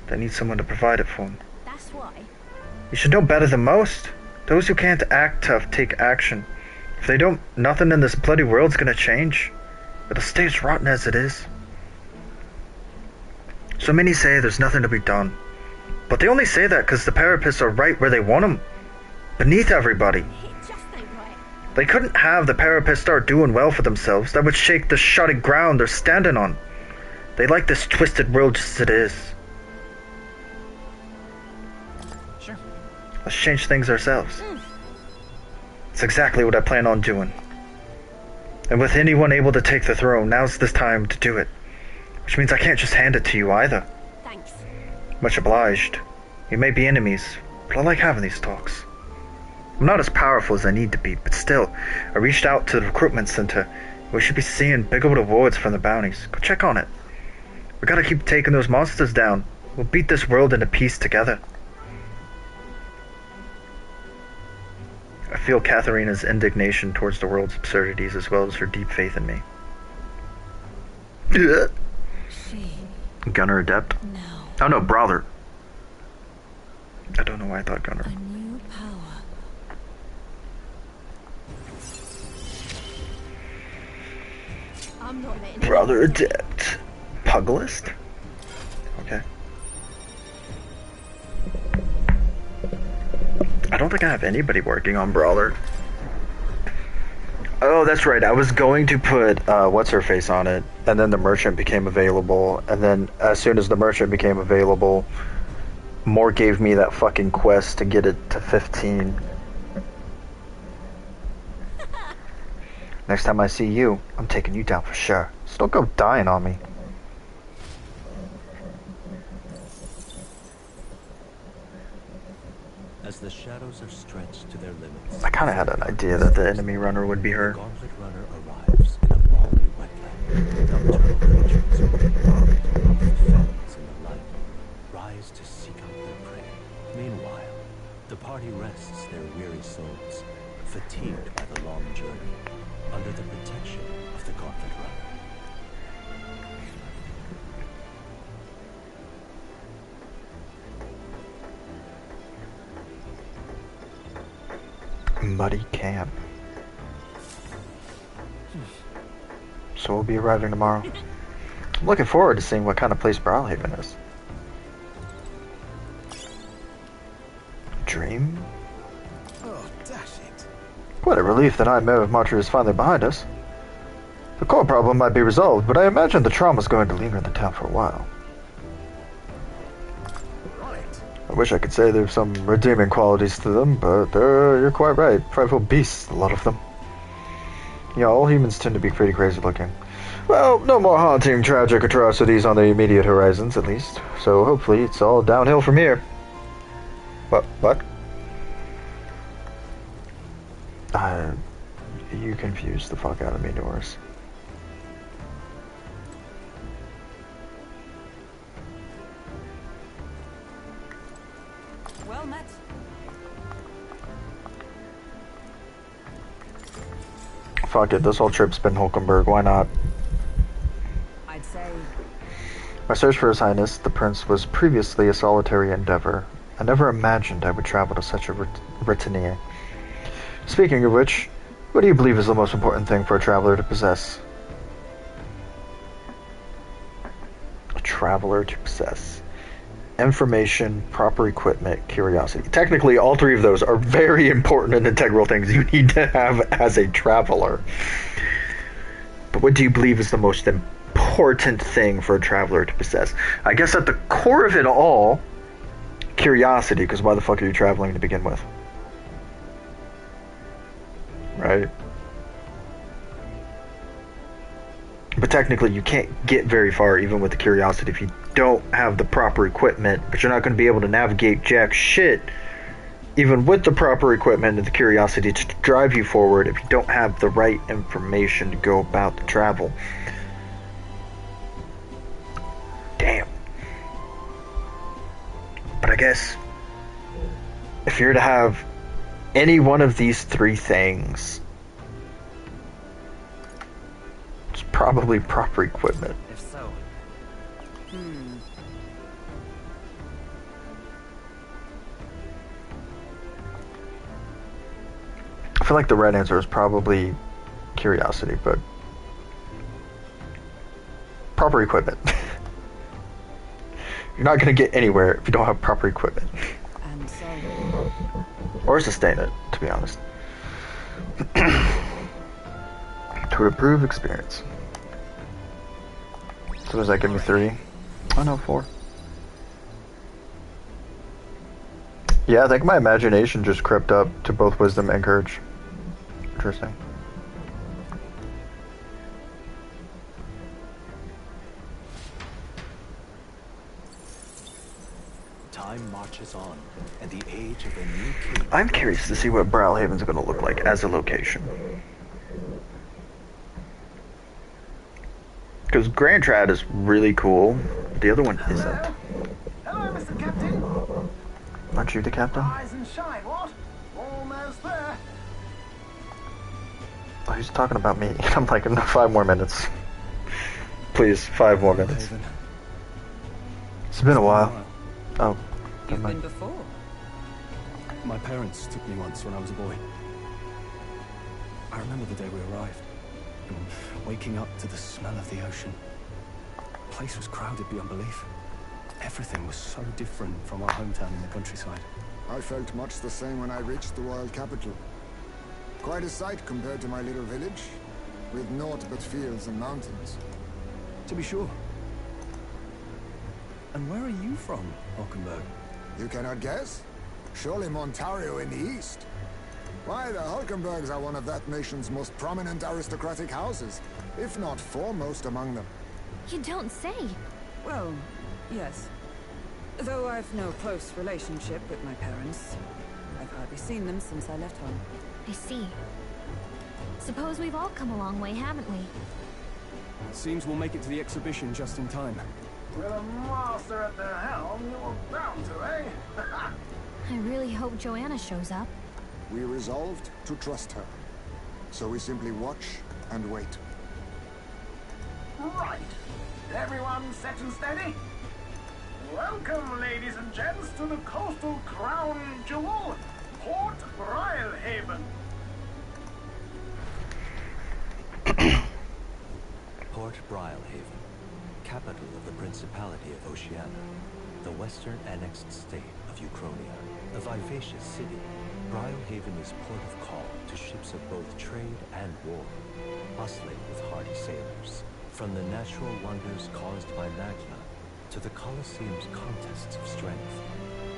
They need someone to provide it for them. That's why. You should know better than most. Those who can't act tough take action. If they don't, nothing in this bloody world's gonna change. It'll stay as rotten as it is. So many say there's nothing to be done. But they only say that because the Parapists are right where they want them. Beneath everybody. They couldn't have the Parapists start doing well for themselves. That would shake the shoddy ground they're standing on. They like this twisted world just as it is. Sure. Let's change things ourselves. It's exactly what I plan on doing. And with anyone able to take the throne, now's the time to do it. Which means I can't just hand it to you either. Thanks. Much obliged. We may be enemies, but I like having these talks. I'm not as powerful as I need to be, but still, I reached out to the recruitment center. We should be seeing bigger rewards from the bounties. Go check on it. We gotta keep taking those monsters down. We'll beat this world into peace together. I feel Katharina's indignation towards the world's absurdities as well as her deep faith in me. Gunner Adept? No. Oh no, Brawler. I don't know why I thought Gunner. A new power. I'm not letting Brawler Adept. Pugilist? Okay. I don't think I have anybody working on Brawler. Oh, that's right. I was going to put what's-her-face on it, and then the merchant became available, and then as soon as the merchant became available, Moore gave me that fucking quest to get it to 15. Next time I see you, I'm taking you down for sure. So don't go dying on me. As the shadows are stretched to their limits, I kind of had an idea that the enemy runner would be her. the Gauntlet Runner arrives in a balmy wetland. Nocturnal creatures from the fens and the light rise to seek out their prey. Meanwhile, the party rests their weary souls, fatigued by the long journey, under the protection of the Gauntlet Runner. Muddy Camp. So we'll be arriving tomorrow. I'm looking forward to seeing what kind of place Brilehaven is. Dream? Oh, dash it. What a relief the nightmare of Martyr is finally behind us. The core problem might be resolved, but I imagine the trauma's going to linger in the town for a while. I wish I could say there's some redeeming qualities to them, but you're quite right. Frightful beasts, a lot of them. Yeah, all humans tend to be pretty crazy looking. Well, no more haunting, tragic atrocities on the immediate horizons, at least. So hopefully it's all downhill from here. What? You confused the fuck out of me, Doris. Well met. Fuck it, this whole trip's been Hulkenberg, why not? say? My search for His Highness, the Prince, was previously a solitary endeavor. I never imagined I would travel to such a retinue. Speaking of which, what do you believe is the most important thing for a traveler to possess? A traveler to possess. Information, proper equipment, curiosity. Technically, all three of those are very important and integral things you need to have as a traveler. But what do you believe is the most important thing for a traveler to possess? I guess at the core of it all, curiosity, because why the fuck are you traveling to begin with? Right? But technically, you can't get very far even with the curiosity if you don't have the proper equipment, but you're not going to be able to navigate jack shit even with the proper equipment and the curiosity to drive you forward if you don't have the right information to go about the travel. Damn. But I guess if you're to have any one of these three things, it's probably proper equipment. If so. I feel like the right answer is probably curiosity, but proper equipment. You're not going to get anywhere if you don't have proper equipment. And so... Or sustain it, to be honest. To improve experience. So does that give me 3? Oh no, 4. Yeah, I think my imagination just crept up to both wisdom and courage. Interesting. Time marches on, and the age of a new king. I'm curious to see what Brilehaven's going to look like as a location. Because Grand Trad is really cool, but the other one isn't. Hello, Mr. Captain. Aren't you the captain? Rise and shine, what? Almost there. Oh, he's talking about me. I'm like, no, 5 more minutes. Please, 5 more minutes. It's been a while. Oh, You've been before. My parents took me once when I was a boy. I remember the day we arrived, and waking up to the smell of the ocean. The place was crowded beyond belief. Everything was so different from our hometown in the countryside. I felt much the same when I reached the royal capital. Quite a sight compared to my little village, with naught but fields and mountains. To be sure. And where are you from, Hulkenberg? You cannot guess? Surely Montario in the east. Why, the Hulkenbergs are one of that nation's most prominent aristocratic houses, if not foremost among them. You don't say. Well, yes. Though I've no close relationship with my parents. I've hardly seen them since I left home. I see. Suppose we've all come a long way, haven't we? Seems we'll make it to the exhibition just in time. With a master at the helm, you're bound to, eh? I really hope Joanna shows up. We resolved to trust her. So we simply watch and wait. Right. Everyone set and steady? Welcome, ladies and gents, to the coastal crown jewel, Port Brilehaven. Port Brilehaven, capital of the Principality of Oceania, the western annexed state of Uchronia. A vivacious city, Brilehaven is port of call to ships of both trade and war, bustling with hardy sailors. From the natural wonders caused by magma to the Colosseum's contests of strength,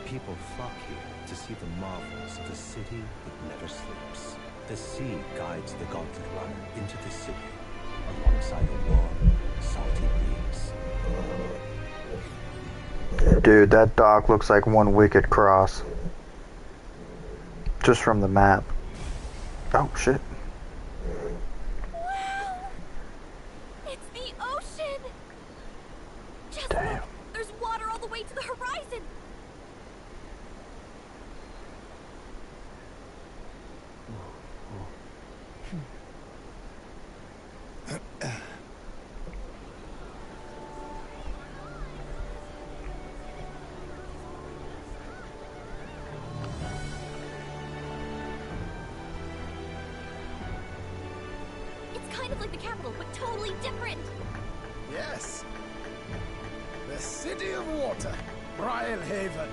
people flock here to see the marvels of a city that never sleeps. The sea guides the gauntlet runner into the city, alongside a warm, salty breeze. Dude, that dock looks like one wicked cross. Just from the map. Oh, shit. Wow! It's the ocean! Just Damn. look! There's water all the way to the horizon! different. Yes. The City of Water, Brilehaven.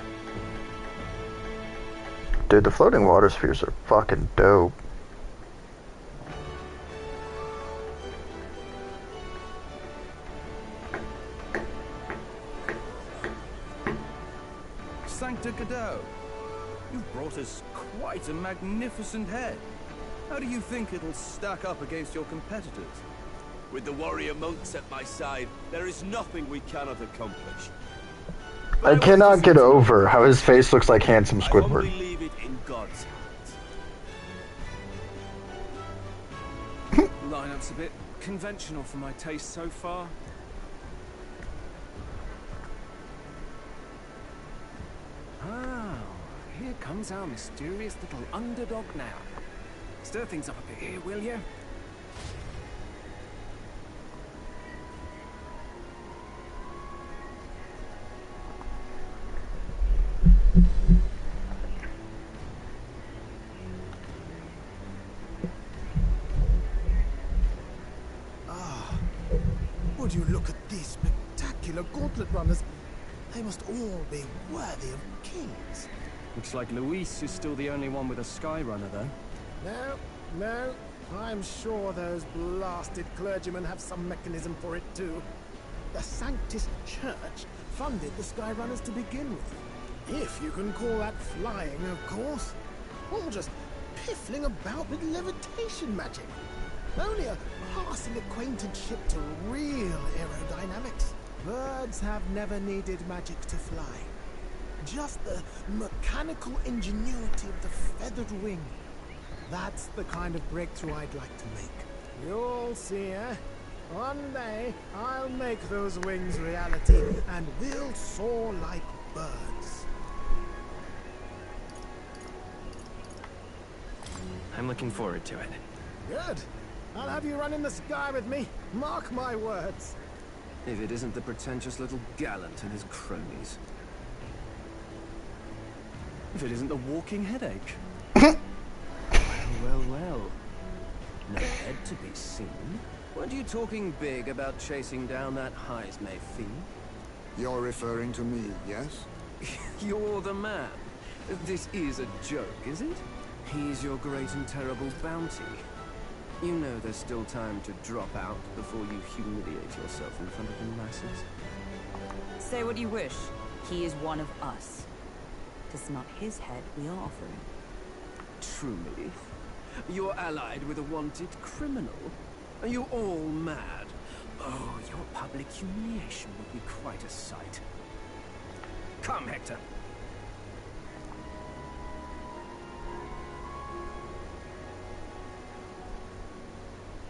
Dude, the floating water spheres are fucking dope. Sancta Cadeau, you've brought us quite a magnificent head. How do you think it'll stack up against your competitors? With the warrior monks at my side, there is nothing we cannot accomplish. I cannot get over how his face looks like handsome Squidward. I humbly leave it in God's hands. Lineup's a bit conventional for my taste so far. Oh, here comes our mysterious little underdog now. Stir things up a bit here, will you? Would you look at these spectacular gauntlet runners? They must all be worthy of kings. Looks like Loius is still the only one with a Skyrunner, though. No. I'm sure those blasted clergymen have some mechanism for it too. The Sanctus Church funded the Skyrunners to begin with. If you can call that flying, of course. All just piffling about with levitation magic. Only a passing acquaintanceship to real aerodynamics. Birds have never needed magic to fly. Just the mechanical ingenuity of the feathered wing. That's the kind of breakthrough I'd like to make. You'll see, eh? One day, I'll make those wings reality, and we'll soar like birds. I'm looking forward to it. Good. I'll have you run in the sky with me. Mark my words. If it isn't the pretentious little gallant and his cronies. If it isn't the walking headache. Well. No head to be seen. Weren't you talking big about chasing down that Heismay fiend? You're referring to me, yes? You're the man. This is a joke, is it? He's your great and terrible bounty. You know there's still time to drop out before you humiliate yourself in front of the masses. Say what you wish. He is one of us. Tis not his head we are offering. Truly? You're allied with a wanted criminal? Are you all mad? Oh, your public humiliation would be quite a sight. Come, Hector.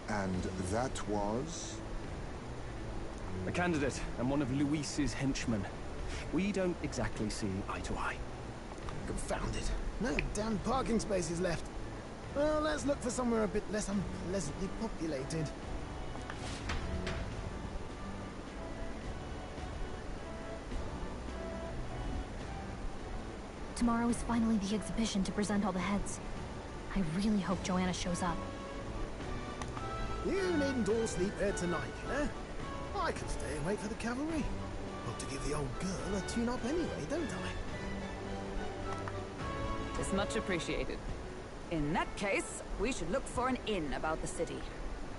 And that was? A candidate and one of Loius's henchmen. We don't exactly see eye to eye. Confound it. No damn parking spaces left. Well, let's look for somewhere a bit less unpleasantly populated. Tomorrow is finally the exhibition to present all the heads. I really hope Joanna shows up. You needn't all sleep here tonight, you know? I can stay and wait for the cavalry. Got to give the old girl a tune-up anyway, don't I? It's much appreciated. In that case, we should look for an inn about the city.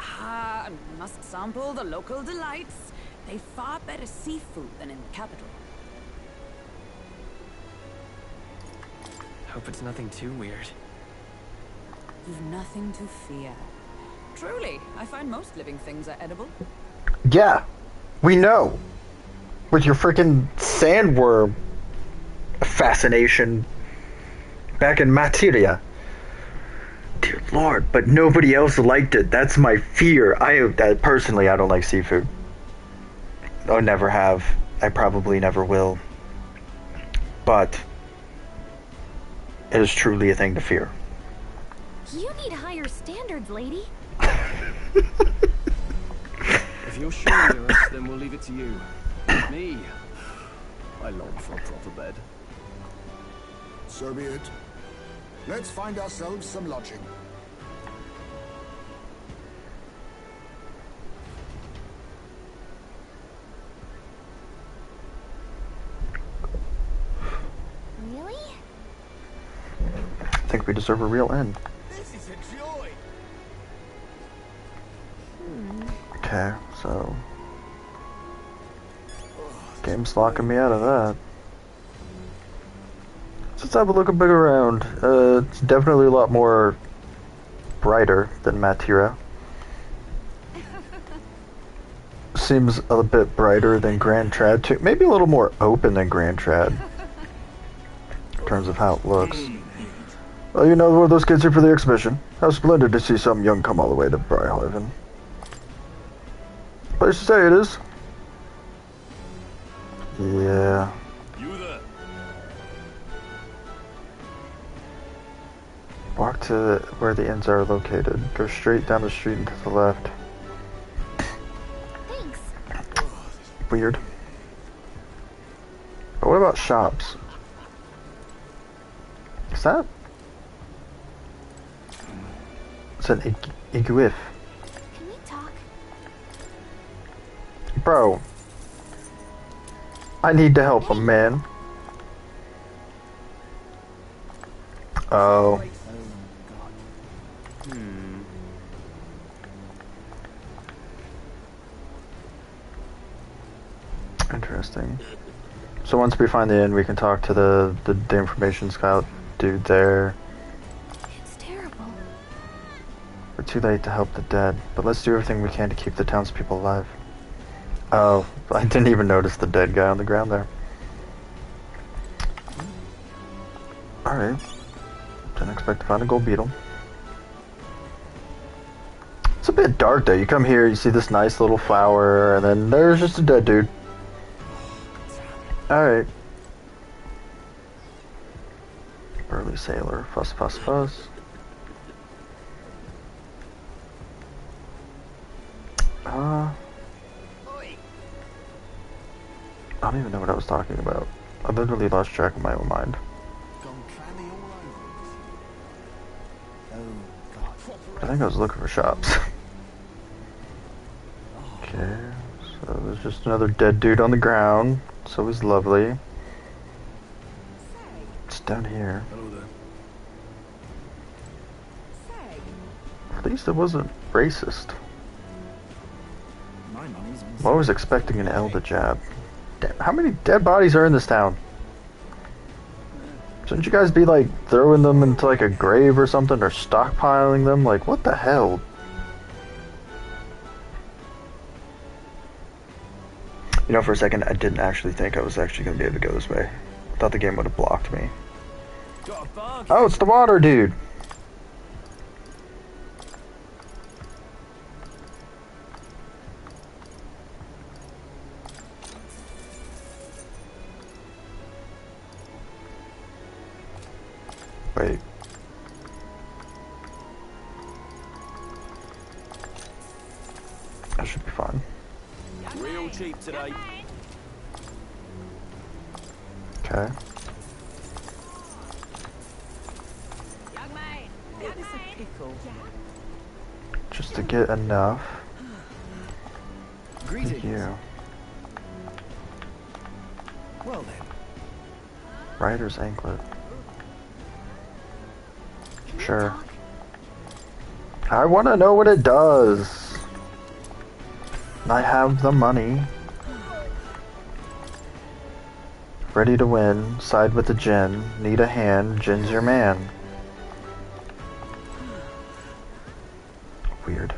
Ah, must sample the local delights. They've far better seafood than in the capital. Hope it's nothing too weird. You've nothing to fear. Truly, I find most living things are edible. Yeah, we know. With your freaking sandworm fascination back in Materia. Dear Lord, but nobody else liked it. That's my fear. Personally, I don't like seafood. I never have. I probably never will. But it is truly a thing to fear. You need higher standards, lady. If you're sure you're us, then we'll leave it to you. Me, I long for a proper bed. So be it. Let's find ourselves some lodging. think we deserve a real end. This is a joy. Okay, so game's locking me out of that. Let's have a look a bit around. It's definitely a lot more brighter than Matira. Seems a bit brighter than Grand Trad too. Maybe a little more open than Grand Trad in terms of how it looks. Well, you know, one of those kids here for the exhibition. How splendid to see some young come all the way to Brilehaven. Place to say it is. Yeah. You there? Walk to where the inns are located. Go straight down the street and to the left. Thanks. Weird. But what about shops? Is that? It's an iguif. Can we talk? Bro. I need to help him, man. Oh. Interesting. So once we find the inn, we can talk to the information scout dude there. It's terrible. We're too late to help the dead, but let's do everything we can to keep the townspeople alive. Oh, I didn't even notice the dead guy on the ground there. Alright. Didn't expect to find a gold beetle. It's a bit dark though. You come here, you see this nice little flower, and then there's just a dead dude. Alright. Burly sailor. Fuss, fuss, fuss. I don't even know what I was talking about. I literally lost track of my own mind. I think I was looking for shops. Okay, so there's just another dead dude on the ground. It's always lovely. It's down here. At least it wasn't racist. I'm always expecting an L to jab. Damn, how many dead bodies are in this town? Shouldn't you guys be like throwing them into like a grave or something, or stockpiling them? Like, what the hell? You know, for a second, I didn't actually think I was actually going to be able to go this way. I thought the game would have blocked me. Oh, it's the water dude! Wait. That should be fine. Real cheap today. Okay. Just to get enough. Thank you. Well then. Rider's anklet. Sure. I want to know what it does. I have the money. Ready to win. Side with the Jinn. Need a hand. Jinn's your man. Weird.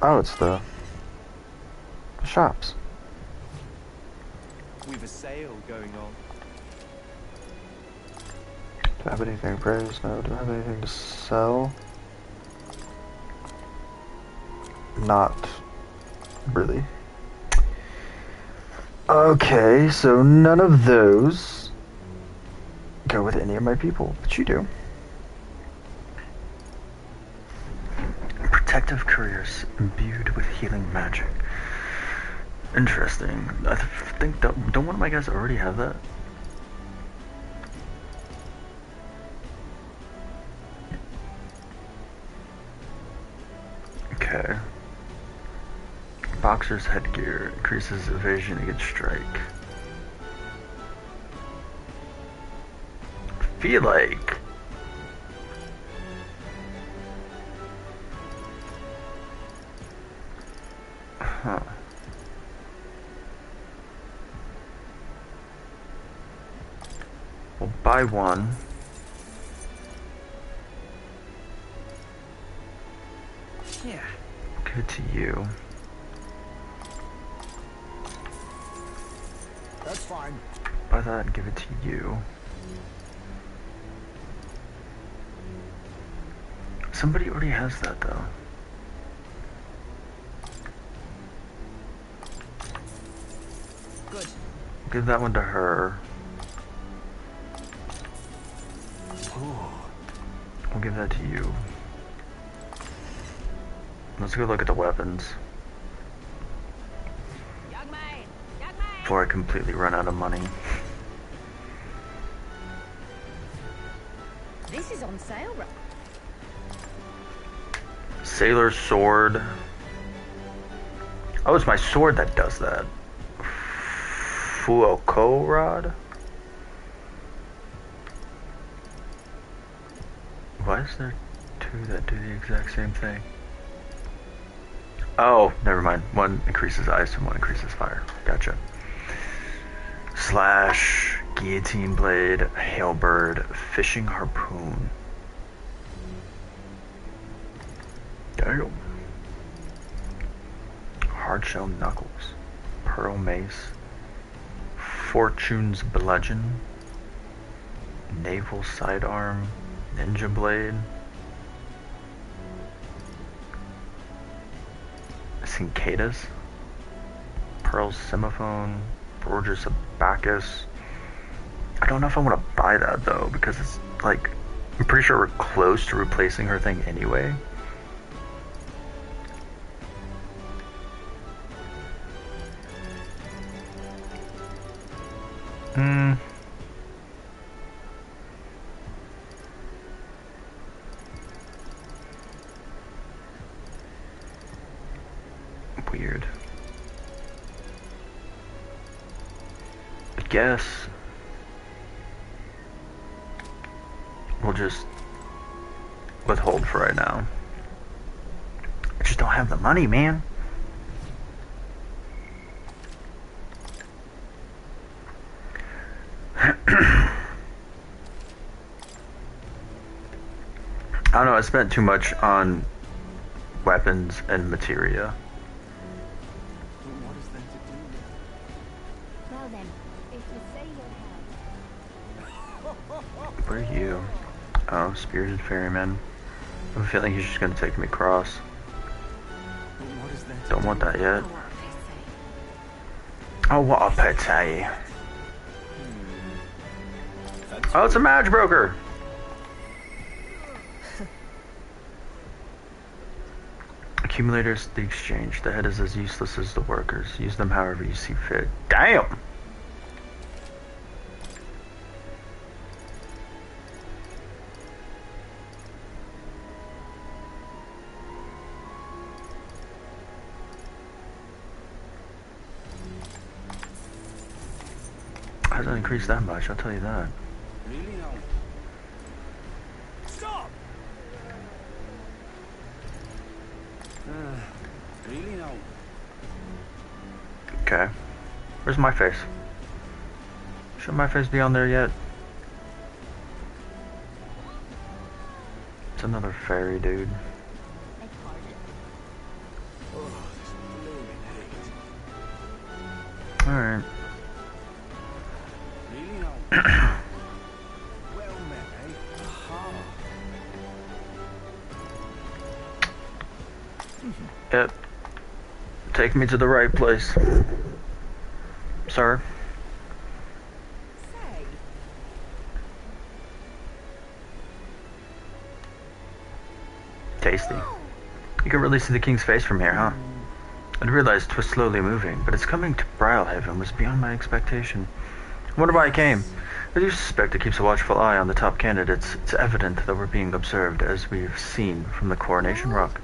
Oh, it's the shops. We've a sale going on. Do I have anything to praise? No. Do I have anything to sell? Not really. Okay, so none of those go with any of my people, but you do. Protective careers imbued with healing magic. Interesting. I think don't one of my guys already have that? Okay. Boxer's headgear increases evasion against strike. feel like. Huh. We'll buy one. Yeah. Give it to you. That's fine. Buy that and give it to you. Somebody already has that though. Good. Give that one to her. Ooh. We'll give that to you. Let's go look at the weapons. Before I completely run out of money. This is on sale, right? Sailor sword. Oh, it's my sword that does that. Fuoko rod? Why is there two that do the exact same thing? Oh, never mind. One increases ice and one increases fire. Gotcha. Slash, guillotine blade, halberd, fishing harpoon. Damn. Hardshell knuckles, pearl mace, fortune's bludgeon, naval sidearm, ninja blade. Cicadas, pearl's semaphone, Forges of Bacchus. I don't know if I want to buy that though, because it's like, I'm pretty sure we're close to replacing her thing anyway. Weird. I guess we'll just withhold for right now. I just don't have the money, man. I don't know, I spent too much on weapons and materia. Well then, if you say you'll Where are you? Oh, spirited ferryman. I have a feeling he's just gonna take me across. Don't want that yet. Oh, what a pity. Oh, it's a match broker. Accumulators, the exchange. The head is as useless as the workers. Use them however you see fit. Damn! Hasn't increased that much, I'll tell you that. Really now? Stop! Really now? Okay. Where's my face? Should my face be on there yet? It's another fairy dude. Alright. Really now? Well met, eh? Aha. Yep. Take me to the right place. Sir. Tasty. You can really see the king's face from here, huh? I'd realized 'twas slowly moving, but its coming to Brilehaven was beyond my expectation. I wonder why it came. I do suspect it keeps a watchful eye on the top candidates. It's evident that we're being observed, as we've seen from the Coronation Rock.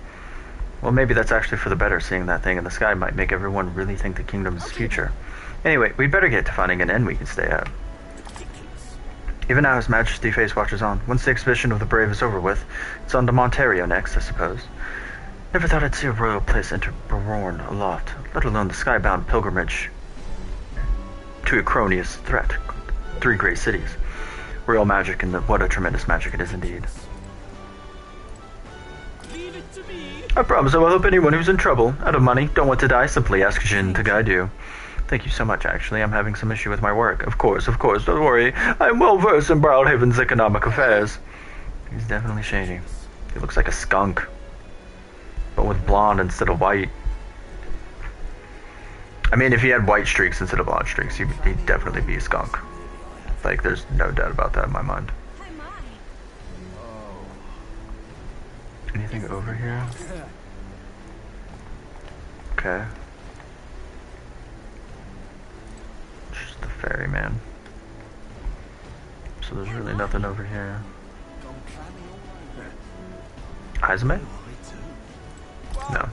Well, maybe that's actually for the better. Seeing that thing in the sky might make everyone really think the kingdom's future. Anyway, we'd better get to finding an inn we can stay at. Even now His Majesty face watches on. Once the exhibition of the brave is over with, it's on to Ontario next, I suppose. Never thought I'd see a royal place enter Barourn aloft, let alone the skybound pilgrimage to a cronious threat. 3 great cities. Real magic, and what a tremendous magic it is indeed. Leave it to me. I promise I will help anyone who's in trouble, out of money, don't want to die, simply ask Jin to guide you. Thank you so much, actually. I'm having some issue with my work. Of course, don't worry. I'm well versed in Brilehaven's economic affairs. He's definitely shady. He looks like a skunk, but with blonde instead of white. I mean, if he had white streaks instead of blonde streaks, he'd definitely be a skunk. Like, there's no doubt about that in my mind. Anything over here? Okay. Just the ferryman. So there's really nothing over here. Izame? No.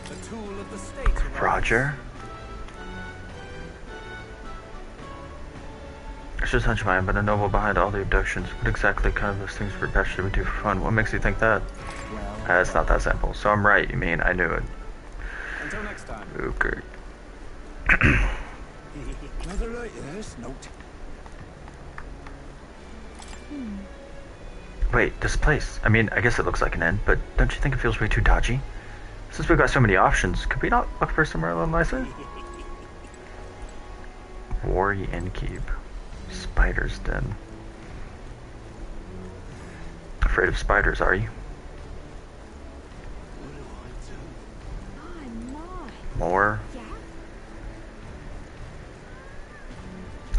A tool of the state. Roger. It's just hunch mine, but the noble behind all the abductions. What exactly kind of those things for best should we do for fun? What makes you think that? It's not that simple. So I'm right, you mean? I knew it. Until next time. Okay. Another Loius note. Wait, this place. I mean, I guess it looks like an inn, but don't you think it feels way too dodgy? Since we've got so many options, could we not look for somewhere a little nicer? Worry Innkeep. Spider's Den. Afraid of spiders, are you? More?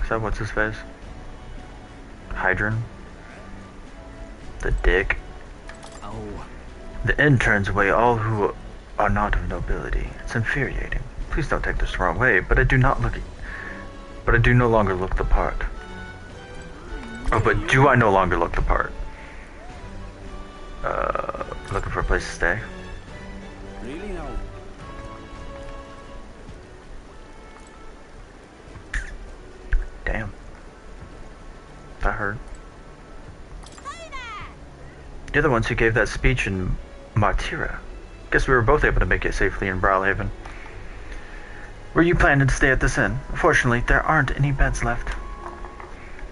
Is that what's his face? Hydron? The dick? Oh. The inn turns away all who are not of nobility. It's infuriating. Please don't take this the wrong way, but I do no longer look the part. Oh, but do I no longer look the part? Looking for a place to stay? Really no. Damn. That hurt. You're the ones who gave that speech in Martira. Guess we were both able to make it safely in Brilehaven. Were you planning to stay at this inn? Unfortunately, there aren't any beds left.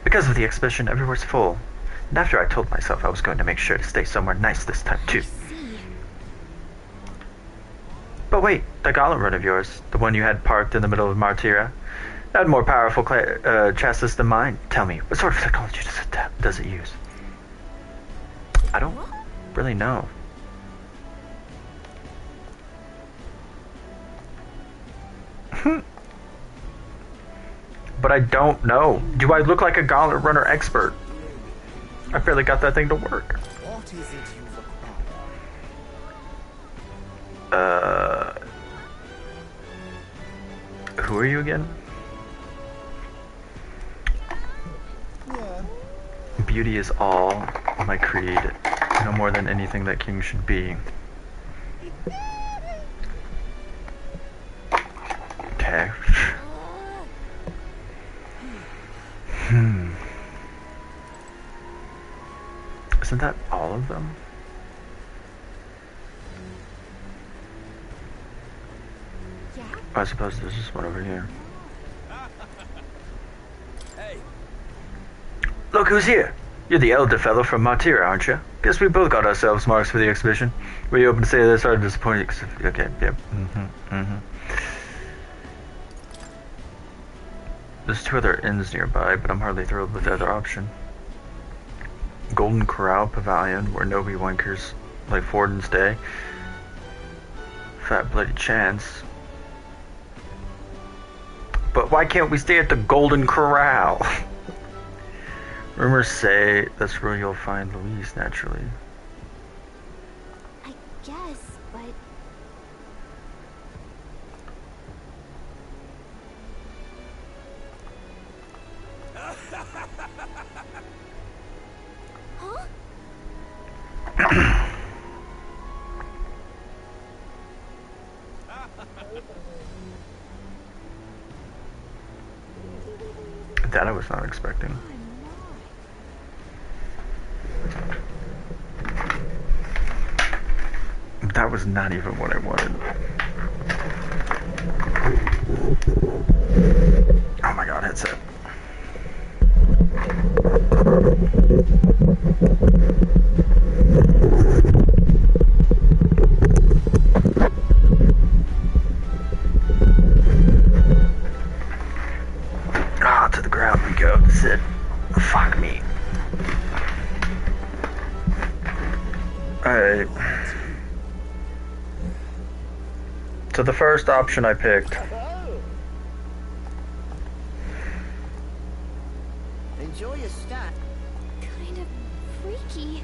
Because of the exhibition, everywhere's full. And after I told myself I was going to make sure to stay somewhere nice this time too. But wait, that gauntlet run of yours, the one you had parked in the middle of Martira, that had more powerful chassis than mine. Tell me, what sort of technology does it use? I don't really know. But I don't know. Do I look like a gauntlet runner expert? I barely got that thing to work. What is it you look Who are you again? Yeah. Beauty is all my creed, no more than anything that king should be. Okay. Isn't that all of them? I suppose there's just one over here. Hey. Look who's here! You're the elder fellow from Martira, aren't you? Guess we both got ourselves marks for the exhibition. Were you open to say this? Sorry to disappoint you. Okay, yep. There's 2 other inns nearby, but I'm hardly thrilled with the other option. Golden Corral Pavilion, where Nobi wankers like Ford and stay. Fat Bloody Chance. But why can't we stay at the Golden Corral? Rumors say that's where you'll find Loius naturally. I guess, but... Huh? That I was not expecting. That was not even what I wanted. Oh my god, headset. Ah, to the ground we go. Sit. Fuck me. Alright. So the first option I picked. Enjoy your stat. Kind of freaky.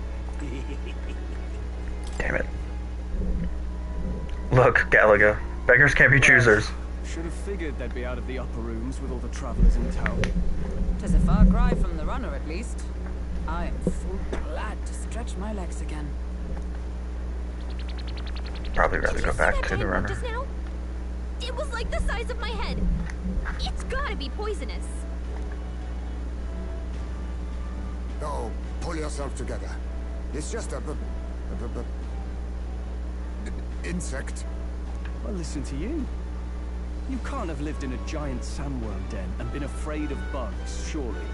Damn it. Look, Galaga. Beggars can't be choosers. Should have figured they'd be out of the upper rooms with all the travelers in town. Tis a far cry from the runner, at least. I am full glad to stretch my legs again. Probably rather go back to the runner. Just now? It was like the size of my head. It's gotta be poisonous. Oh, pull yourself together. It's just a insect. Well, listen to you. You can't have lived in a giant sandworm den and been afraid of bugs, surely.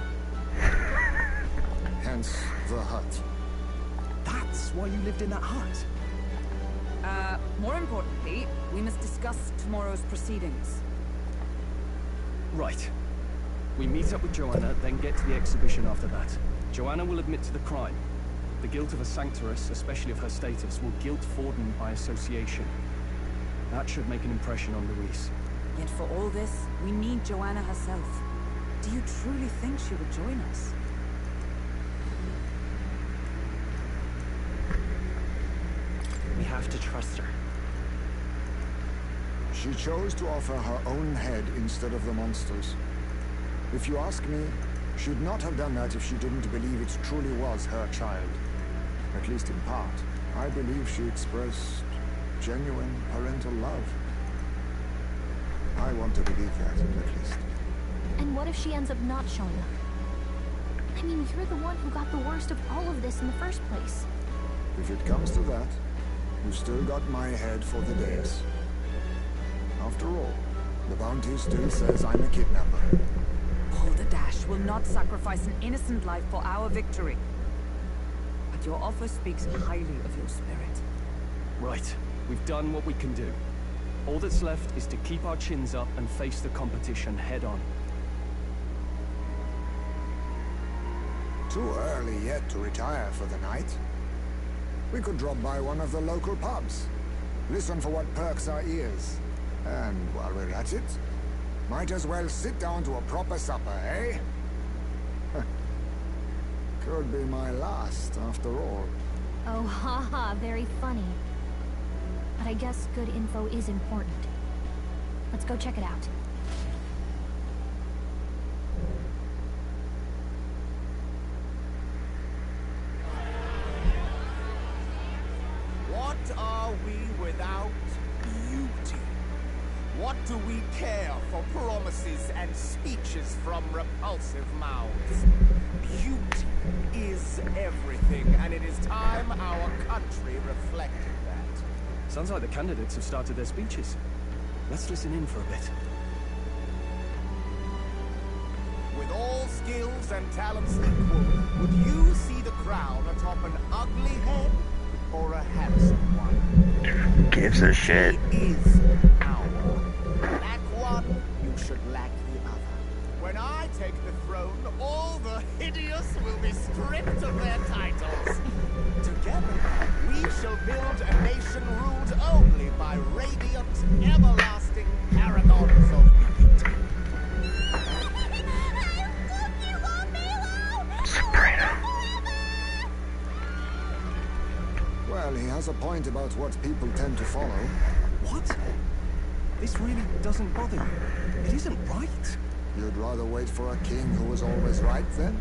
Hence the hut. That's why you lived in that hut? More importantly, we must discuss tomorrow's proceedings. Right. We meet up with Joanna, then get to the exhibition after that. Joanna will admit to the crime. The guilt of a sanctoress, especially of her status, will guilt Forden by association. That should make an impression on Loius. Yet for all this, we need Joanna herself. Do you truly think she would join us? We have to trust her. She chose to offer her own head instead of the monster's. If you ask me, she'd not have done that if she didn't believe it truly was her child. At least in part. I believe she expressed genuine parental love. I want to believe that, at least. And what if she ends up not showing up? I mean, you're the one who got the worst of all of this in the first place. If it comes to that, you've still got my head for the days. After all, the bounty still says I'm a kidnapper. Balderdash will not sacrifice an innocent life for our victory. But your offer speaks highly of your spirit. Right. We've done what we can do. All that's left is to keep our chins up and face the competition head-on. Too early yet to retire for the night. We could drop by one of the local pubs. Listen for what perks our ears. And while we're at it, might as well sit down to a proper supper, eh? Could be my last, after all. Oh, haha, very funny. But I guess good info is important. Let's go check it out. What are we without beauty? What do we care for promises and speeches from repulsive mouths? Beauty is everything, and it is time our country reflected that. Sounds like the candidates have started their speeches. Let's listen in for a bit. With all skills and talents equal, would you see the crown atop an ugly head or a handsome one? Gives a shit. It is our. Lack one, you should lack the other. When I take the throne, all the hideous will be stripped of their titles. Together, we shall build a nation ruled only by radiant, everlasting paragons of beauty. Well, he has a point about what people tend to follow. What? This really doesn't bother you? It isn't right. You'd rather wait for a king who was always right, then?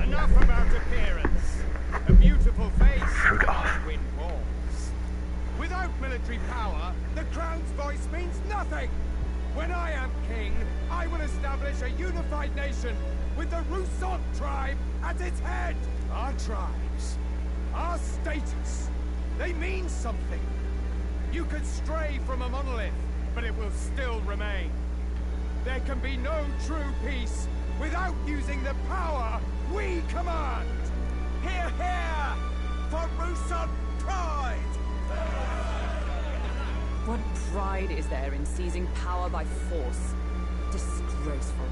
Enough about appearance. A beautiful face cannot win wars. Without military power, the crown's voice means nothing. When I am king, I will establish a unified nation with the Rousseau tribe at its head. Our tribes, our status, they mean something. You could stray from a monolith, but it will still remain. There can be no true peace without using the power we command. Hear, hear! For Rousseau pride! What pride is there in seizing power by force? Disgraceful.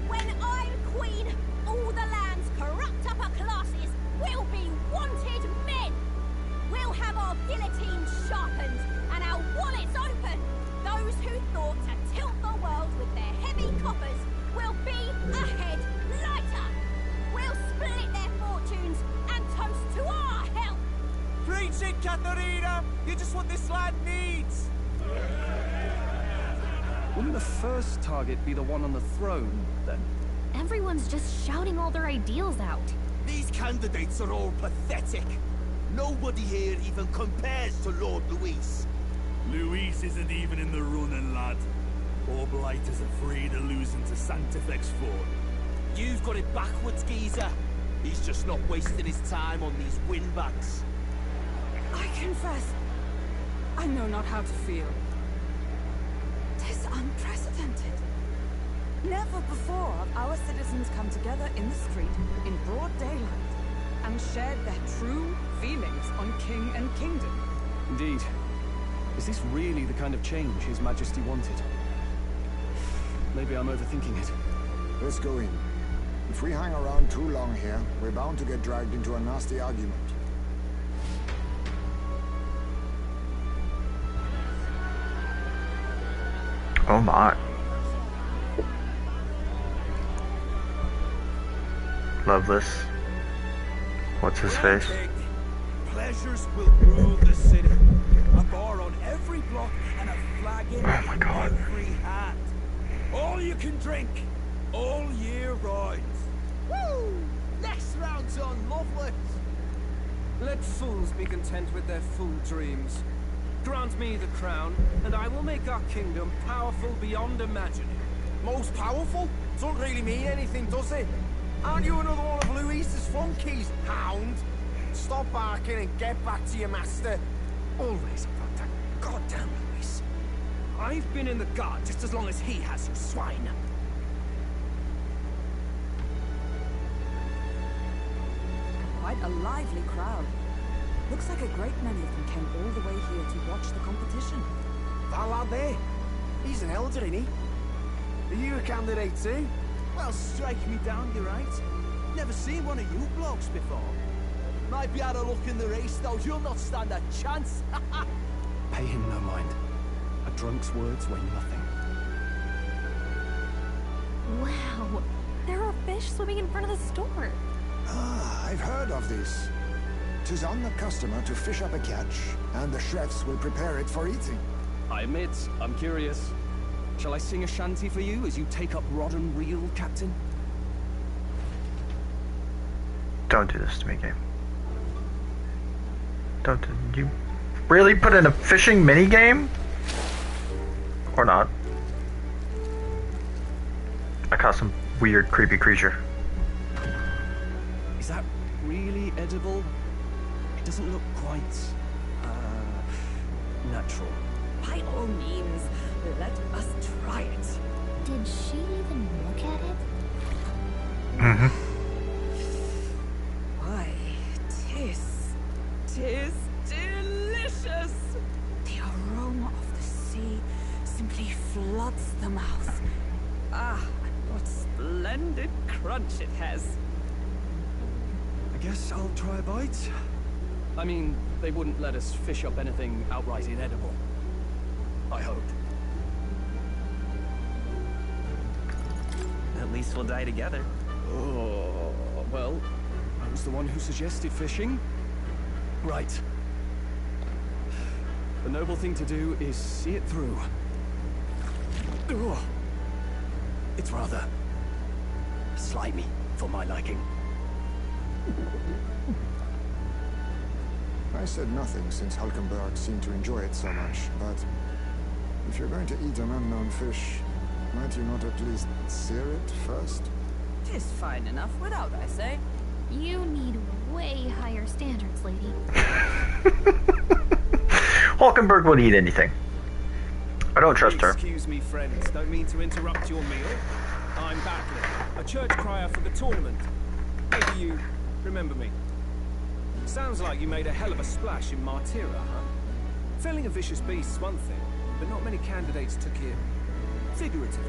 When I'm queen, all the land's corrupt upper classes will be wanted men. We'll have our guillotines sharpened and our wallets open. Those who thought to tilt the world with their heavy coffers will be a head lighter. We'll split their fortunes and toast to our help. Preach it, Katharina! You're just what this land needs! Wouldn't the first target be the one on the throne, then? Everyone's just shouting all their ideals out. These candidates are all pathetic. Nobody here even compares to Lord Loius. Loius isn't even in the running, lad. All blighters are afraid of losing to Sanctifex Fort. You've got it backwards, geezer. He's just not wasting his time on these windbags. I confess, I know not how to feel. 'Tis unprecedented. Never before have our citizens come together in the street in broad daylight and shared their true feelings on king and kingdom. Indeed. Is this really the kind of change His Majesty wanted? Maybe I'm overthinking it. Let's go in. If we hang around too long here, we're bound to get dragged into a nasty argument. Oh my. Love this. What's his face? Pleasures will rule the city. A bar on every block and a flag in every hat. All you can drink, all year round. Woo! Next round's on, lovely. Let fools be content with their fool dreams. Grant me the crown, and I will make our kingdom powerful beyond imagining. Most powerful? Doesn't really mean anything, does it? Aren't you another one of Louise's flunkies, hound? Stop barking and get back to your master. Always about that goddamn Loius. I've been in the guard just as long as he has, you swine. Quite a lively crowd. Looks like a great many of them came all the way here to watch the competition. That lad there, he's an elder, ain't he? Are you a candidate too? Well, strike me down, you're right. Never seen one of you blokes before. Might be out of luck in the race, though. You'll not stand a chance. Pay him no mind. A drunk's words weigh nothing. Wow, there are fish swimming in front of the store. Ah, I've heard of this. 'Tis on the customer to fish up a catch, and the chefs will prepare it for eating. I admit, I'm curious. Shall I sing a shanty for you as you take up rod and reel, Captain? Don't do this to me, game. Don't you really put in a fishing minigame? Or not? I caught some weird, creepy creature. Is that really edible? It doesn't look quite, natural. By all means, let us try it. Did she even look at it? Mm-hmm. Why, tis delicious! The aroma of the sea simply floods the mouth. Ah, and what splendid crunch it has. I guess I'll try a bite. I mean, they wouldn't let us fish up anything outright inedible. I hope. At least we'll die together. Oh, well, I was the one who suggested fishing. Right. The noble thing to do is see it through. Ugh. It's rather slimy for my liking. I said nothing since Hulkenberg seemed to enjoy it so much, but If you're going to eat an unknown fish, might you not at least sear it first? Tis fine enough without, I say. You need way higher standards, lady. Hulkenberg would eat anything. I don't trust her. Excuse me, friends. Don't mean to interrupt your meal. I'm Batley, a church crier for the tournament. Maybe you remember me. Sounds like you made a hell of a splash in Martyra, huh? Felling a vicious beast's one thing, but not many candidates took it figuratively.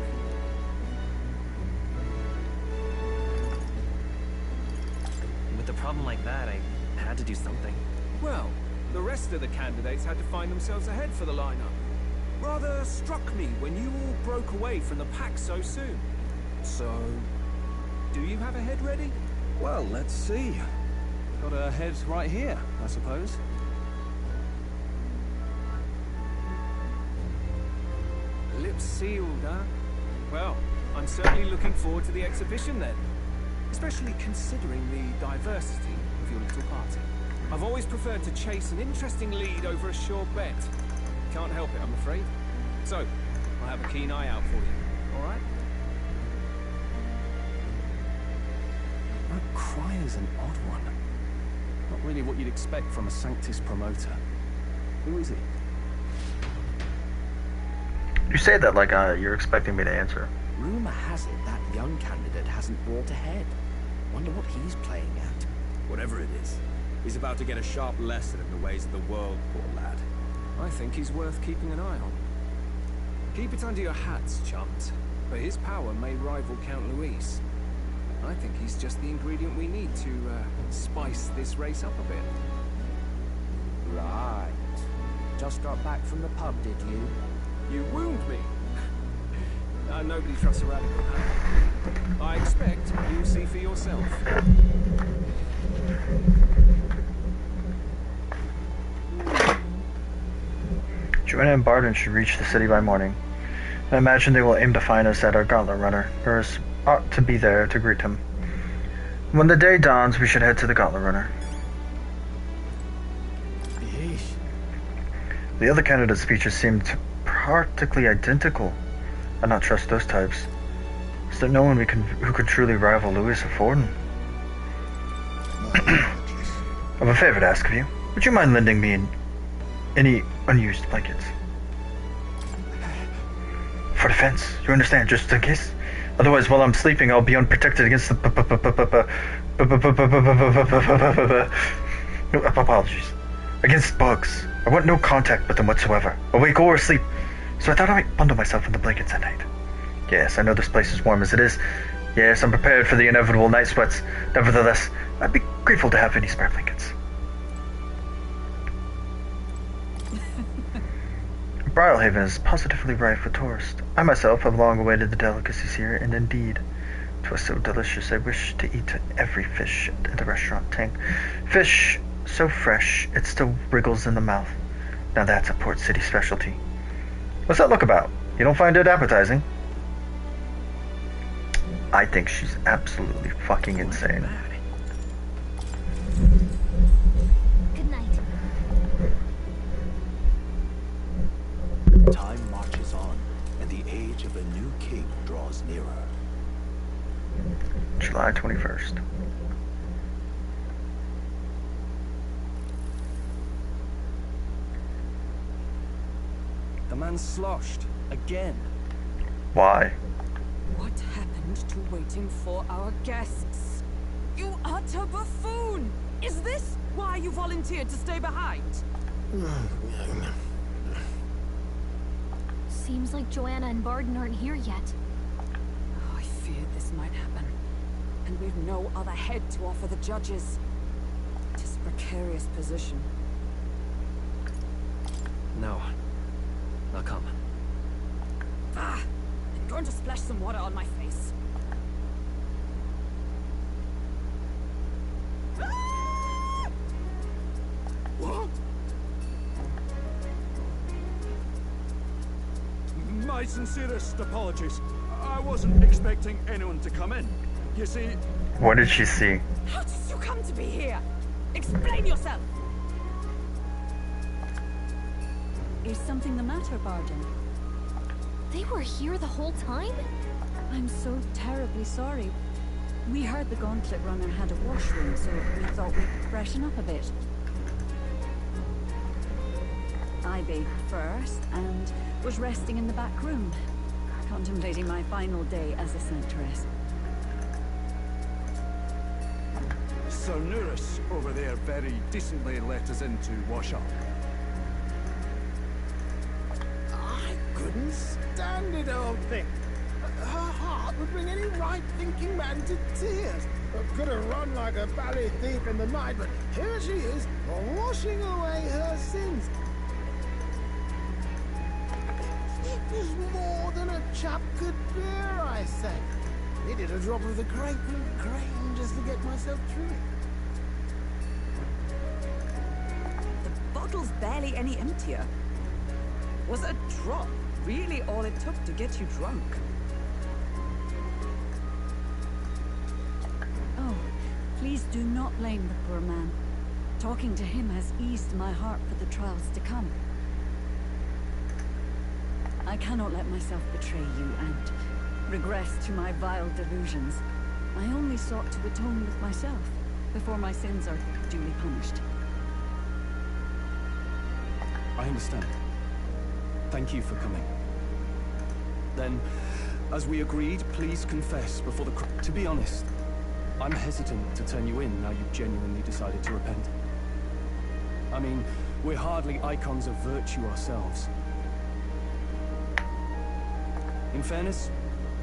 With a problem like that, I had to do something. Well, the rest of the candidates had to find themselves ahead for the lineup. Rather struck me when you all broke away from the pack so soon. So, do you have a head ready? Well, let's see. Got a head right here, I suppose. Lips sealed, huh? Well, I'm certainly looking forward to the exhibition then. Especially considering the diversity of your little party. I've always preferred to chase an interesting lead over a sure bet. Can't help it, I'm afraid. So, I'll have a keen eye out for you, alright? That crier's an odd one. Not really what you'd expect from a Sanctus promoter. Who is he? You say that like you're expecting me to answer. Rumor has it that young candidate hasn't brought ahead. Wonder what he's playing at. Whatever it is, he's about to get a sharp lesson in the ways of the world, poor lad. I think he's worth keeping an eye on. Keep it under your hats, chums. But his power may rival Count Loius. I think he's just the ingredient we need to spice this race up a bit. Right. Just got back from the pub, did you? You wound me. Nobody trusts a radical. I expect you'll see for yourself. Joanna and Barden should reach the city by morning. I imagine they will aim to find us at our gauntlet runner. Hers ought to be there to greet him. When the day dawns, we should head to the gauntlet runner. Yeesh. The other candidates' features seemed practically identical. I not trust those types. Is there no one who could truly rival Loius of Forden? I have a favor to ask of you. Would you mind lending me any unused blankets? For defense, you understand, just in case? Otherwise, while I'm sleeping, I'll be unprotected against the apologies. Against bugs. I want no contact with them whatsoever, awake or asleep. So I thought I might bundle myself in the blankets at night. Yes, I know this place is warm as it is. Yes, I'm prepared for the inevitable night sweats. Nevertheless, I'd be grateful to have any spare blankets. Brilehaven is positively rife with tourists. I myself have long awaited the delicacies here, and indeed, 'twas so delicious I wish to eat every fish at the restaurant Tang. Fish so fresh, it still wriggles in the mouth. Now that's a Port City specialty. What's that look about? You don't find it appetizing? I think she's absolutely fucking insane. Good night. Time marches on, and the age of a new king draws nearer. July 21st. The man's sloshed. Again. Why? What happened to waiting for our guests? You utter buffoon! Is this why you volunteered to stay behind? Seems like Joanna and Barden aren't here yet. Oh, I feared this might happen. And we've no other head to offer the judges. It is a precarious position. No. I'll come. Ah! I'm going to splash some water on my face. What? My sincerest apologies. I wasn't expecting anyone to come in. You see... What did she see? How did you come to be here? Explain yourself! Is something the matter, Barden? They were here the whole time? I'm so terribly sorry. We heard the Gauntlet Runner had a washroom, so we thought we'd freshen up a bit. I bathed first and was resting in the back room, contemplating my final day as a Sanctress. Sir Nuris over there very decently let us in to wash up. I couldn't stand it, old thing. Her heart would bring any right-thinking man to tears. Could have run like a bally thief in the night, but here she is, washing away her sins. It was more than a chap could bear, I say. Needed a drop of the grape and grain just to get myself through it. The bottle's barely any emptier. Was a drop really all it took to get you drunk? Oh, please do not blame the poor man. Talking to him has eased my heart for the trials to come. I cannot let myself betray you and regress to my vile delusions. I only sought to atone with myself before my sins are duly punished. I understand. Thank you for coming. Then, as we agreed, please confess before the To be honest, I'm hesitant to turn you in now you've genuinely decided to repent. I mean, we're hardly icons of virtue ourselves. In fairness,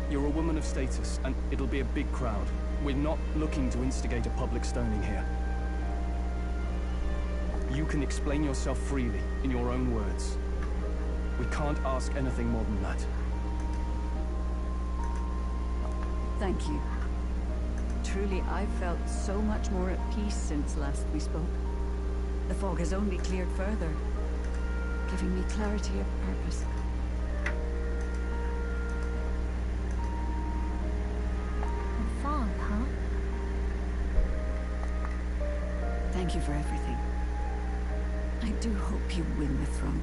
you're a woman of status, and it'll be a big crowd. We're not looking to instigate a public stoning here. You can explain yourself freely, in your own words. We can't ask anything more than that. Thank you. Truly, I've felt so much more at peace since last we spoke. The fog has only cleared further, giving me clarity of purpose. Fog, huh? Thank you for everything. I do hope you win the throne.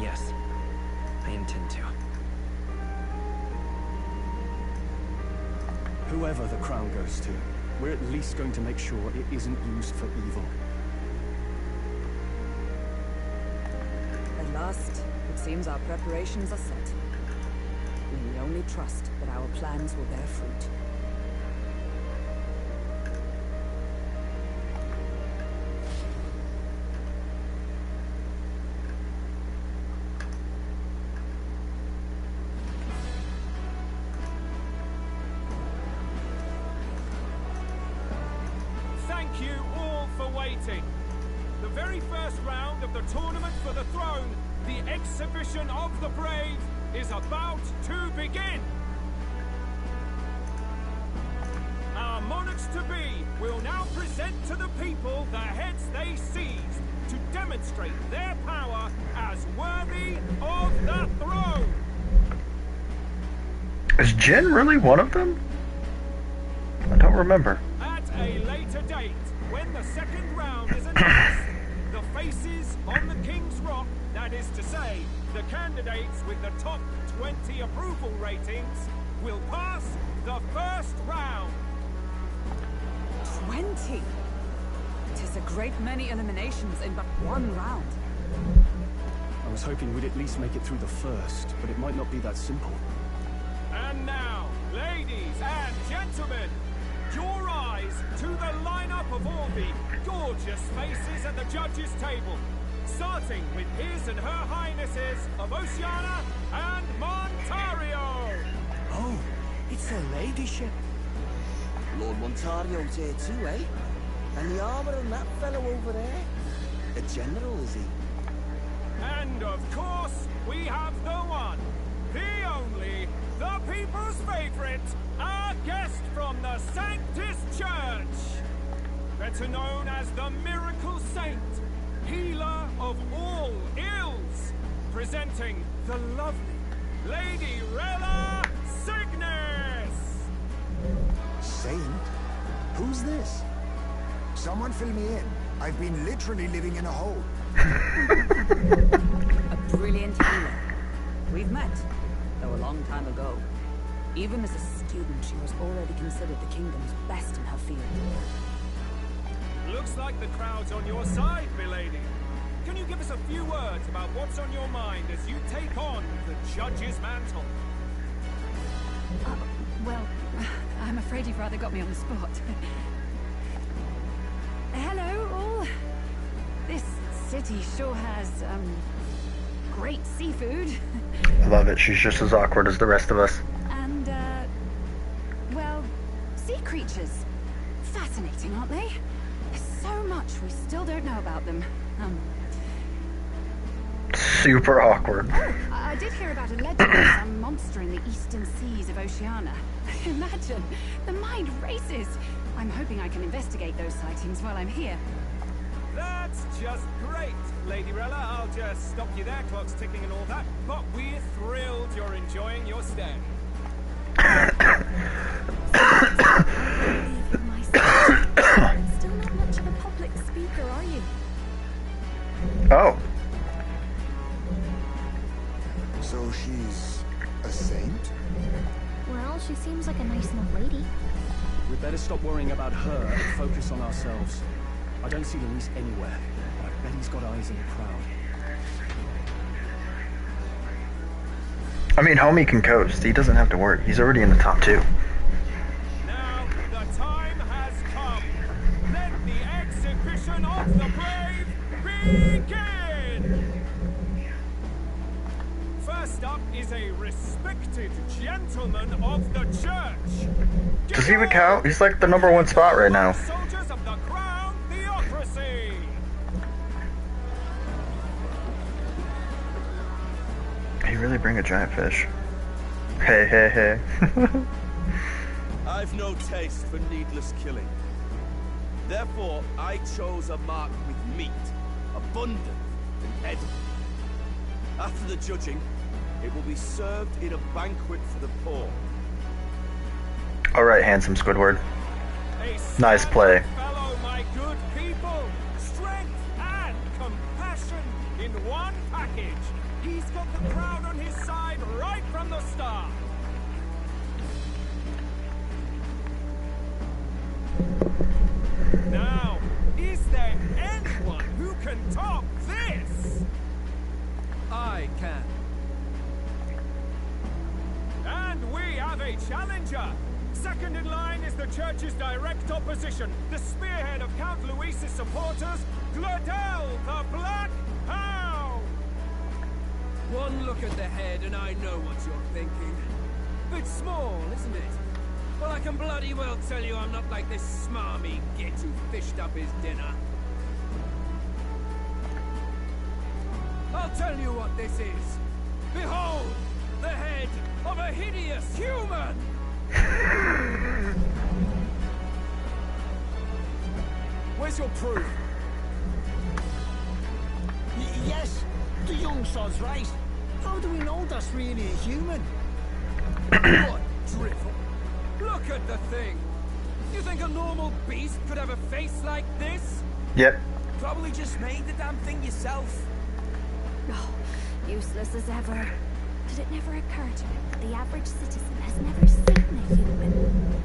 Yes, I intend to. Whoever the crown goes to, we're at least going to make sure it isn't used for evil. At last, it seems our preparations are set. We need only trust that our plans will bear fruit. Thank you all for waiting. The very first round of the tournament for the throne, the exhibition of the brave, is about to begin. Our monarchs-to-be will now present to the people the heads they seized to demonstrate their power as worthy of the throne. Is Jen really one of them? I don't remember. At a later date, when the second round is announced, the faces on the King's Rock, that is to say, the candidates with the top 20 approval ratings, will pass the first round. 20? Tis a great many eliminations in but one round. I was hoping we'd at least make it through the first, but it might not be that simple. And now, ladies and gentlemen, your eyes to the lineup of all the gorgeous faces at the judges' table, starting with His and Her Highnesses of Oceania and Montario. Oh, it's her ladyship. Lord Montario's here too, eh? And the armor on that fellow over there? A general, is he? And of course, we have the one, the only, the people's favorite, our guest from the Sanctus Church. Better known as the Miracle Saint, healer of all ills, presenting the lovely Lady Rella Cygnus. Saint? Who's this? Someone fill me in. I've been literally living in a hole. A brilliant healer. We've met, though a long time ago. Even as a student, she was already considered the kingdom's best in her field. Looks like the crowd's on your side, milady. Can you give us a few words about what's on your mind as you take on the judge's mantle? Well, I'm afraid you've rather got me on the spot. Hello, all. This city sure has, great seafood. I love it. She's just as awkward as the rest of us. And, well, sea creatures. Fascinating, aren't they? There's so much we still don't know about them. Super awkward. Oh, I did hear about a legend of some monster in the eastern seas of Oceania. Imagine, the mind races. I'm hoping I can investigate those sightings while I'm here. That's just great, Lady Rella. I'll just stop you there, clock's ticking and all that. But we're thrilled you're enjoying your stay. Still not much of a public speaker, are you? Oh. So she's a saint? Well, she seems like a nice enough lady. We'd better stop worrying about her and focus on ourselves. I don't see Loius anywhere, but I bet he's got eyes in the crowd. I mean, homie can coast. He doesn't have to worry. He's already in the top 2. Now, the time has come. Let the exhibition of the brave begin! First up is a respected gentleman of the church. Does he even count? He's like the number 1 spot right now. Soldiers of the Crown Theocracy. He really bring a giant fish. Hey, hey, hey. I've no taste for needless killing. Therefore, I chose a mark with meat, abundant and edible. After the judging, it will be served in a banquet for the poor. Alright, handsome Squidward. Nice play. Fellow, my good people, strength and compassion in one package. He's got the crowd on his side right from the start. Now, is there anyone who can top this? I can. And we have a challenger. Second in line is the church's direct opposition, the spearhead of Count Loius' supporters, Gladel the Black Hound. One look at the head and I know what you're thinking. Bit small, isn't it? Well, I can bloody well tell you I'm not like this smarmy git who fished up his dinner. I'll tell you what this is. Behold, the head of a hideous human! Where's your proof? Yes, the young sod's right. How do we know that's really a human? What drivel? Look at the thing! You think a normal beast could have a face like this? Yep. Probably just made the damn thing yourself. Oh, useless as ever. Did it never occur to him that the average citizen has never seen a human?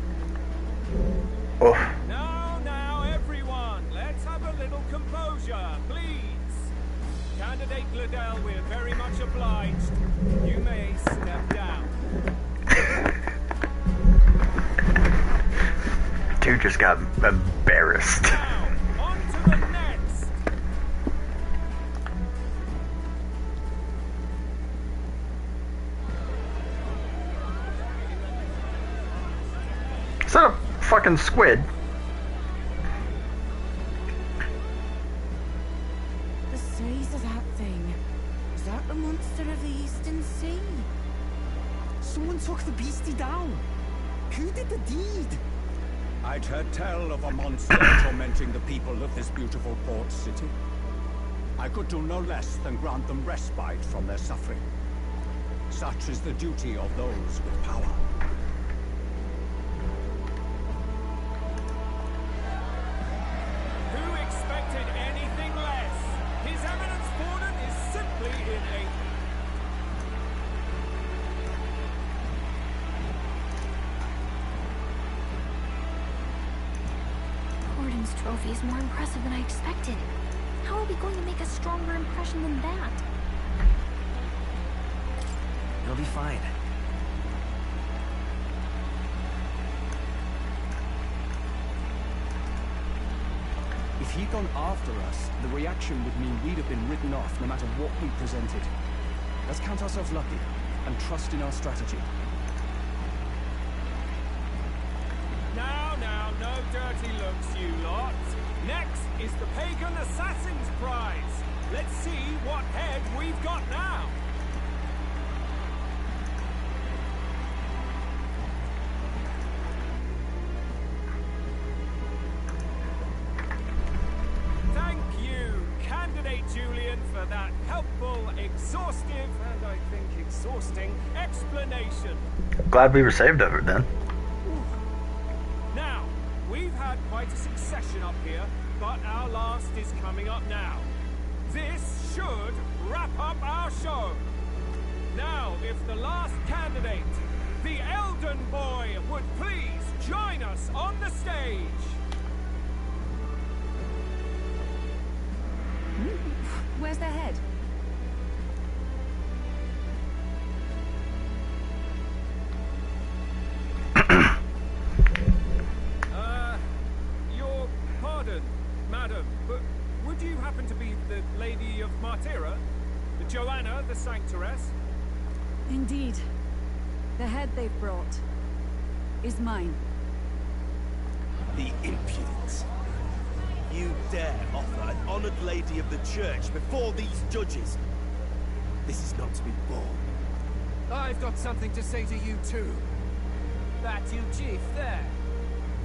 Oh. Now, everyone, let's have a little composure, please. Candidate Gladel, we're very much obliged. You may step down. Dude just got embarrassed. Now, on to the next. Is that a fucking squid? The size of that thing. Is that the monster of the Eastern Sea? Someone took the beastie down. Who did the deed? I'd heard tell of a monster tormenting the people of this beautiful port city. I could do no less than grant them respite from their suffering. Such is the duty of those with power. Who expected anything less? His Eminence Captain's trophy is more impressive than I expected. How are we going to make a stronger impression than that? You'll be fine. If he'd gone after us, the reaction would mean we'd have been written off no matter what we presented. Let's count ourselves lucky and trust in our strategy. Now, no dirty looks, you lot. Next is the Pagan Assassin's Prize. Let's see what head we've got now. Thank you, Candidate Julian, for that helpful, exhaustive, and I think exhausting explanation. Glad we were saved of it then. Now, we've had quite a succession up here, but our last is coming up now. This should wrap up our show. Now, if the last candidate, the Elden Boy, would please join us on the stage. Where's their head? Your pardon, madam, but would you happen to be the Lady of Martira? The Joanna, the Sanctoress? Indeed. The head they've brought is mine. The impudence. You dare offer an honored lady of the church before these judges? This is not to be borne. I've got something to say to you too. That you chief there.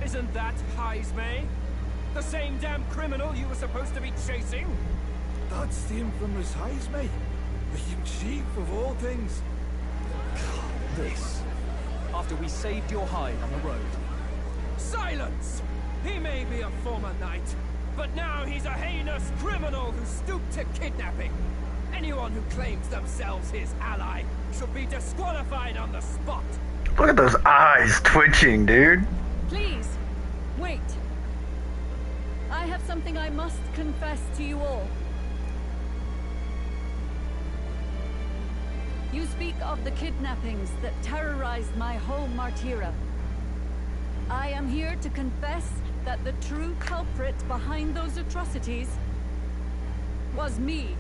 Isn't that Heismay? The same damn criminal you were supposed to be chasing? That's the infamous Heismay, the chief of all things. This, after we saved your hide on the road. Silence! He may be a former knight, but now he's a heinous criminal who stooped to kidnapping. Anyone who claims themselves his ally should be disqualified on the spot. Look at those eyes twitching, dude. Please, wait. I have something I must confess to you all. You speak of the kidnappings that terrorized my home, Martira. I am here to confess that the true culprit behind those atrocities was me.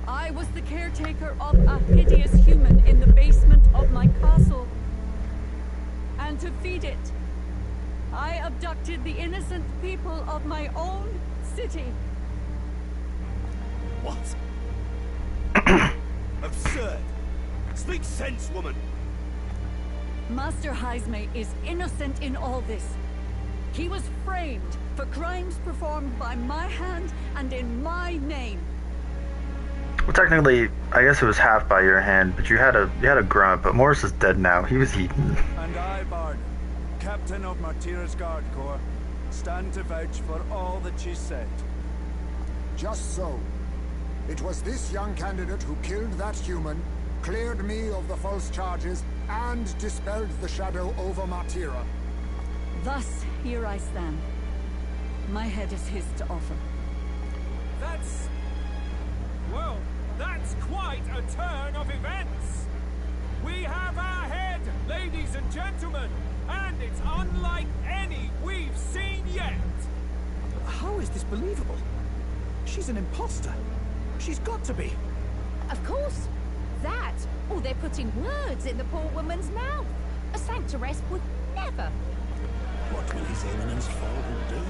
I was the caretaker of a hideous human in the basement of my castle. And to feed it, I abducted the innocent people of my own city. What? Absurd! Speak sense, woman! Master Heismay is innocent in all this. He was framed for crimes performed by my hand and in my name. Well, technically, I guess it was half by your hand, but you had a grunt. But Morris is dead now. He was eaten. And I, Bard, Captain of Martira's Guard Corps, stand to vouch for all that she said. Just so. It was this young candidate who killed that human, cleared me of the false charges, and dispelled the shadow over Martira. Thus, here I stand. My head is his to offer. That's... well, that's quite a turn of events. We have our head, ladies and gentlemen, and it's unlike any we've seen yet. How is this believable? She's an imposter. She's got to be. Of course. That, or they're putting words in the poor woman's mouth. A sanctoress would never. What will His Eminence Fallen do?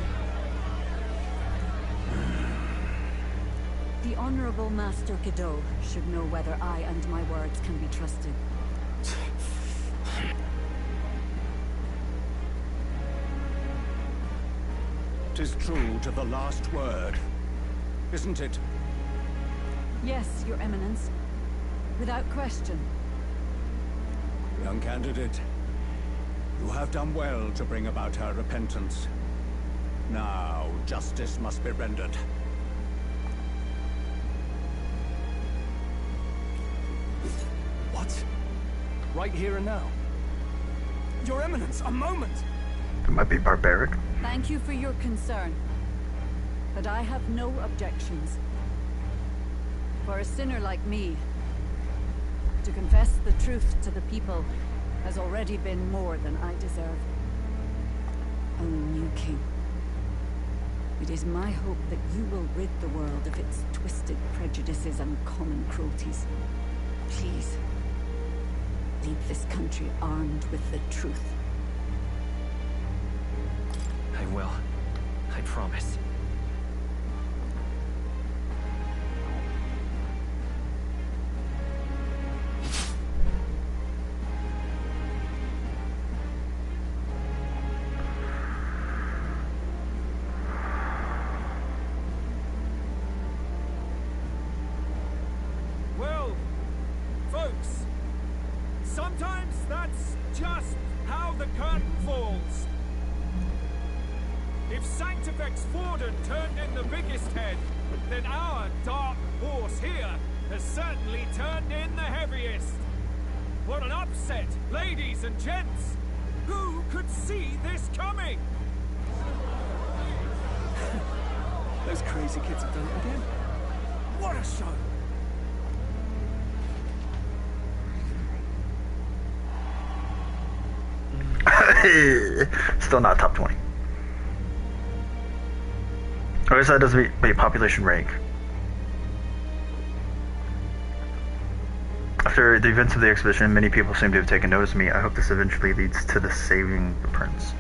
The Honorable Master Cadeau should know whether I and my words can be trusted. 'Tis true to the last word, isn't it? Yes, Your Eminence. Without question. Young candidate, you have done well to bring about her repentance. Now, justice must be rendered. What? Right here and now? Your Eminence, a moment! It might be barbaric. Thank you for your concern, but I have no objections. For a sinner like me, to confess the truth to the people has already been more than I deserve. O new king, it is my hope that you will rid the world of its twisted prejudices and common cruelties. Please, lead this country armed with the truth. I will. I promise. Well, folks, sometimes that's just how the curtain falls. If Sanctifex Forden turned in the biggest head, then our dark horse here has certainly turned in the heaviest. What an upset, ladies and gents! Who could see this coming? Those crazy kids have done it again. What a show! Still not top 20. I guess that doesn't be population rank. After the events of the exhibition, many people seem to have taken notice of me. I hope this eventually leads to the saving the prince.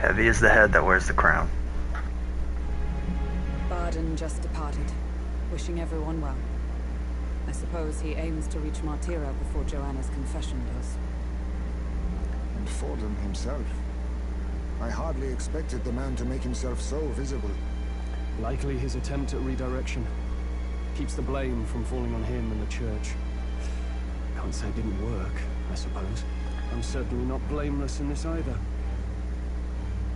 Heavy is the head that wears the crown. Barden just departed, wishing everyone well. I suppose he aims to reach Martira before Joanna's confession does. And Forden himself. I hardly expected the man to make himself so visible. Likely his attempt at redirection. Keeps the blame from falling on him and the church. Can't say it didn't work, I suppose. I'm certainly not blameless in this either.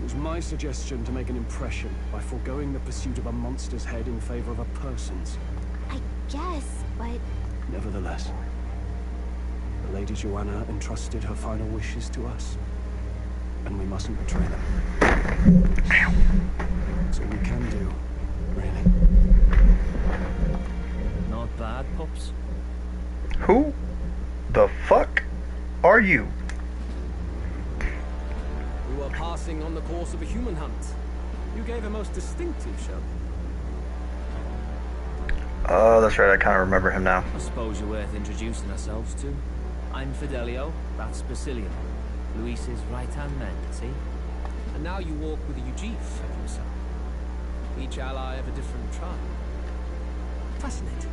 It was my suggestion to make an impression by foregoing the pursuit of a monster's head in favor of a person's. I guess, but... Nevertheless, the Lady Joanna entrusted her final wishes to us, and we mustn't betray them. That's all we can do, really. Not bad, pups. Who the fuck are you? We were passing on the course of a human hunt. You gave a most distinctive show. Oh, that's right, I kind of remember him now. I suppose you're worth introducing ourselves to. I'm Fidelio, that's Basilian. Luis's right-hand man, see? And now you walk with a Eugif at your side. Each ally of a different tribe. Fascinating.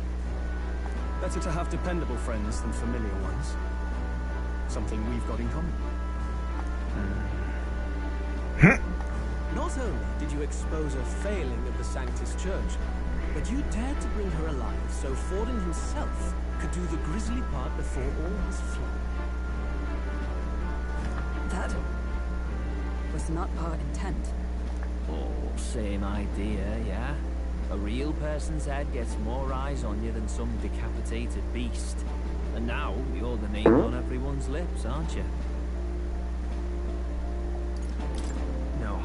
Better to have dependable friends than familiar ones. Something we've got in common. Not only did you expose a failing of the Sanctus Church, but you dared to bring her alive so Forden himself could do the grisly part before all was flawed. That was not our intent. Oh, same idea, yeah? A real person's head gets more eyes on you than some decapitated beast. And now, you're the name on everyone's lips, aren't you? No.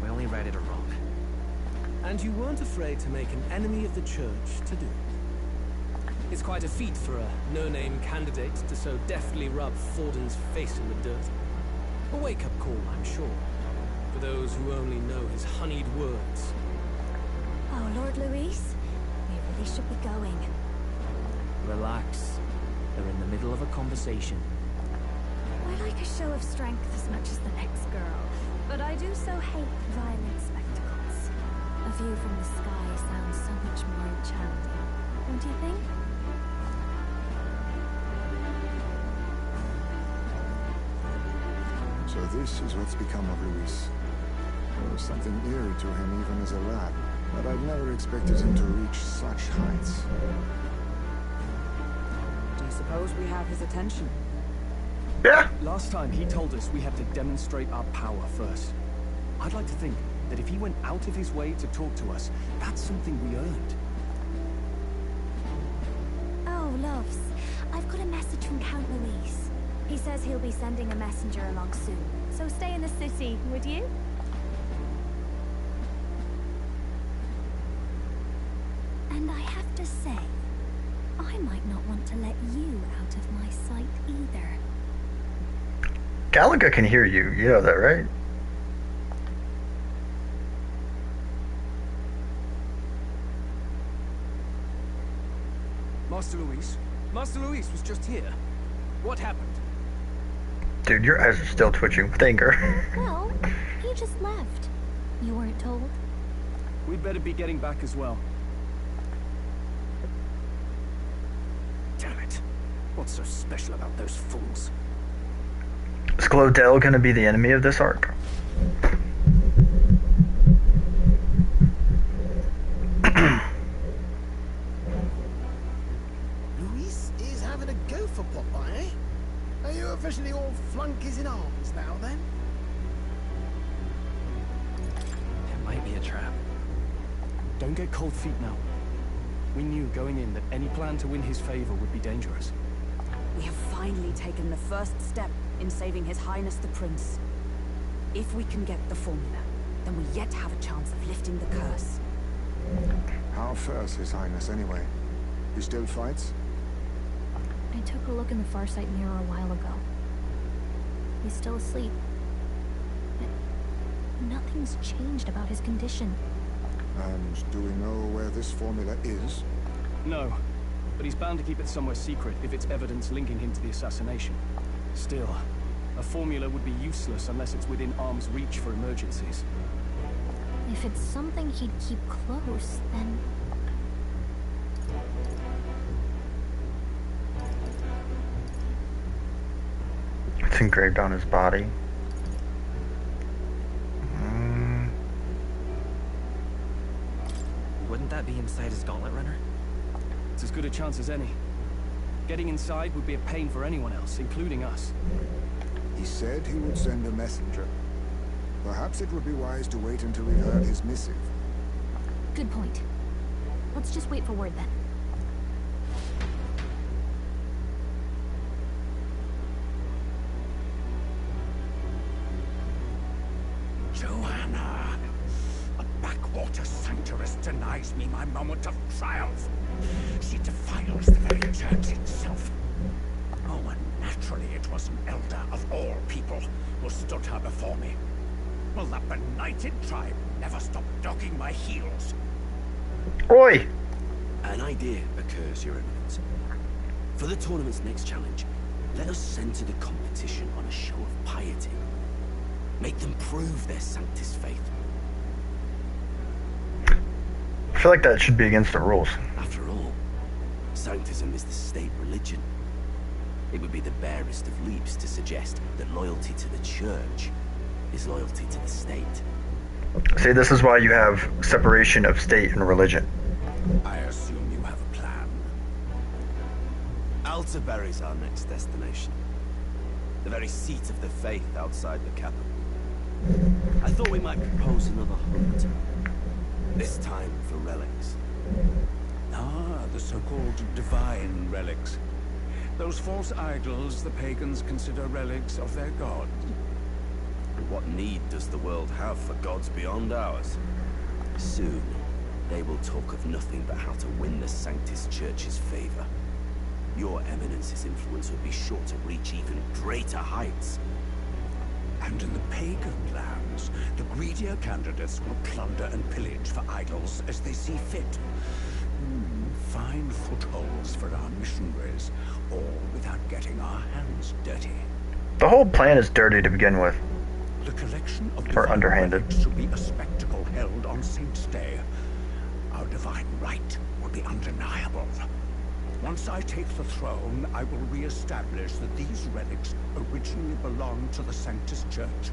We only read it wrong. And you weren't afraid to make an enemy of the church to do it. It's quite a feat for a no-name candidate to so deftly rub Forden's face in the dirt. A wake-up call, I'm sure, for those who only know his honeyed words. Oh, Lord Luis, we really should be going. Relax. They're in the middle of a conversation. I like a show of strength as much as the next girl, but I do so hate violent spectacles. A view from the sky sounds so much more enchanting, don't you think? So this is what's become of Luis. There was something eerie to him even as a lad, but I'd never expected him to reach such heights. Do you suppose we have his attention? Yeah. Last time he told us we had to demonstrate our power first. I'd like to think that if he went out of his way to talk to us, that's something we earned. Oh, loves, I've got a says he'll be sending a messenger along soon, so stay in the city, would you? And I have to say, I might not want to let you out of my sight either. Galaga can hear you. You know that, right? Master Loius? Master Loius was just here. What happened? Dude, your eyes are still twitching with anger. Well, he just left. You weren't told? We'd better be getting back as well. Damn it. What's so special about those fools? Is Glodell gonna be the enemy of this arc? Luis is having a go for Popeye, eh? Are you officially all flunkies in arms now, then? It might be a trap. Don't get cold feet now. We knew going in that any plan to win his favor would be dangerous. We have finally taken the first step in saving His Highness the Prince. If we can get the formula, then we yet have a chance of lifting the curse. How fares His Highness, anyway? He still fights? I took a look in the Farsight mirror a while ago. He's still asleep. But nothing's changed about his condition. And do we know where this formula is? No, but he's bound to keep it somewhere secret if it's evidence linking him to the assassination. Still, a formula would be useless unless it's within arm's reach for emergencies. If it's something he'd keep close, then... It's engraved on his body. Wouldn't that be inside his gauntlet runner? It's as good a chance as any. Getting inside would be a pain for anyone else, including us. He said he would send a messenger. Perhaps it would be wise to wait until we heard his missive. Good point. Let's just wait for word then. Joanna! A backwater sanctuarist denies me my moment of triumph. She defiles the very church itself. Oh, and naturally it was an elder of all people who stood her before me. Will that benighted tribe never stop dogging my heels? Oi! An idea occurs, Your Eminence. For the tournament's next challenge, let us center the competition on a show of piety. Make them prove their Sanctus faith. I feel like that should be against the rules. After all, Sanctism is the state religion. It would be the barest of leaps to suggest that loyalty to the church is loyalty to the state. See, this is why you have separation of state and religion. I assume you have a plan. Altaberry's our next destination. The very seat of the faith outside the capital. I thought we might propose another hunt. This time for relics. Ah, the so-called divine relics. Those false idols the pagans consider relics of their gods. And what need does the world have for gods beyond ours? Soon, they will talk of nothing but how to win the Sanctus Church's favor. Your Eminence's influence would be sure to reach even greater heights. And in the pagan lands, the greedier candidates will plunder and pillage for idols as they see fit. Fine footholds for our missionaries, all without getting our hands dirty. The whole plan is dirty to begin with. The collection of or underhanded. relics should be a spectacle held on Saint's Day. Our divine right will be undeniable. Once I take the throne, I will re-establish that these relics originally belonged to the Sanctus Church,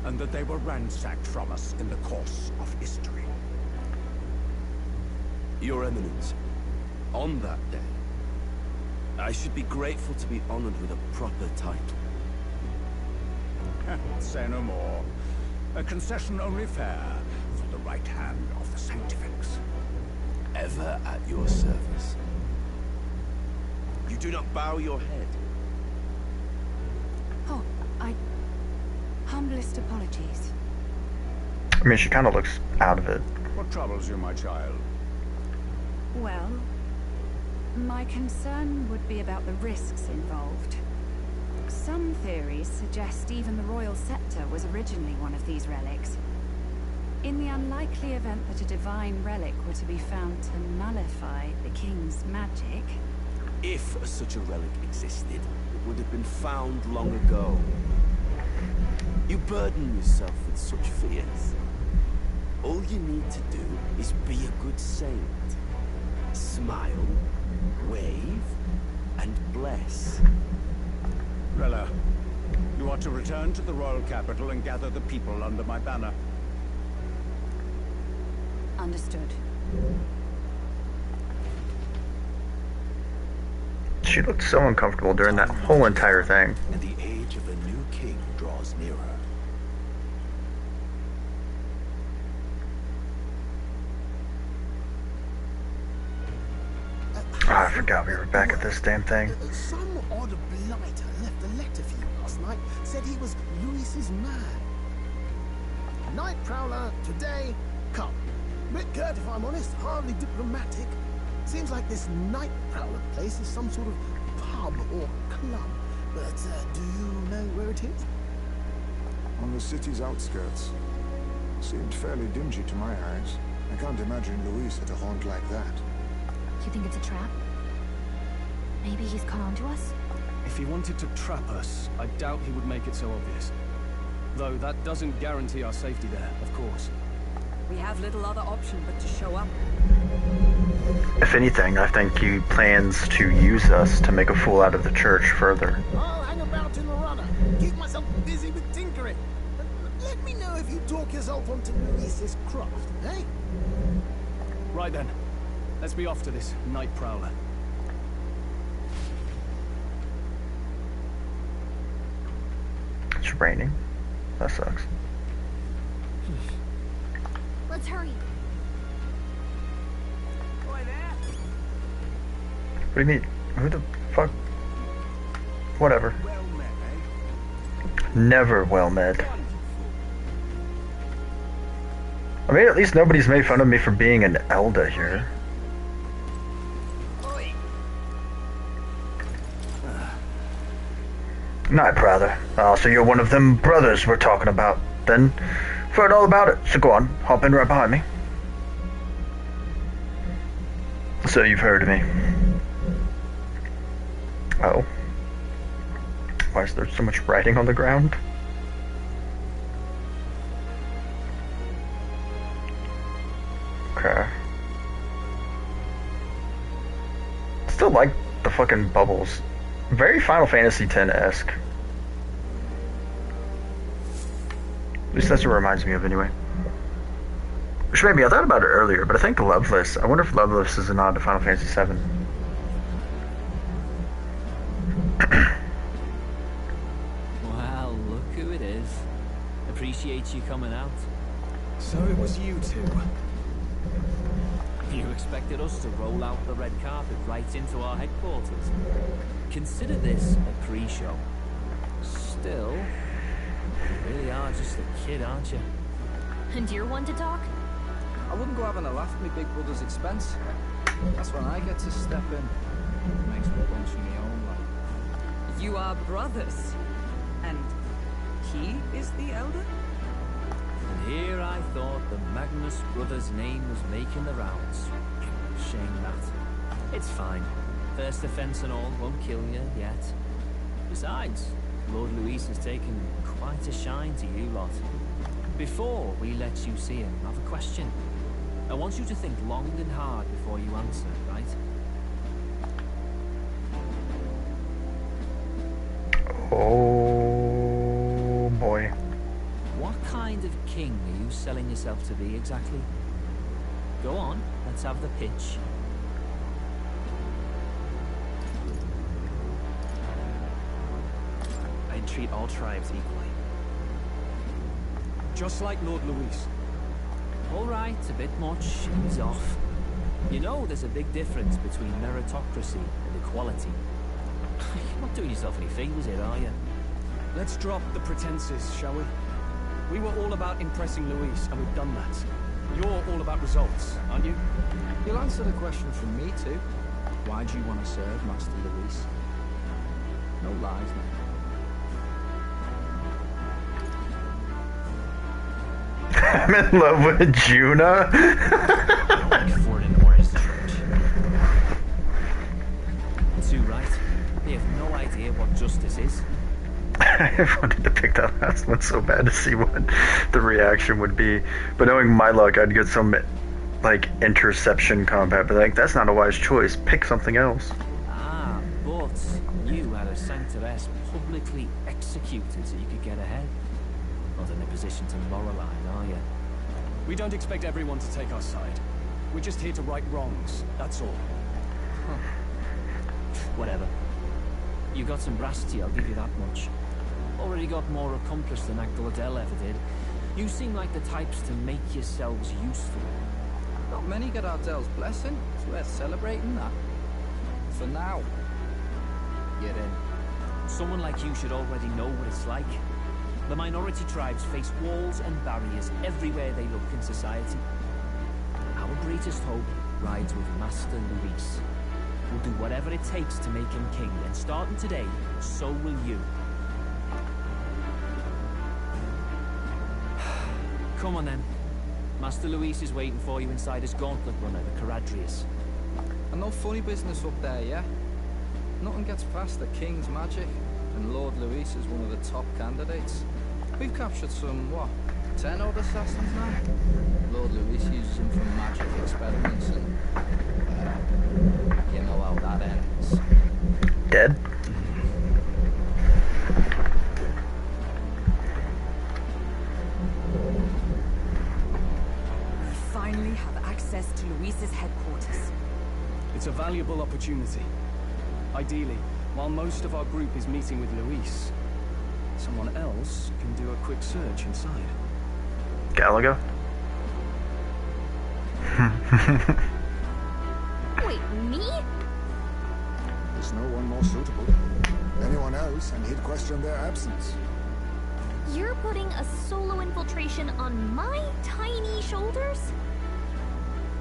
and that they were ransacked from us in the course of history. Your Eminence, on that day, I should be grateful to be honored with a proper title. Say no more. A concession only fair for the right hand of the Sanctifex. Ever at your service. You do not bow your head. Oh, humblest apologies. I mean, she kind of looks out of it. What troubles you, my child? Well, my concern would be about the risks involved. Some theories suggest even the royal scepter was originally one of these relics. In the unlikely event that a divine relic were to be found to nullify the king's magic... If such a relic existed, it would have been found long ago. You burden yourself with such fears. All you need to do is be a good saint. Smile, wave, and bless. Rella, you are to return to the royal capital and gather the people under my banner. Understood. She looked so uncomfortable during that whole entire thing. And the age of a new king draws nearer. Oh, I forgot we were back at this damn thing. Some odd blighter left a letter for you last night. Said he was Loius's man. Night Prowler, today, come. Bit curt if I'm honest, hardly diplomatic. Seems like this Night Prowler place is some sort of pub or club. But do you know where it is? On the city's outskirts. Seemed fairly dingy to my eyes. I can't imagine Loius at a haunt like that. You think it's a trap? Maybe he's caught on to us? If he wanted to trap us, I doubt he would make it so obvious. Though that doesn't guarantee our safety there, of course. We have little other option but to show up. If anything, I think he plans to use us to make a fool out of the church further. I'll hang about in the runner. Keep myself busy with tinkering. Let me know if you talk yourself onto Loius's craft, eh? Right then. Let's be off to this Night Prowler. It's raining. That sucks. Let's hurry. What do you mean? Who the fuck? Whatever. Never well met. I mean, at least nobody's made fun of me for being an Elder here. Night Prowler. Oh, so you're one of them brothers we're talking about, then. I've heard all about it, so go on, hop in right behind me. So you've heard of me. Oh. Why is there so much writing on the ground? Okay. Still like the fucking bubbles. Very Final Fantasy X-esque. At least that's what it reminds me of anyway. Which maybe I thought about it earlier, but I think Loveless. I wonder if Loveless is a nod to Final Fantasy VII. Well, look who it is. Appreciate you coming out. So it was you two. You expected us to roll out the red carpet right into our headquarters. Consider this a pre-show. Still, you really are just a kid, aren't you? And you're one to talk? I wouldn't go having a laugh at me big brother's expense. That's when I get to step in. Makes me bunch of my own life. You are brothers. And he is the elder? And here I thought the Magnus brothers' name was making the rounds. Shame that. It's fine. First offense and all won't kill you yet. Besides, Lord Loius has taken quite a shine to you lot. Before we let you see him, I have a question. I want you to think long and hard before you answer, right? Oh boy. What kind of king are you selling yourself to be exactly? Go on, let's have the pitch. I'd treat all tribes equally. Just like Lord Loius. Alright, a bit much, ease off. You know there's a big difference between meritocracy and equality. You're not doing yourself any favours here, are you? Let's drop the pretenses, shall we? We were all about impressing Loius, and we've done that. You're all about results, aren't you? You'll answer the question from me too. Why do you want to serve Master Loius? No lies, man. I'm in love with Juna. For an Norris church. Too right. They have no idea what justice is. I wanted to pick that last one so bad to see what the reaction would be. But knowing my luck, I'd get some, like, interception combat. But, like, that's not a wise choice. Pick something else. Ah, but you had a Sanctoress publicly executed so you could get ahead. Not in a position to moralize, are you? We don't expect everyone to take our side. We're just here to right wrongs, that's all. Huh. Whatever. You got some brassity, I'll give you that much. Already got more accomplished than Agdal ever did. You seem like the types to make yourselves useful. Not many get Ardel's blessing. It's worth celebrating that. For now. Get in. Someone like you should already know what it's like. The minority tribes face walls and barriers everywhere they look in society. Our greatest hope rides with Master Loius. We'll do whatever it takes to make him king, and starting today, so will you. Come on then. Master Loius is waiting for you inside his gauntlet runner, the Caradrius. And no funny business up there, yeah? Nothing gets past the king's magic, and Lord Loius is one of the top candidates. We've captured some, what, 10 odd assassins now? Lord Loius uses them for magic experiments, and you know how that ends. Dead? We finally have access to Loius's headquarters. It's a valuable opportunity. Ideally, while most of our group is meeting with Loius, someone else can do a quick search inside. Galaga? Wait, me? There's no one more suitable. Anyone else, and he'd question their absence. You're putting a solo infiltration on my tiny shoulders?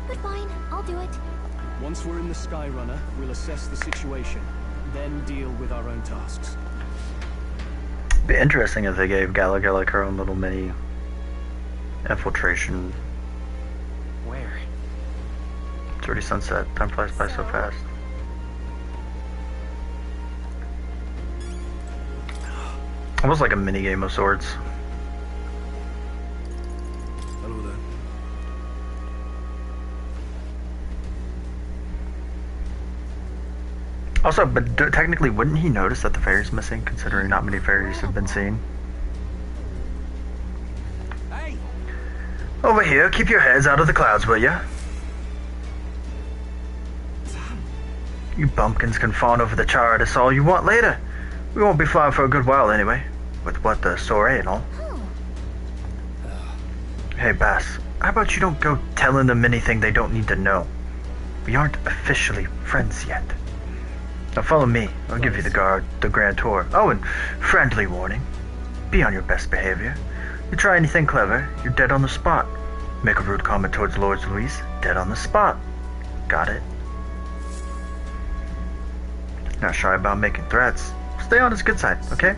But fine, I'll do it. Once we're in the Skyrunner, we'll assess the situation, then deal with our own tasks. It'd be interesting if they gave Galaga like her own little mini infiltration. Where? It's already sunset. Time flies by so fast. Almost like a mini game of sorts. Hello there. Also, but technically, wouldn't he notice that the ferry's missing, considering not many ferries have been seen? Hey! Over here, keep your heads out of the clouds, will ya? You bumpkins can fawn over the Charadis all you want later. We won't be flying for a good while anyway, with what the soiree and all. Hey, Bass, how about you don't go telling them anything they don't need to know? We aren't officially friends yet. Now follow me. I'll give you the grand tour. Oh, and friendly warning. Be on your best behavior. You try anything clever, you're dead on the spot. Make a rude comment towards Lord Loius, dead on the spot. Got it? Not shy about making threats. Stay on his good side, okay?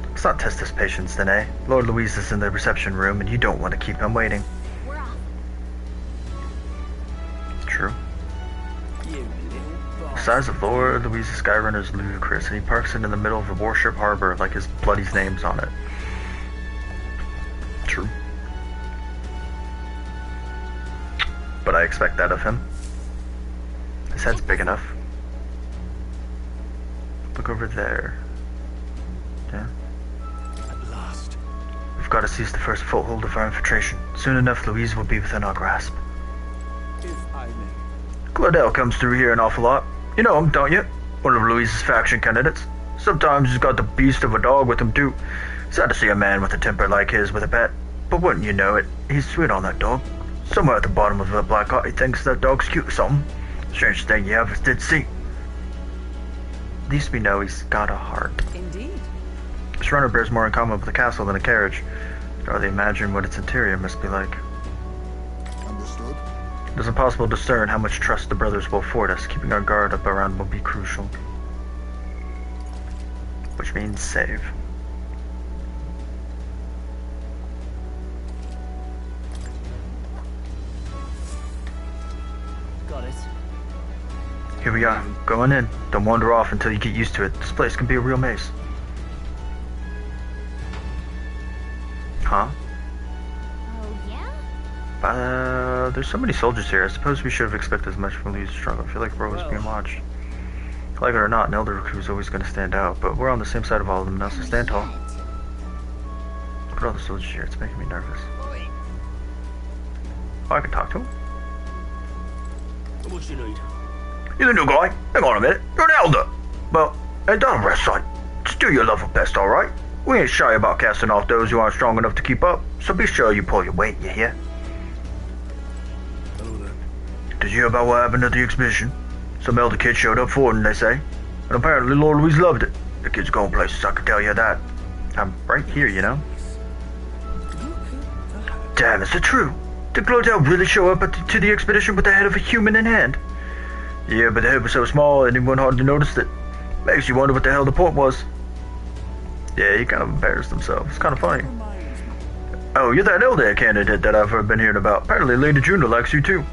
Let's not test his patience, then, eh? Lord Loius is in the reception room, and you don't want to keep him waiting. We're off. True. The size of Lord Loius' Skyrunner is ludicrous, and he parks it in the middle of a warship harbor like his bloody name's on it. True. But I expect that of him. His head's big enough. Look over there. Yeah. At last. We've got to seize the first foothold of our infiltration. Soon enough, Louise will be within our grasp. If I may. Claudel comes through here an awful lot. You know him, don't you? One of Louise's faction candidates. Sometimes he's got the beast of a dog with him, too. Sad to see a man with a temper like his with a pet. But wouldn't you know it, he's sweet on that dog. Somewhere at the bottom of that black heart, he thinks that dog's cute or something. Strange thing you ever did see. At least we know he's got a heart. Indeed. This runner bears more in common with a castle than a carriage. I can hardly imagine what its interior must be like. Understood. It is impossible to discern how much trust the brothers will afford us. Keeping our guard up around will be crucial. Which means save. Got it. Here we are, going in. Don't wander off until you get used to it. This place can be a real maze. Huh? Oh, yeah? There's so many soldiers here. I suppose we should have expected as much from Loius' struggle. I feel like we're always being watched. Like it or not, an elder recruit is always going to stand out, but we're on the same side of all of them now, so stand tall. Look at all the soldiers here. It's making me nervous. Oh, I can talk to him? What you need? You're the new guy? Hang on a minute. You're an elder. Well, ain't that a rest site? Just do your level best, alright? We ain't shy about casting off those who aren't strong enough to keep up, so be sure you pull your weight, you hear? Hello there. Did you hear about what happened at the exhibition? Some elder kid showed up for it, they say. And apparently Lord Loius loved it. The kid's going places, I can tell you that. I'm right here, you know? Damn, is it true? Did Glodell really show up to the expedition with the head of a human in hand? Yeah, but the head was so small anyone hardly noticed it. Makes you wonder what the hell the point was. Yeah, he kind of embarrassed himself. It's kind of funny. Oh, you're that elder candidate that I've been hearing about. Apparently Lady Juno likes you too.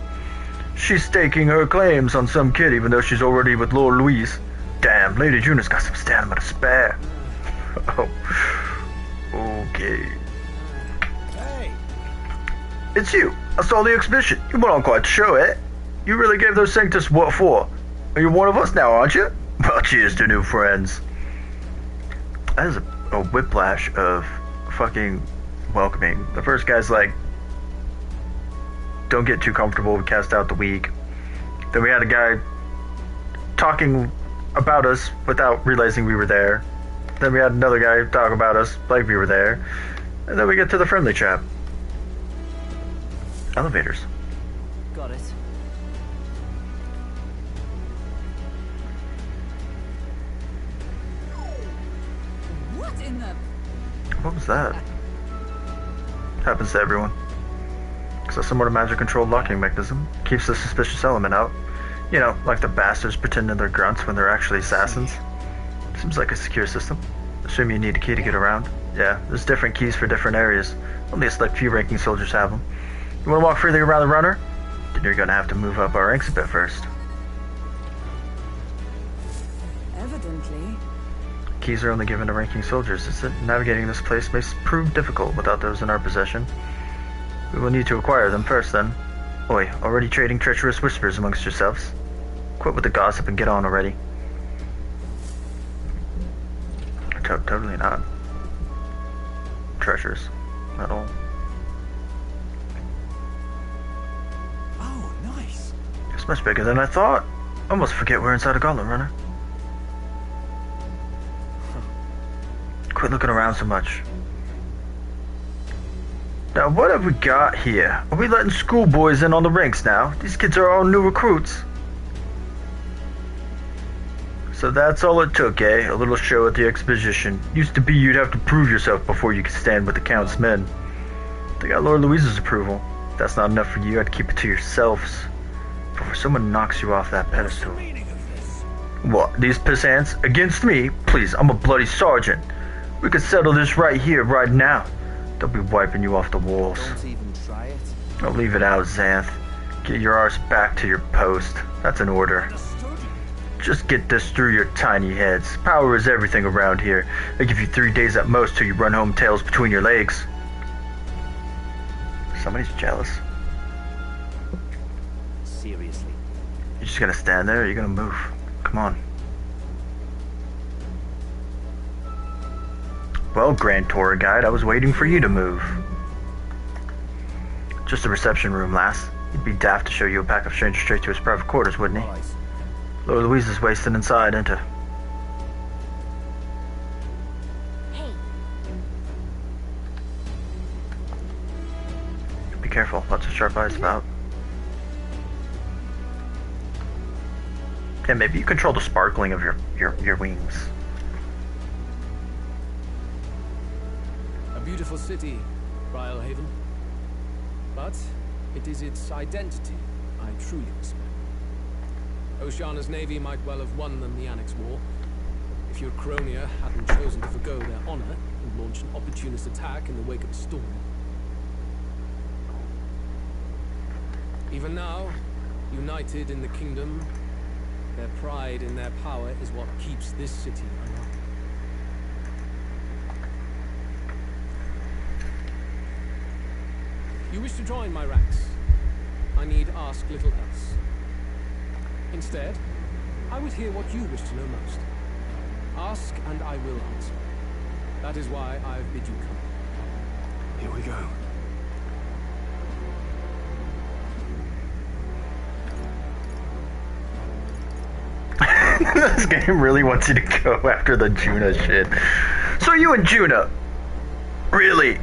She's staking her claims on some kid even though she's already with Lord Loius. Damn, Lady Juno's got some stamina to spare. Oh, okay. Hey. It's you. I saw the exhibition. You put on quite the show, eh? You really gave those sanctus what for? You're one of us now, aren't you? Well, cheers to new friends. That is a whiplash of fucking welcoming. The first guy's like, don't get too comfortable, we cast out the weak. Then we had a guy talking about us without realizing we were there. Then we had another guy talk about us like we were there. And then we get to the friendly chap. Elevators. Got it. What in the... What was that? Happens to everyone. It's a somewhat of magic-controlled locking mechanism. Keeps the suspicious element out. You know, like the bastards pretending they're grunts when they're actually assassins. Seems like a secure system. Assume you need a key to get around. Yeah, there's different keys for different areas. Only a select few ranking soldiers have them. You want to walk freely around the runner? Then you're gonna have to move up our ranks a bit first. Evidently. Keys are only given to ranking soldiers. Navigating this place may prove difficult without those in our possession. We will need to acquire them first then. Oi, already trading treacherous whispers amongst yourselves? Quit with the gossip and get on already. Totally not treacherous at all. Oh, nice. It's much bigger than I thought. Almost forget we're inside a gauntlet runner. Quit looking around so much. Now what have we got here? Are we letting schoolboys in on the ranks now? These kids are all new recruits. So that's all it took, eh? A little show at the exposition. Used to be you'd have to prove yourself before you could stand with the Count's men. They got Lord Loius' approval. If that's not enough for you, I'd keep it to yourselves. Before someone knocks you off that pedestal. What, these pissants? Against me? Please, I'm a bloody sergeant. We could settle this right here, right now. They'll be wiping you off the walls. Don't even try it. I'll leave it out, Xanth. Get your arse back to your post. That's an order. Just get this through your tiny heads. Power is everything around here. I give you 3 days at most till you run home tails between your legs. Somebody's jealous. Seriously. You're just gonna stand there or you're gonna move? Come on. Well, Grand Tour Guide, I was waiting for you to move. Just a reception room, lass. He'd be daft to show you a pack of strangers straight to his private quarters, wouldn't he? Lord Loius is wasting inside, ain't it? Hey. Be careful, lots of sharp eyes about. Yeah, maybe you control the sparkling of your wings. beautiful city, Brilehaven. But it is its identity I truly respect. Oceana's navy might well have won them the Annex War if your Cronia hadn't chosen to forgo their honor and launch an opportunist attack in the wake of a storm. Even now, united in the kingdom, their pride in their power is what keeps this city alive. You wish to join my ranks. I need ask little else. Instead, I would hear what you wish to know most. Ask and I will answer. That is why I have bid you come. Here we go. This game really wants you to go after the Juna shit. So you and Juna, really,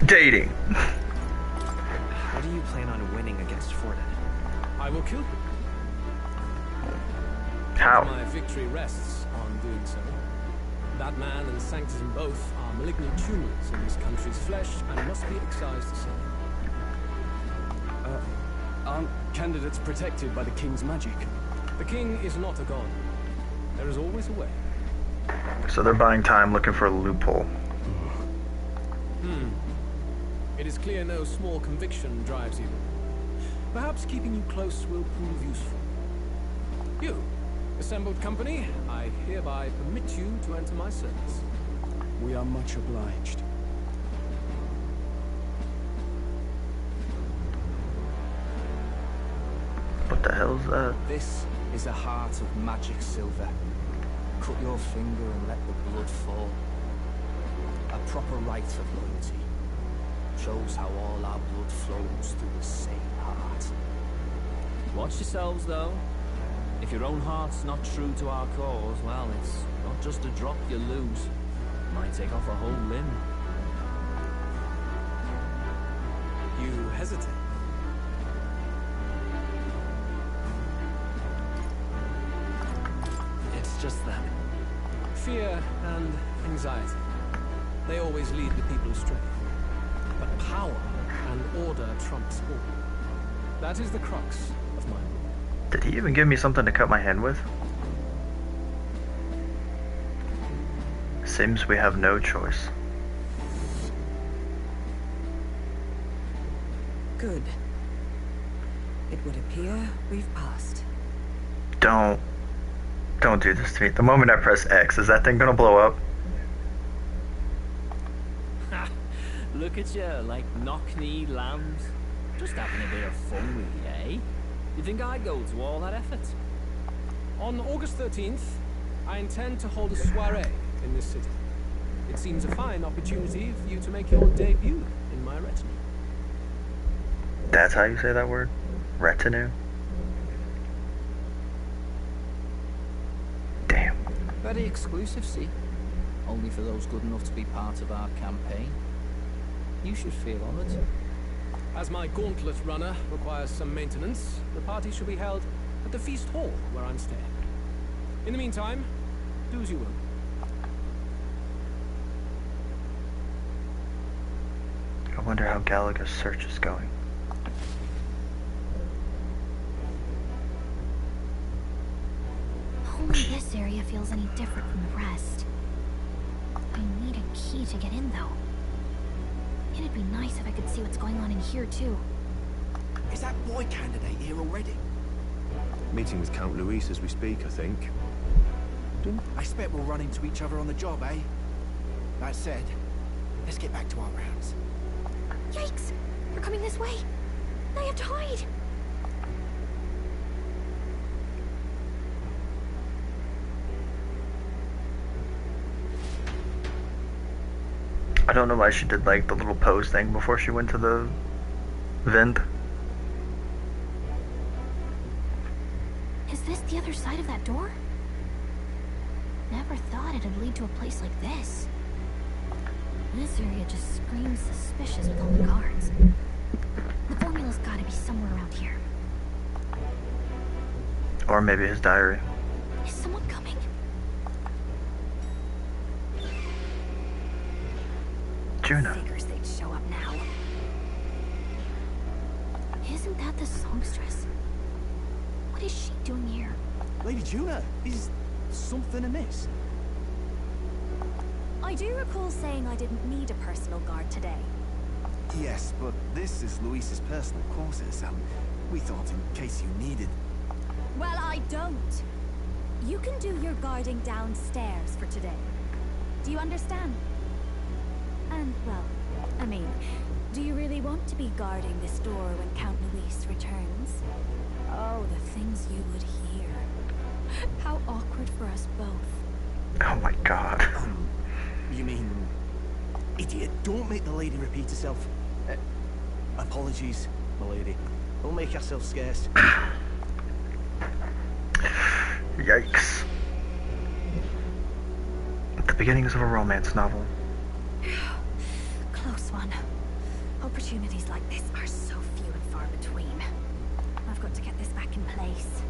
dating? How do you plan on winning against Fortin? I will kill him. How? My victory rests on doing so. That man and Sanctism both are malignant tumors in this country's flesh and must be excised to save. Aren't candidates protected by the king's magic? The king is not a god. There is always a way. So they're buying time looking for a loophole. It is clear no small conviction drives you. Perhaps keeping you close will prove useful. You, assembled company, I hereby permit you to enter my service. We are much obliged. What the hell's that? This is a heart of magic silver. Cut your finger and let the blood fall. A proper rite of loyalty. Shows how all our blood flows through the same heart. Watch yourselves, though. If your own heart's not true to our cause, well, it's not just a drop you lose. It might take off a whole limb. You hesitate. It's just that. Fear and anxiety. They always lead the people astray. But power and order trumps all. That is the crux of my rule. Did he even give me something to cut my hand with? Seems we have no choice. Good. It would appear we've passed. Don't do this to me. The moment I press X, is that thing gonna blow up? Look at you, like knock-kneed lambs. Just having a bit of fun with you, eh? You think I'd go to all that effort? On August 13th, I intend to hold a soiree in this city. It seems a fine opportunity for you to make your debut in my retinue. That's how you say that word? Retinue? Damn. Very exclusive, see? Only for those good enough to be part of our campaign. You should feel honored. As my gauntlet runner requires some maintenance, the party should be held at the feast hall where I'm staying. In the meantime, do as you will. I wonder how Gallagher's search is going. Only this area feels any different from the rest. I need a key to get in, though. It'd be nice if I could see what's going on in here, too. Is that boy candidate here already? Meeting with Count Loius as we speak, I think. I expect we'll run into each other on the job, eh? That said, let's get back to our rounds. Yikes! They're coming this way! They have to hide! I don't know why she did like the little pose thing before she went to the vent. Is this the other side of that door? Never thought it'd lead to a place like this. This area just screams suspicious with all the guards. The formula's gotta be somewhere around here. Or maybe his diary. Is someone coming? Juna. Figures they'd show up now. Isn't that the songstress? What is she doing here? Lady Juna, is something amiss? I do recall saying I didn't need a personal guard today. Yes, but this is Loius's personal quarters, and we thought in case you needed... Well, I don't. You can do your guarding downstairs for today. Do you understand? And, well, I mean, do you really want to be guarding this door when Count Loius returns? Oh, the things you would hear. How awkward for us both. Oh my god. You mean... Idiot, don't make the lady repeat herself. Apologies, my lady. Don't make yourself scarce. Yikes. The beginnings of a romance novel. Close one. Opportunities like this are so few and far between. I've got to get this back in place.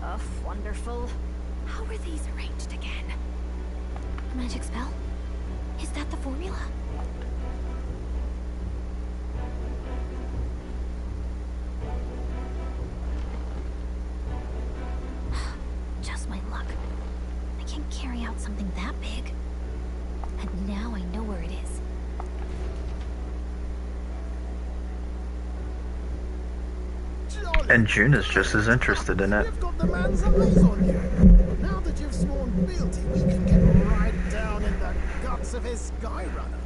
Oh, wonderful. How are these arranged again? A magic spell? Is that the formula? Just my luck. I can't carry out something that big. And now I know where it is. And June is just as interested in it. You've got the man's eyes on you. Now that you've sworn fealty, we can get right down in the guts of his Skyrunner.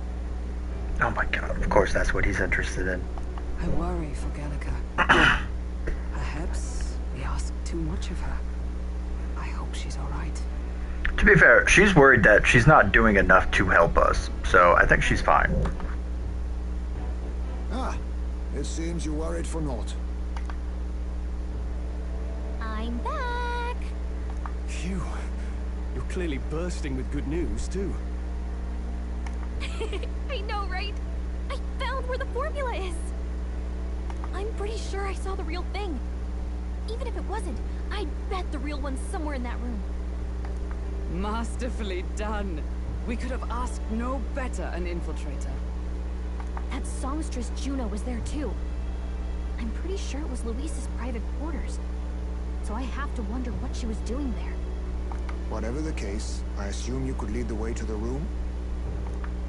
Oh my god, of course that's what he's interested in. I worry for Gallica. Perhaps we ask too much of her. I hope she's alright. To be fair, she's worried that she's not doing enough to help us, so I think she's fine. Ah, it seems you worried for naught. I'm back! Phew. You're clearly bursting with good news, too. I know, right? I found where the formula is! I'm pretty sure I saw the real thing. Even if it wasn't, I'd bet the real one's somewhere in that room. Masterfully done. We could have asked no better an infiltrator. That songstress Juno was there too. I'm pretty sure it was Loius's private quarters. So I have to wonder what she was doing there. Whatever the case, I assume you could lead the way to the room?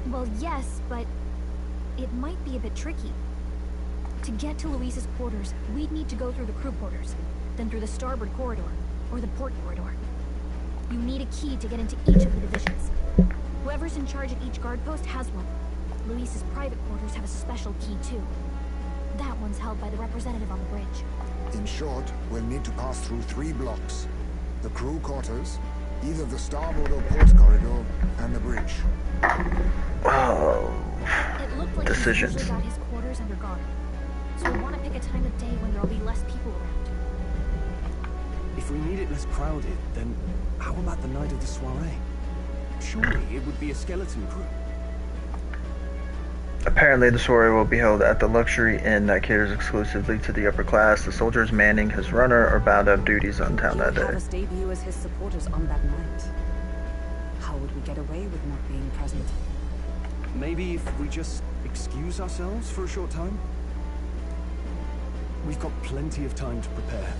Well, yes, but it might be a bit tricky. To get to Loius's quarters, we'd need to go through the crew quarters, then through the starboard corridor, or the port corridor. You need a key to get into each of the divisions. Whoever's in charge of each guard post has one. Loius's private quarters have a special key too. That one's held by the representative on the bridge. In short, we'll need to pass through 3 blocks. The crew quarters, either the starboard or port corridor, and the bridge. Oh, It looked like decisions. He's usually got his quarters under guard. So we want to pick a time of day when there'll be less people around. If we need it less crowded, then how about the night of the soiree? Surely it would be a skeleton crew. Apparently, the soiree will be held at the luxury inn that caters exclusively to the upper class. The soldiers manning his runner are bound to have duties on town that He would have day. us debut as his supporters on that night. How would we get away with not being present? Maybe if we just excuse ourselves for a short time? We've got plenty of time to prepare.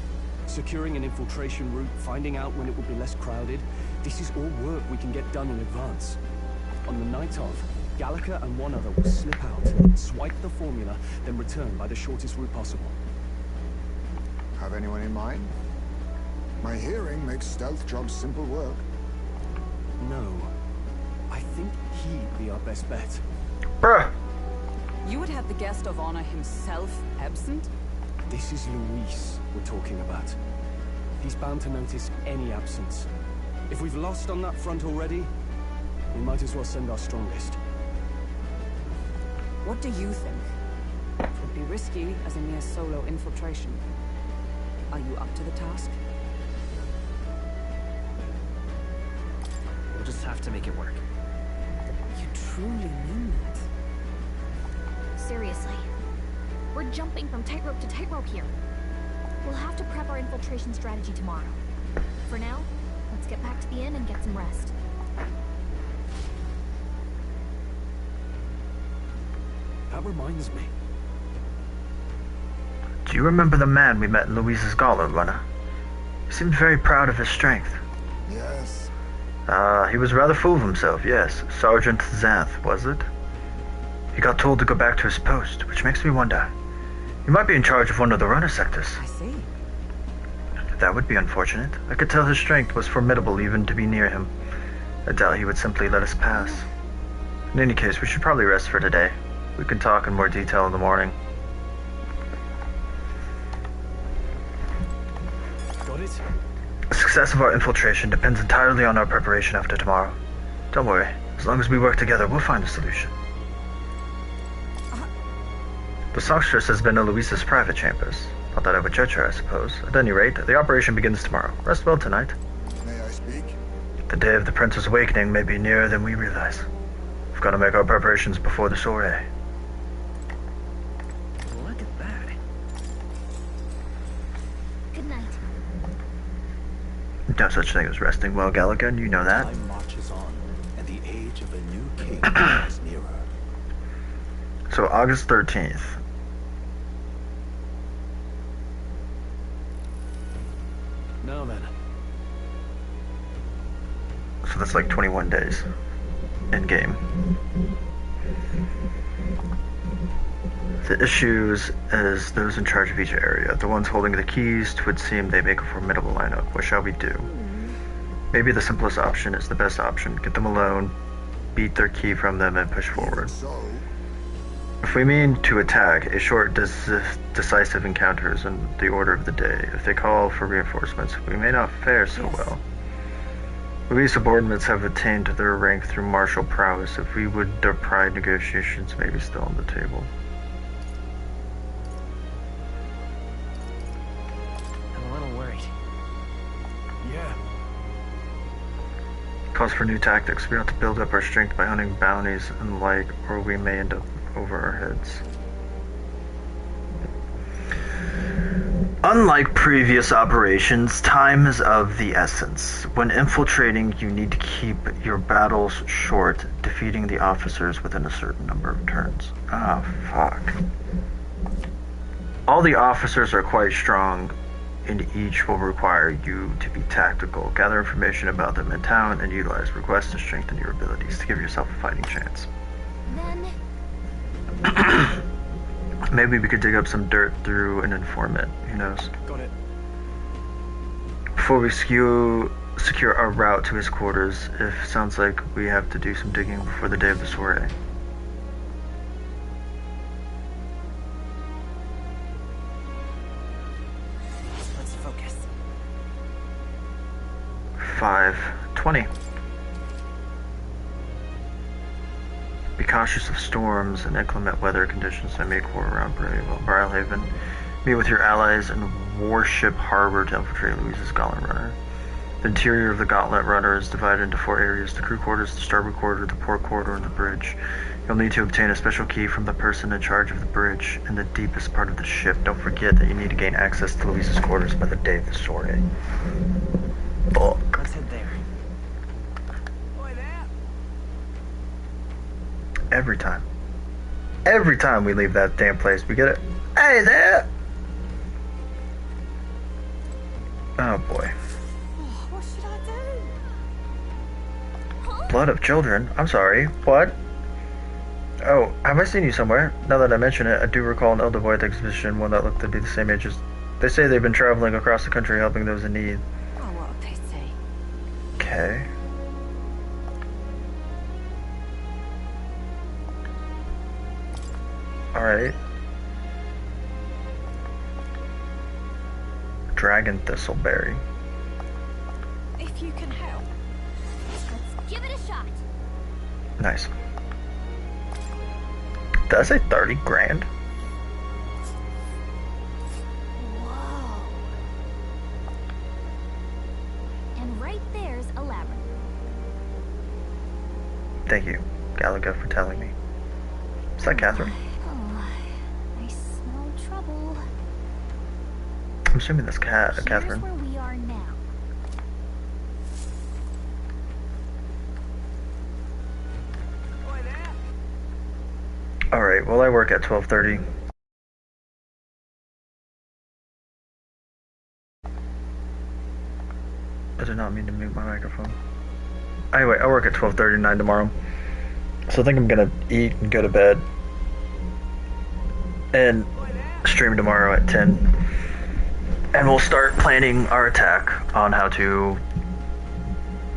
Securing an infiltration route, finding out when it will be less crowded. This is all work we can get done in advance. On the night of, Gallica and one other will slip out, swipe the formula, then return by the shortest route possible. Have anyone in mind? My hearing makes stealth jobs simple work. No. I think he'd be our best bet. Bruh! You would have the guest of honor himself absent? This is Loius we're talking about. He's bound to notice any absence. If we've lost on that front already, we might as well send our strongest. What do you think? It would be risky as a mere solo infiltration. Are you up to the task? We'll just have to make it work. You truly mean that? Seriously. We're jumping from tightrope to tightrope here. We'll have to prep our infiltration strategy tomorrow. For now, let's get back to the inn and get some rest. That reminds me. Do you remember the man we met in Louise's gauntlet runner? He seemed very proud of his strength. Yes. He was rather full of himself, yes. Sergeant Xanth, was it? He got told to go back to his post, which makes me wonder. He might be in charge of one of the runner sectors. I see. That would be unfortunate. I could tell his strength was formidable even to be near him. I doubt he would simply let us pass. In any case, we should probably rest for today. We can talk in more detail in the morning. Got it? The success of our infiltration depends entirely on our preparation after tomorrow. Don't worry. As long as we work together, we'll find a solution. The songstress has been in Louisa's private chambers. Not that I would judge her, I suppose. At any rate, the operation begins tomorrow. Rest well tonight. May I speak? The day of the Prince's awakening may be nearer than we realize. We've got to make our preparations before the soiree. Look at that. Good night. No such thing as resting well, Gallagher, and you know that. Time marches on, and the age of a new king is nearer. So, August 13th. Now then. So that's like 21 days in game. The issues is those in charge of each area. The ones holding the keys, it would seem they make a formidable lineup. What shall we do? Maybe the simplest option is the best option. Get them alone, beat their key from them, and push forward. If we mean to attack, a short, decisive encounter is in the order of the day. If they call for reinforcements, we may not fare so well. Louis subordinates have attained their rank through martial prowess. If we would, their pride negotiations may be still on the table. I'm a little worried. Yeah. Calls for new tactics. We have to build up our strength by hunting bounties and the like, or we may end up over our heads. Unlike previous operations, time is of the essence. When infiltrating, you need to keep your battles short, defeating the officers within a certain number of turns. Ah, fuck. All the officers are quite strong, and each will require you to be tactical. Gather information about them in town and utilize requests to strengthen your abilities to give yourself a fighting chance. Then... Maybe we could dig up some dirt through an informant. Who knows? Got it. Before we secure our route to his quarters, it sounds like we have to do some digging before the day of the soiree. Let's focus. 5:20. Be cautious of storms and inclement weather conditions that may occur around Brilehaven. Meet with your allies in Warship Harbor to infiltrate Louise's Gauntlet Runner. The interior of the Gauntlet Runner is divided into 4 areas: the crew quarters, the starboard quarter, the port quarter, and the bridge. You'll need to obtain a special key from the person in charge of the bridge in the deepest part of the ship. Don't forget that you need to gain access to Louise's quarters by the day of the soiree. Fuck. Let's head there. Every time. Every time we leave that damn place, we get it. Hey there! Oh boy. What should I do? Blood of children? I'm sorry. What? Oh, have I seen you somewhere? Now that I mention it, I do recall an Eldervoid exhibition, one that looked to be the same age as... They say they've been traveling across the country helping those in need. Oh, what a pity. Okay. Alright. Dragon Thistleberry. If you can help. Let's give it a shot. Nice. Did I say 30 grand? Whoa. And right there's a labyrinth. Thank you, Gallagher, for telling me. Is that Catherine? Oh, I smell trouble. I'm assuming that's Catherine. Here's where we are now. Alright, well I work at 12:30. I did not mean to mute my microphone. Anyway, I work at 12:39 tomorrow. So I think I'm gonna eat and go to bed. And stream tomorrow at 10. And we'll start planning our attack on how to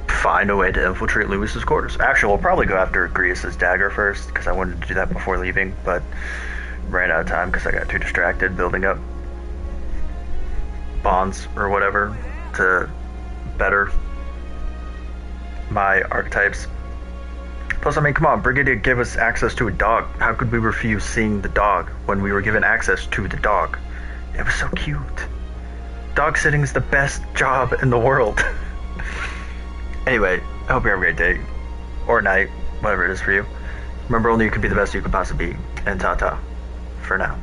find a way to infiltrate Loius's quarters. Actually, we'll probably go after Grius's dagger first, because I wanted to do that before leaving, but ran out of time because I got too distracted building up bonds or whatever to better my archetypes. Plus, I mean, come on, Brigadier gave us access to a dog. How could we refuse seeing the dog when we were given access to the dog? It was so cute. Dog sitting is the best job in the world. Anyway, I hope you have a great day. Or night, whatever it is for you. Remember, only you can be the best you could possibly be. And ta-ta. For now.